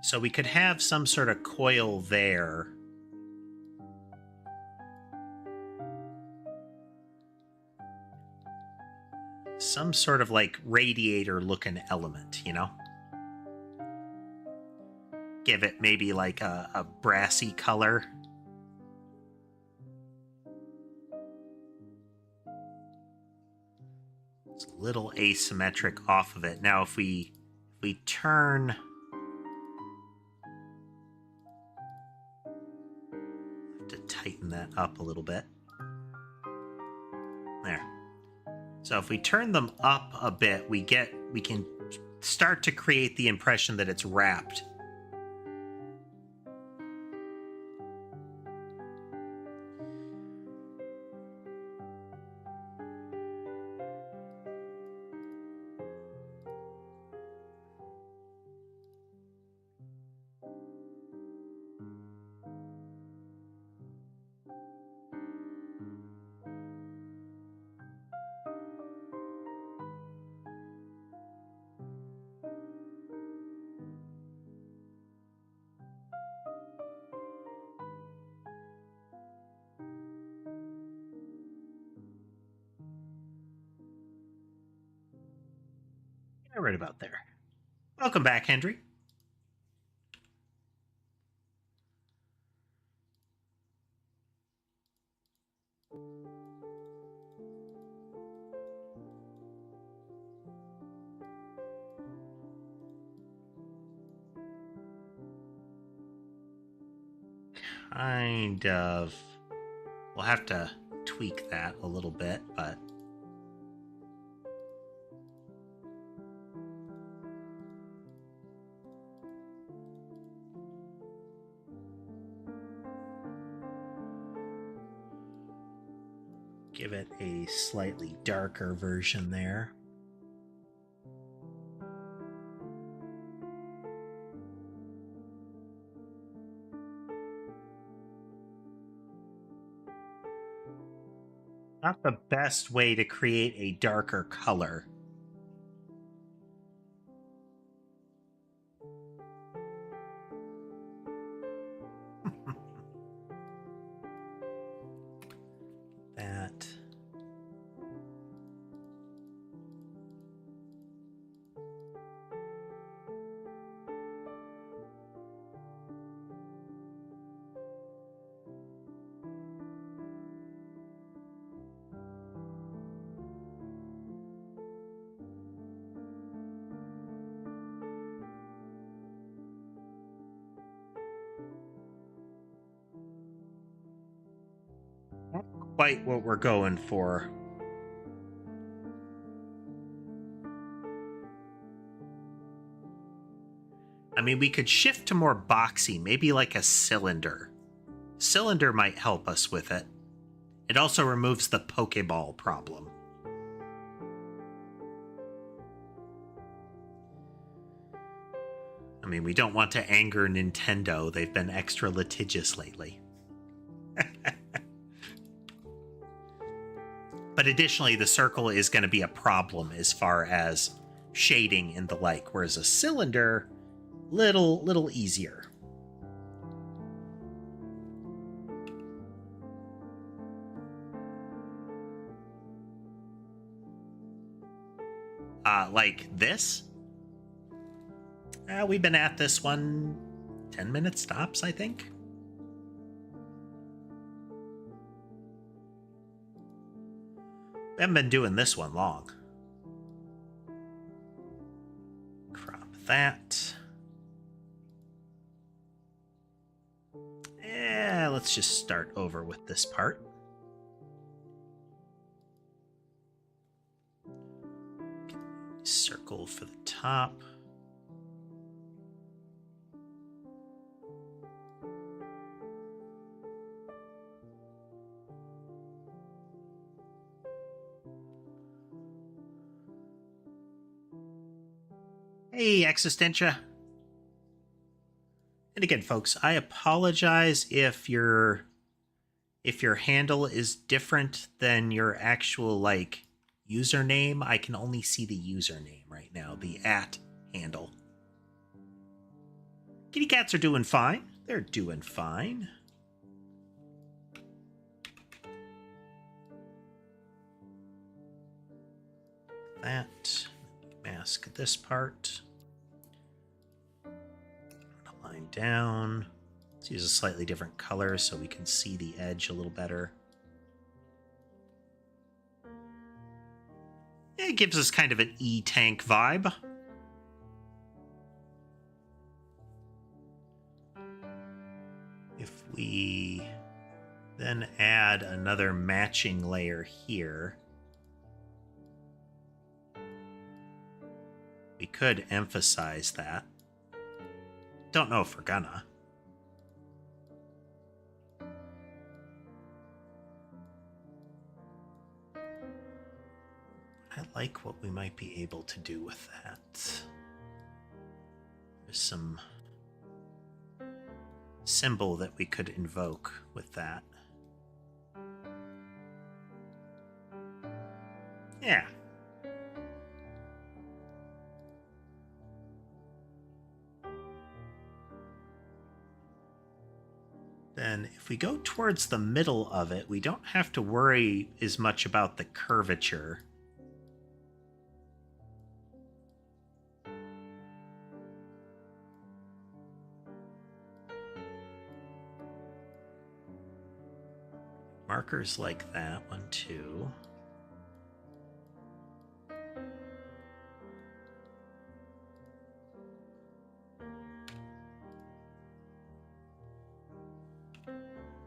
So we could have some sort of coil there. Some sort of like radiator looking element, you know? Give it maybe like a brassy color. It's a little asymmetric off of it. Now if we turn, have to tighten that up a little bit. There. So if we turn them up a bit, we can start to create the impression that it's wrapped. Right about there. Welcome back, Hendry. Kind of. We'll have to tweak that a little bit, but give it a slightly darker version there. Not the best way to create a darker color. That. quite what we're going for. I mean, we could shift to more boxy, maybe like a cylinder. Cylinder might help us with it. It also removes the Pokeball problem. I mean, we don't want to anger Nintendo. They've been extra litigious lately. But additionally, the circle is going to be a problem as far as shading and the like, whereas a cylinder, little easier. Like this. We've been at this one 10 minutes tops, I think. We haven't been doing this one long. Crop that. Yeah, let's just start over with this part. Circle for the top. Hey, Existentia. And again, folks, I apologize if your handle is different than your actual like username. I can only see the username right now, the @ handle. Kitty cats are doing fine. They're doing fine. That. Mask this part. Line down. Let's use a slightly different color so we can see the edge a little better. It gives us kind of an E-tank vibe. If we then add another matching layer here, we could emphasize that. Don't know if we're gonna. I like what we might be able to do with that. There's some symbol that we could invoke with that. Yeah. Then if we go towards the middle of it, we don't have to worry as much about the curvature. Markers like that, 1, 2.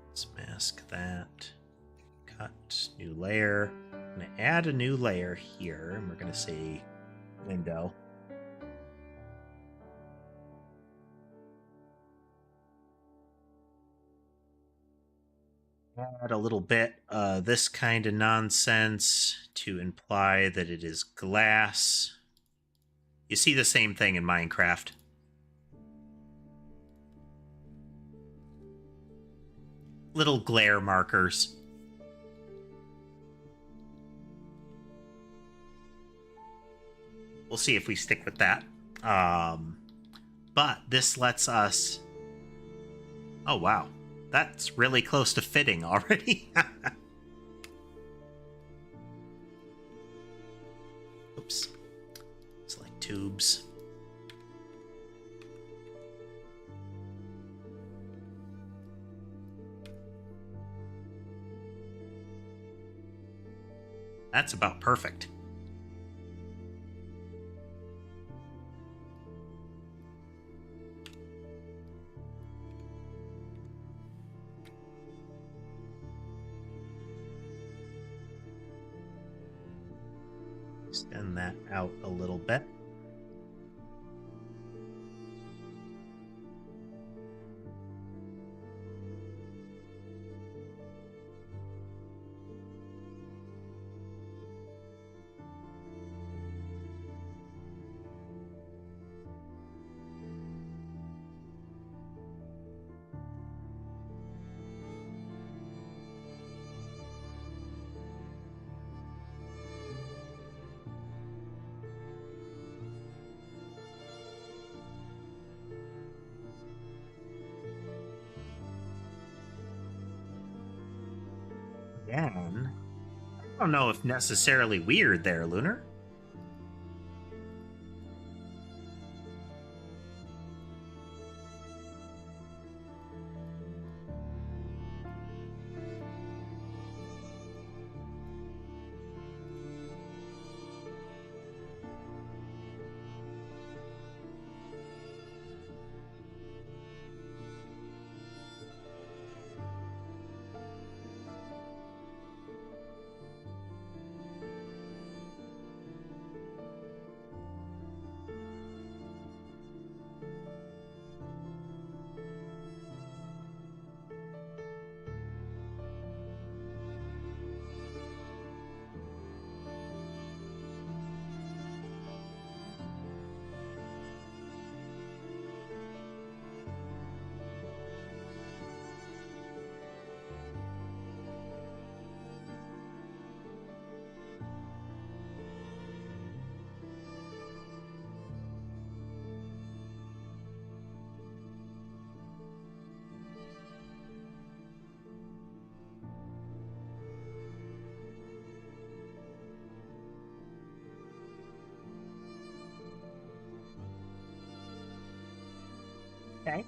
Let's mask that. Cut, new layer. I'm going to add a new layer here, and we're going to say window. Add a little bit this kind of nonsense to imply that it is glass. You see the same thing in Minecraft. Little glare markers. We'll see if we stick with that. But this lets us... Oh, wow. That's really close to fitting already. Oops. It's like tubes. That's about perfect. Extend that out a little bit. Again, I don't know if necessarily weird there, Lunar. Okay.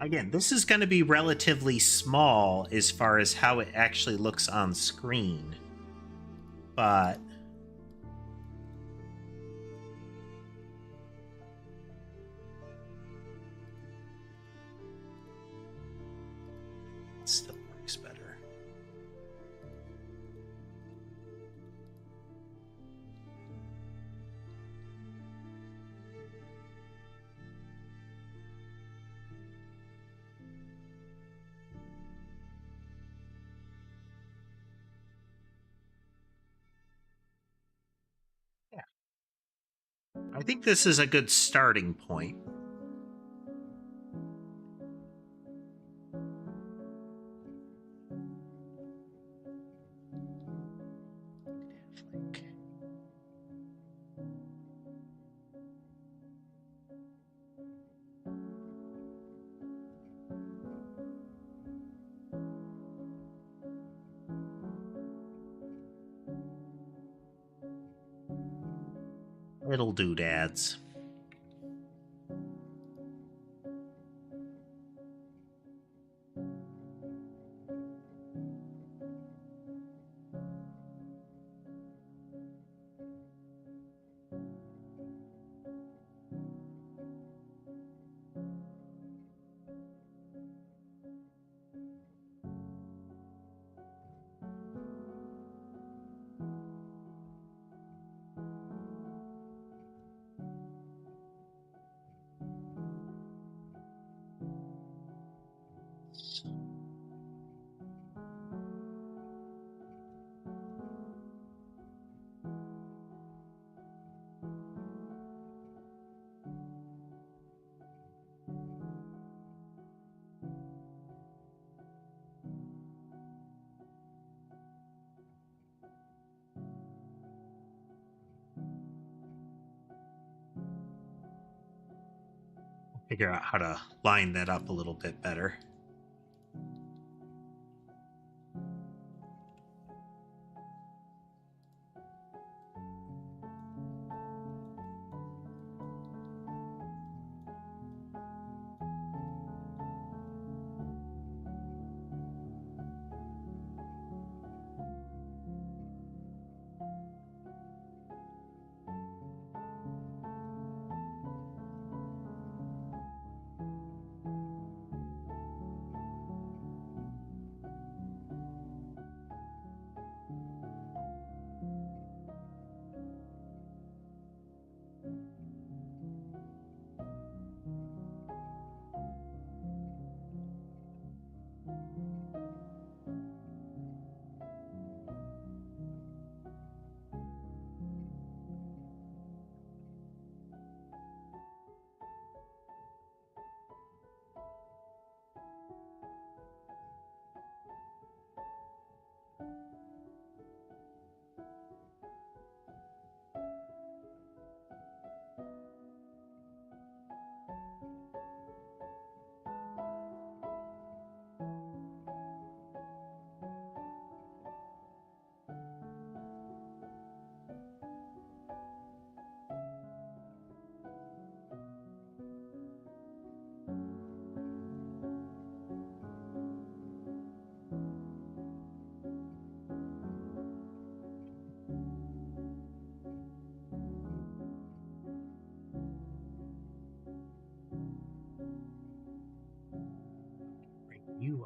Again, this is going to be relatively small as far as how it actually looks on screen. But it still works better. Yeah. I think this is a good starting point. Little doodads. Figure out how to line that up a little bit better.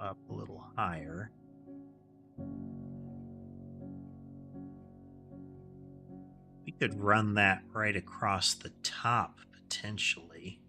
up a little higher. We could run that right across the top, potentially.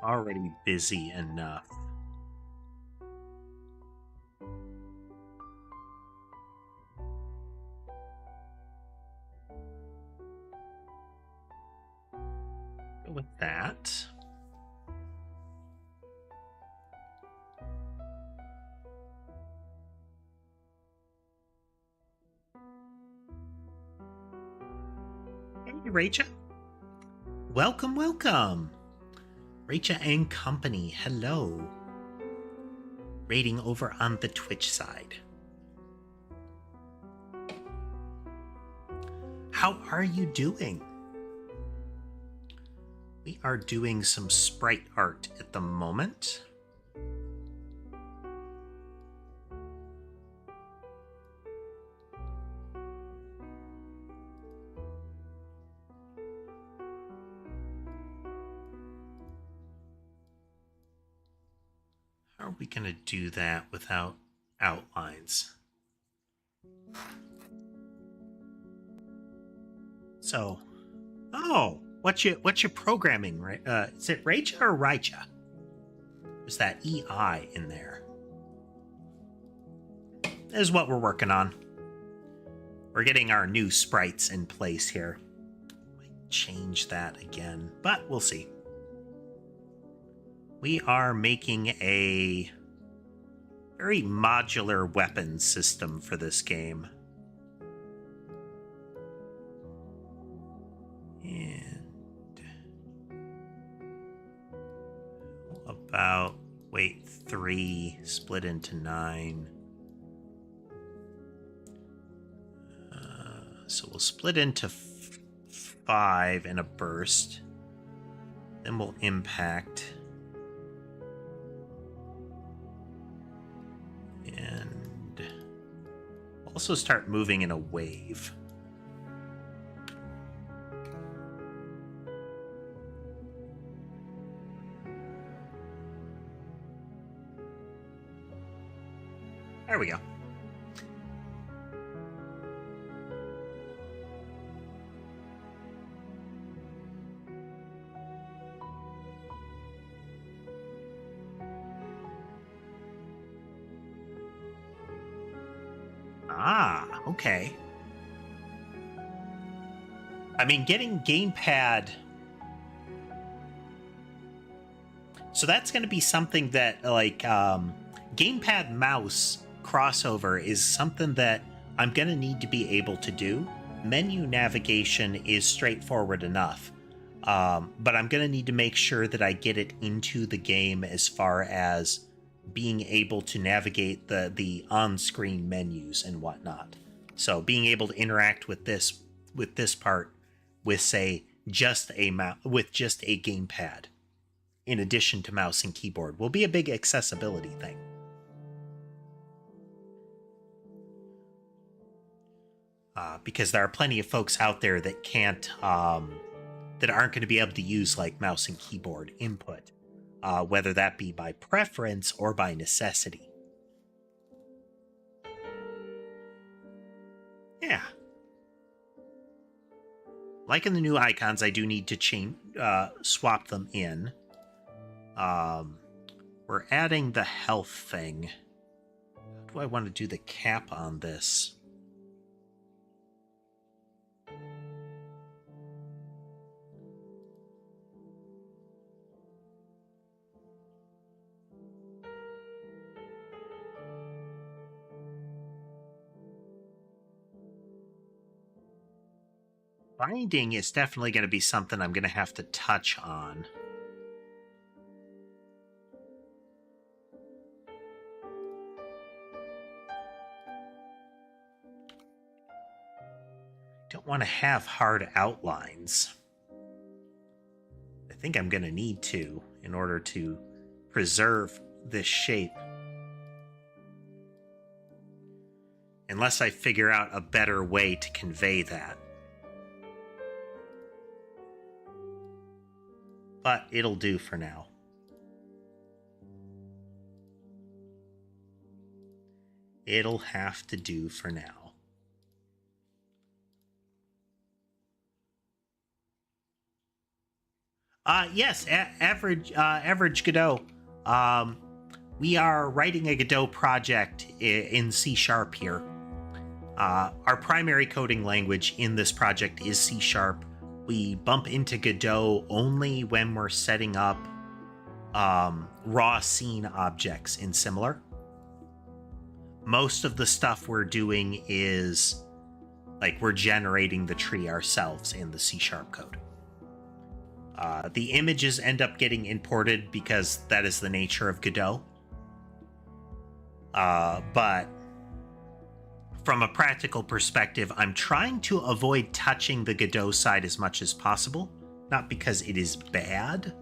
Already busy enough. Go with that. Hey, Rachel. Welcome, welcome. Rachel and company, hello. Rating over on the Twitch side. How are you doing? We are doing some sprite art at the moment. How are we going to do that without outlines? So, oh, what's your programming? Right? Is it Raicha or Raicha? There's that EI in there. This is what we're working on. We're getting our new sprites in place here. Might change that again, but we'll see. We are making a very modular weapon system for this game. And about weight 3 split into 9. So we'll split into 5 in a burst. Then we'll impact. And also start moving in a wave. There we go. Ah, okay. I mean, getting gamepad. So that's going to be something that, like, gamepad mouse crossover is something that I'm going to need to be able to do. Menu navigation is straightforward enough. But I'm going to need to make sure that I get it into the game as far as being able to navigate the on-screen menus and whatnot. So being able to interact with this part with, say, just a gamepad in addition to mouse and keyboard will be a big accessibility thing. Because there are plenty of folks out there that can't that aren't going to be able to use like mouse and keyboard input. Whether that be by preference or by necessity. Yeah. Like in the new icons, I do need to swap them in. We're adding the health thing. How do I want to do the cap on this? Binding is definitely going to be something I'm going to have to touch on. Don't want to have hard outlines. I think I'm going to need to in order to preserve this shape. Unless I figure out a better way to convey that. But it'll do for now. It'll have to do for now. Yes, average Godot. We are writing a Godot project in C# here. Our primary coding language in this project is C#. We bump into Godot only when we're setting up raw scene objects in Similar. Most of the stuff we're doing is like we're generating the tree ourselves in the C# code. The images end up getting imported because that is the nature of Godot. But from a practical perspective, I'm trying to avoid touching the Godot side as much as possible. Not because it is bad,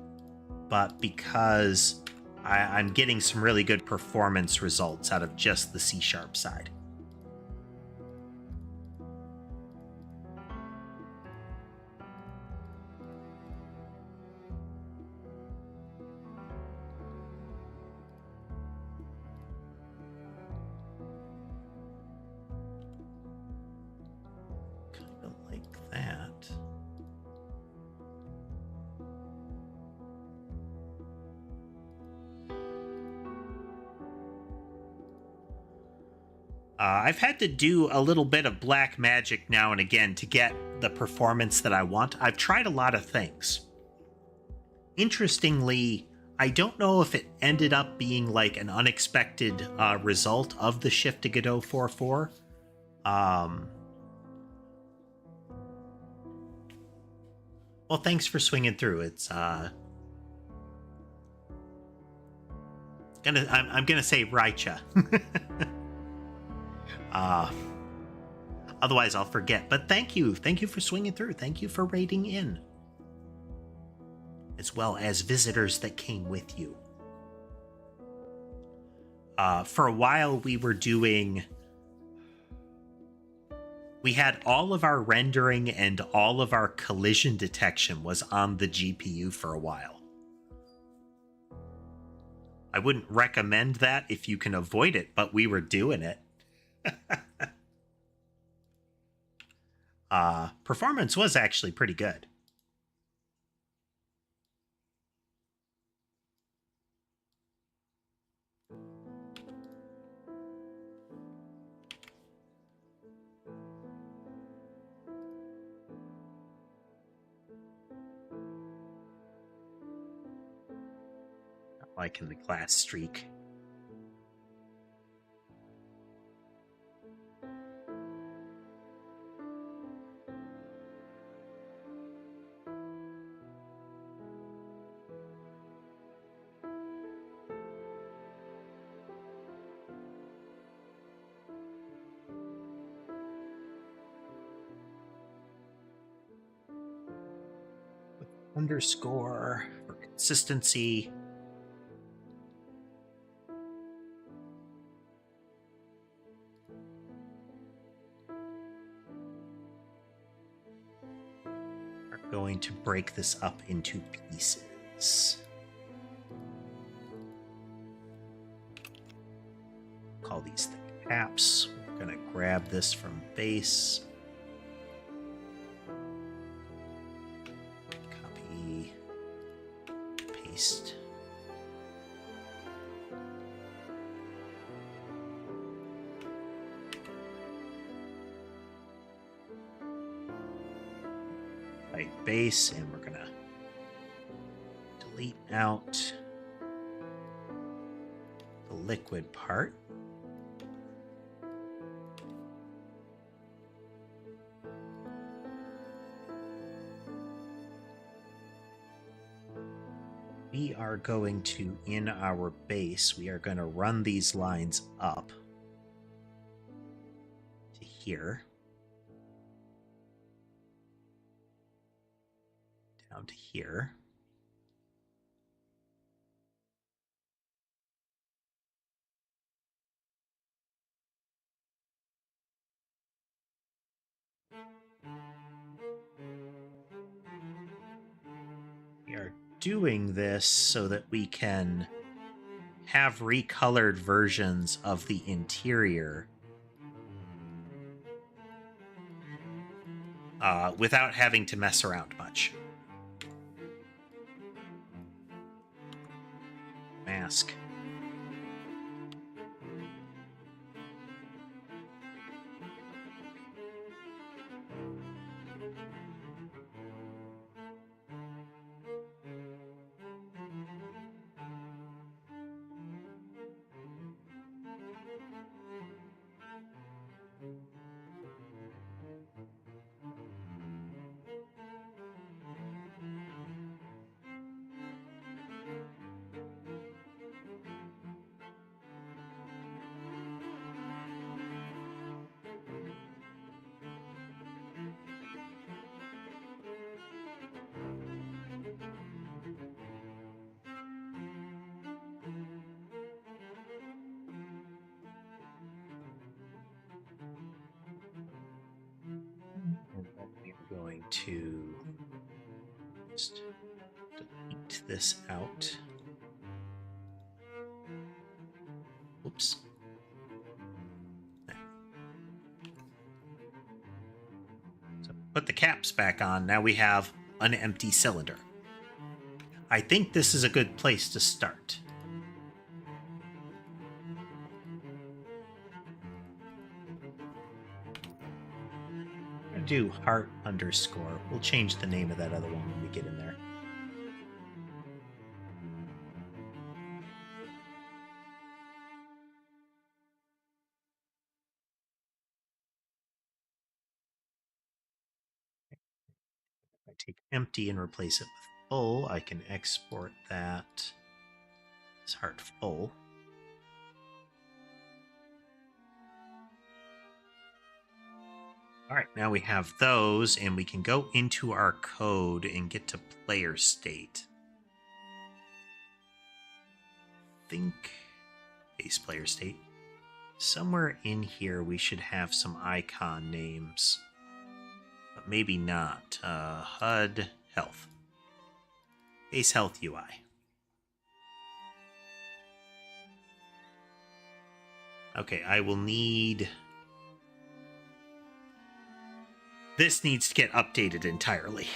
but because I'm getting some really good performance results out of just the C# side. I've had to do a little bit of black magic now and again to get the performance that I want. I've tried a lot of things. Interestingly, I don't know if it ended up being like an unexpected result of the shift to Godot 4.4. Well, thanks for swinging through. It's I'm gonna say Raicha. Otherwise I'll forget. But thank you for swinging through. Thank you for raiding in, as well as visitors that came with you. For a while we had all of our rendering and all of our collision detection was on the GPU for a while. I wouldn't recommend that if you can avoid it, but we were doing it. Performance was actually pretty good. Not liking the glass streak. Underscore for consistency. We're going to break this up into pieces. Call these things caps. We're going to grab this from base. paste. White base, and we're gonna delete out the liquid part. We are going to, in our base, we are going to run these lines up to here, down to here. We are doing this so that we can have recolored versions of the interior without having to mess around much. Mask. Going to just delete this out. Oops. So put the caps back on. Now we have an empty cylinder. I think this is a good place to start. Do heart underscore. We'll change the name of that other one when we get in there. If I take empty and replace it with full, I can export that as heart full. All right, now we have those, and we can go into our code and get to player state. Think base player state. Somewhere in here we should have some icon names, but maybe not. HUD health. Base health UI. Okay, I will need... This needs to get updated entirely.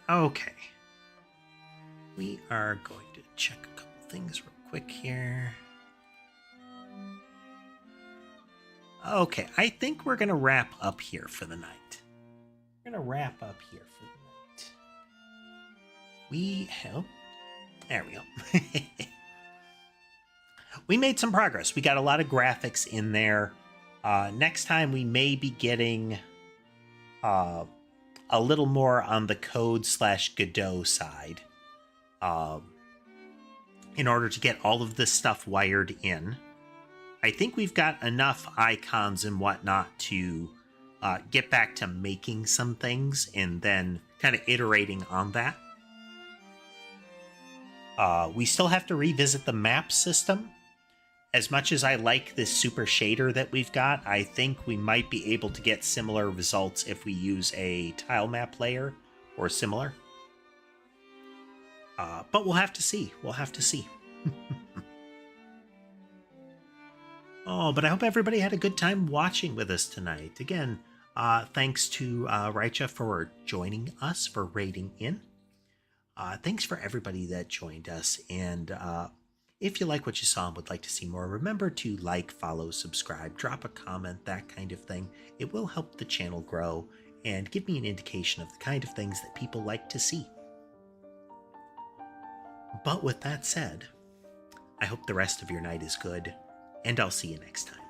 Okay. We are going to check a couple things real quick here. Okay, I think we're going to wrap up here for the night. We're going to wrap up here for the night. We have... There we go. We made some progress. We got a lot of graphics in there. Next time we may be getting a little more on the code/Godot side in order to get all of this stuff wired in. I think we've got enough icons and whatnot to get back to making some things and then kind of iterating on that. We still have to revisit the map system. As much as I like this super shader that we've got, I think we might be able to get similar results if we use a tile map layer or similar. But we'll have to see. We'll have to see. Oh, but I hope everybody had a good time watching with us tonight. Again, thanks to Raicha for joining us for raiding in. Thanks for everybody that joined us. And if you like what you saw and would like to see more, remember to like, follow, subscribe, drop a comment, that kind of thing. It will help the channel grow and give me an indication of the kind of things that people like to see. But with that said, I hope the rest of your night is good, and I'll see you next time.